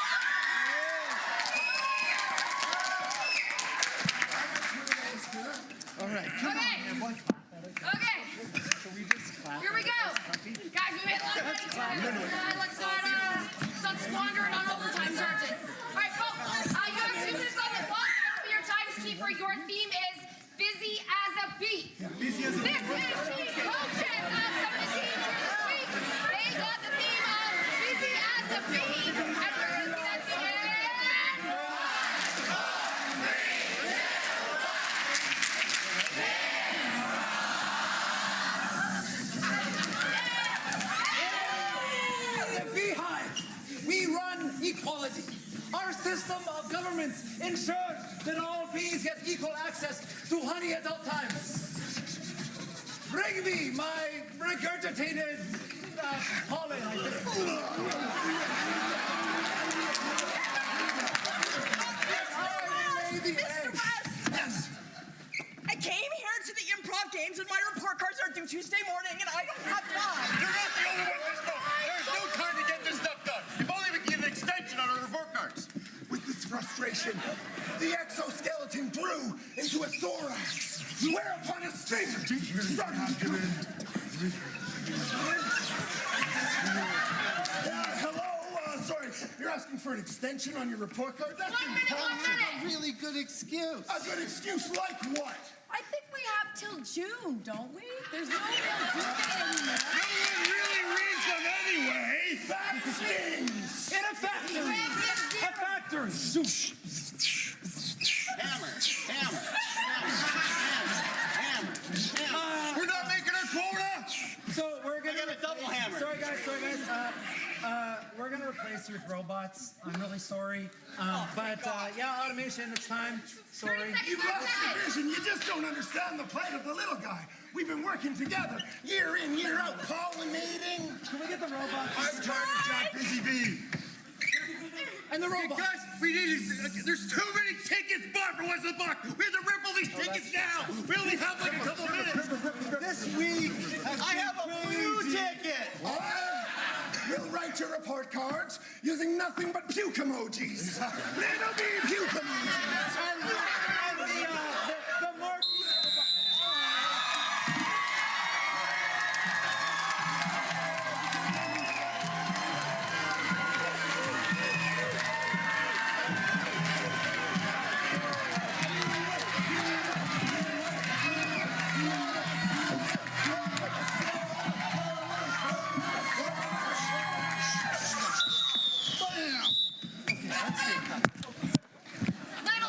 All right, come on, man. One clap.
Okay.
Can we just clap?
Here we go. Guys, we made a lot of money. Let's not squander it on overtime charges. All right, folks, you have 2 minutes on the clock. That'll be your timekeeper. Your theme is busy as a bee.
Busy as a bee.
This is the coaches of some of the teams this week. They got the theme of busy as a bee. And we're going to see that again.
The Beehive, we run equality. Our system of government ensures that all bees get equal access to honey at all times. Bring me my regurgitated
Holly, I think.
Mr. West! Yes. I came here to the improv games and my report cards are due Tuesday morning and I don't have time.
You're not the only one, Miss Bo. There's no time to get this stuff done. You've only been given an extension on our report cards.
With this frustration, the exoskeleton grew into a thorax, whereupon a stinger started. Hello, sorry, you're asking for an extension on your report card? That's impossible.
A really good excuse.
A good excuse like what?
I think we have till June, don't we? There's no real due date anymore.
No one really reads them anyway.
That stings.
In a factory. A factory.
Hammer. We're not making our quota.
So we're gonna
I got a double hammer.
Sorry guys. We're gonna replace you with robots. I'm really sorry. Yeah, automation, it's time. Sorry.
You lost the vision. You just don't understand the plight of the little guy. We've been working together, year in, year out, pollinating.
Can we get the robots?
I'm tired of Jack Busy Bee.
And the robots.
Guys, there's too many tickets bought for West of the Block. We have to rip all these tickets now. We only have like a couple minutes.
This week.
I have a blue ticket.
We'll write your report cards using nothing but puke emojis. Little bee puke emojis.
And the more.
Let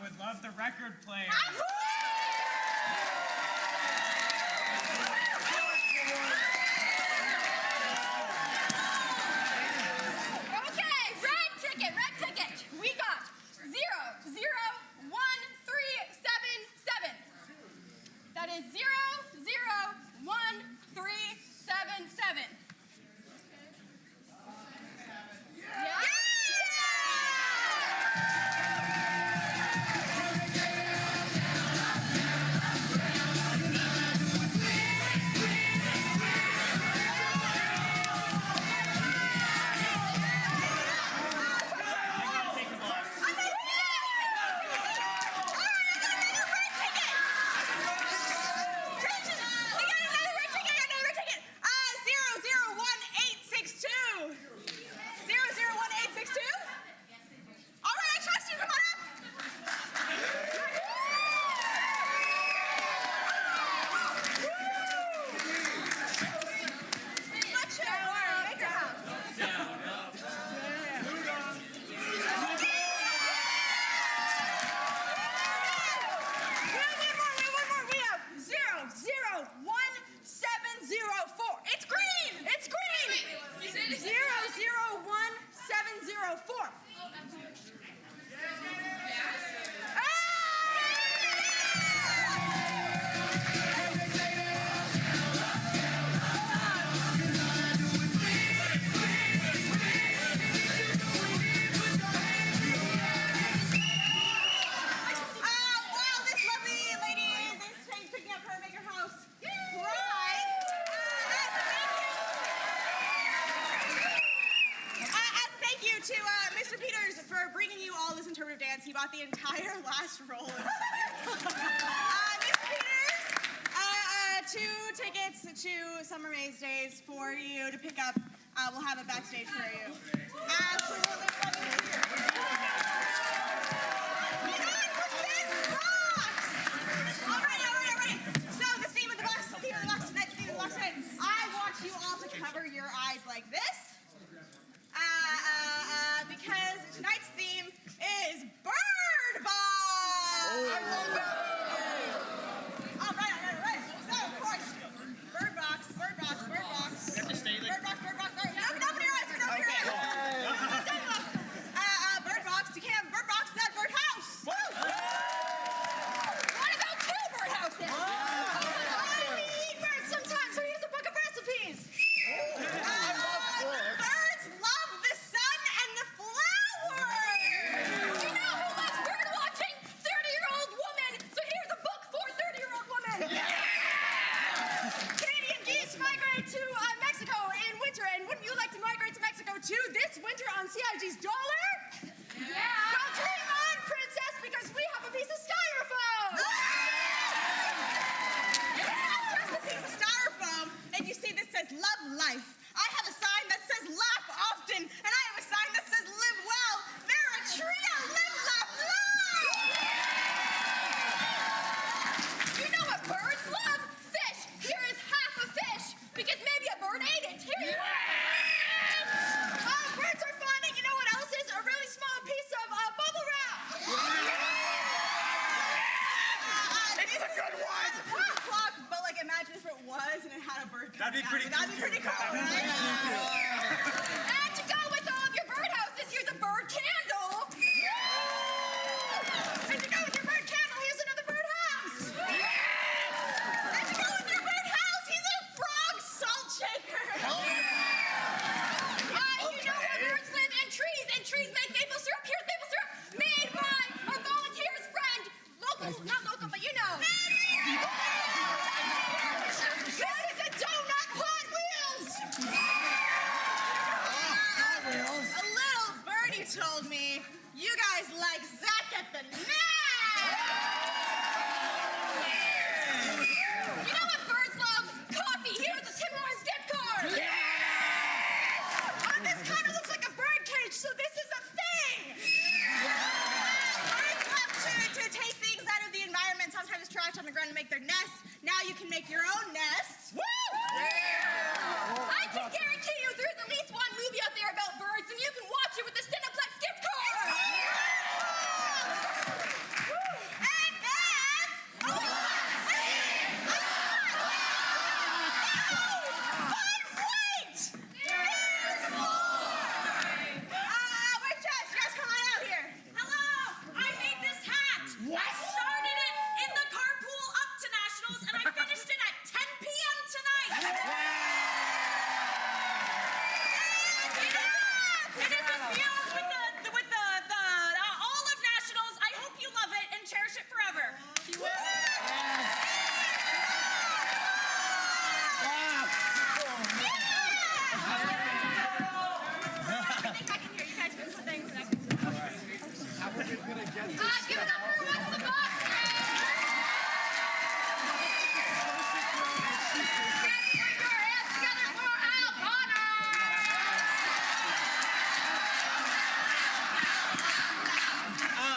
would love the record player.
Okay, red ticket. We got 00137. That is 00137. Yeah.
He bought the entire last roll of Miss Peters, 2 tickets to Summer Maze Days for you to pick up. We'll have it backstage for you. Absolutely. All right. So the theme of the box tonight, I want you all to cover your eyes like this. Because tonight's theme is Bird Box! I love that! All right. So, of course, Bird Box.
You have to stay like...
Bird Box. Open your eyes. Bird Box, you can't have Bird Box without Bird House! Woo! What about 2 bird houses? We eat birds sometimes, so here's a book of recipes. Birds love the sun and the flowers! You know who loves bird watching? 30-year-old woman! So here's a book for 30-year-old women! Canadian geese migrate to Mexico in winter, and wouldn't you like to migrate to Mexico too this winter on CIG's dollar? Yeah! Well, dream on, princess, because we have a piece of styrofoam! It's not just a piece of styrofoam. And you see, this says love life. I have a sign that says laugh often, and I have a sign that says live well. They're a trio. Live, laugh, love! You know what birds love? Fish. Here is half a fish, because maybe a bird ate it. Here you are. Birds are fun, and you know what else is? A really small piece of bubble wrap. It's a good one. Clock, but like imagine if it was and it had a bird coming
That'd be pretty
out. That'd be pretty cool, right? And to go with all of your birdhouses, here's a bird candle. And to go with your bird candle, here's another birdhouse. And to go with your birdhouse, here's a frog salt shaker. You know what birds live in trees, and trees make maple syrup. Here's maple syrup made by our volunteer's friend. Not local, but you know. That is a donut Hot Wheels.
Give it up for what's the box?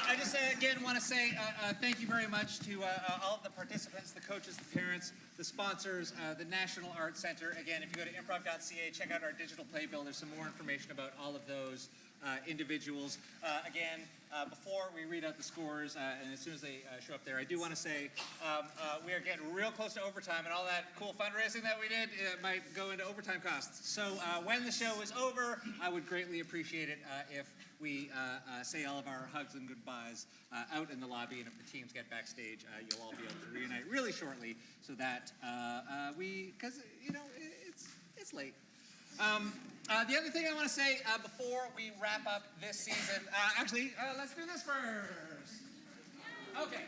I just again want to say thank you very much to all of the participants, the coaches, the parents, the sponsors, the National Arts Center. Again, if you go to improv.ca, check out our digital playbill. There's some more information about all of those individuals. Again, before we read out the scores, and as soon as they show up there, I do want to say we are getting real close to overtime, and all that cool fundraising that we did might go into overtime costs. So when the show is over, I would greatly appreciate it if we say all of our hugs and goodbyes out in the lobby, and if the teams get backstage, you'll all be able to reunite really shortly so that because, you know, it's late. The other thing I want to say before we wrap up this season, let's do this first. Okay.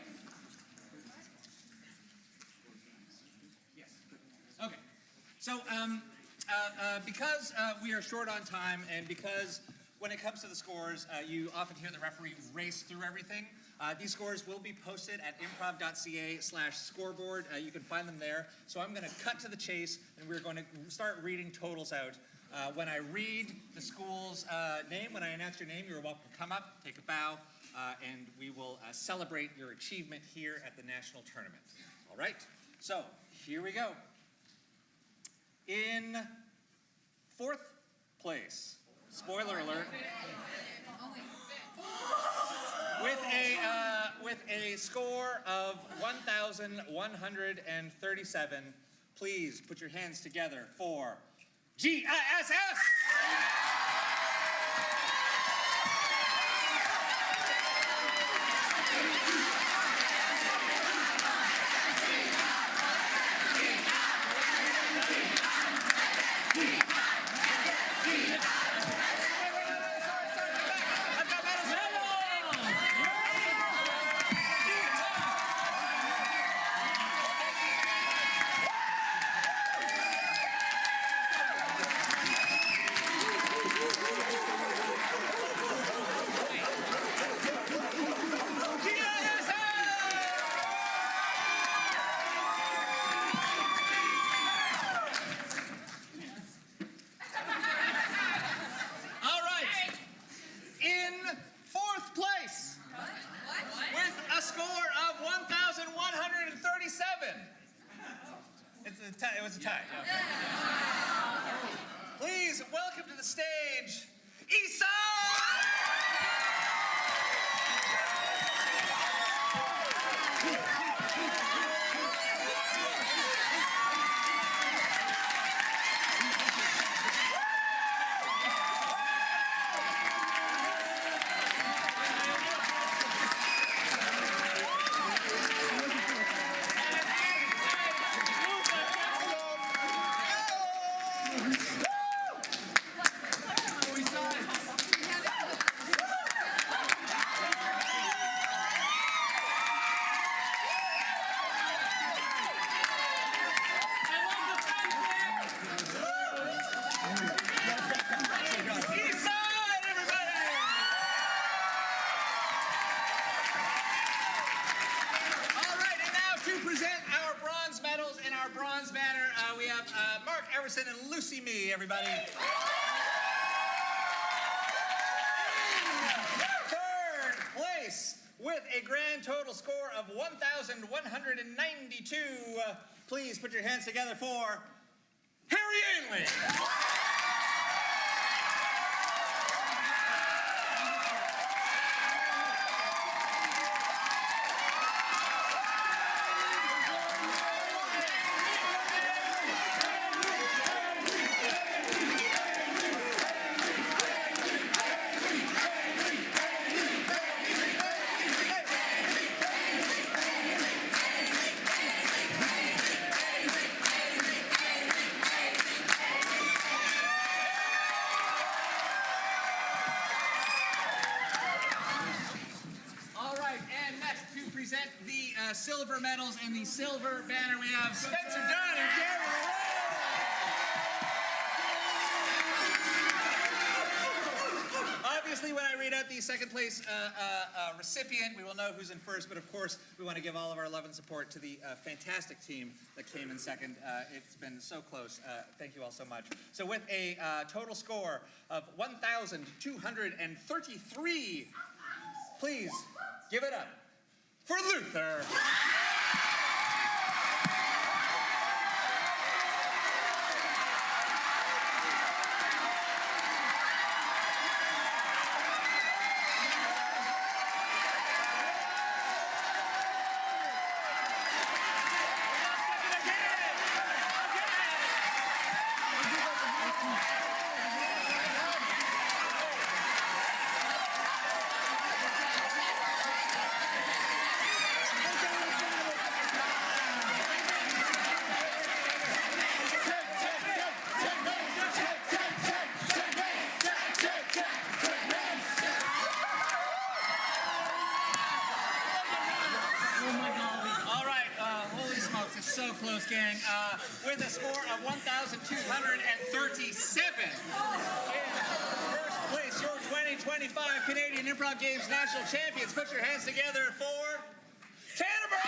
Yes. Okay. So because we are short on time, and because when it comes to the scores, you often hear the referee race through everything. These scores will be posted at improv.ca/scoreboard. You can find them there. So I'm going to cut to the chase, and we're going to start reading totals out. When I read the school's name, when I announce your name, you're welcome to come up, take a bow, and we will celebrate your achievement here at the national tournament. All right? So here we go. In 4th place, spoiler alert, with a score of 1,137, please put your hands together for GISS! It was a tie. Okay. Please welcome to the stage, Esau! And Lucy Me, everybody. Third place with a grand total score of 1,192. Please put your hands together for Harry Ainley. Silver medals and the silver banner, we have Spencer Dunn and Gary Rowe. obviously, when I read out the second place recipient, we will know who's in first. But of course, we want to give all of our love and support to the fantastic team that came in second. It's been so close. Thank you all so much. So with a total score of 1,233, please give it up for Luther. So close, gang. With a score of 1,237. In first place, your 2025 Canadian Improv Games National Champions. Put your hands together for Canterbury!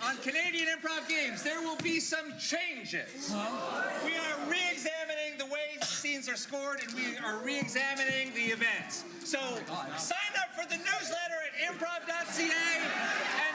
On Canadian Improv Games, there will be some changes. We are re-examining the way scenes are scored, and we are re-examining the events. So sign up for the newsletter at improv.ca and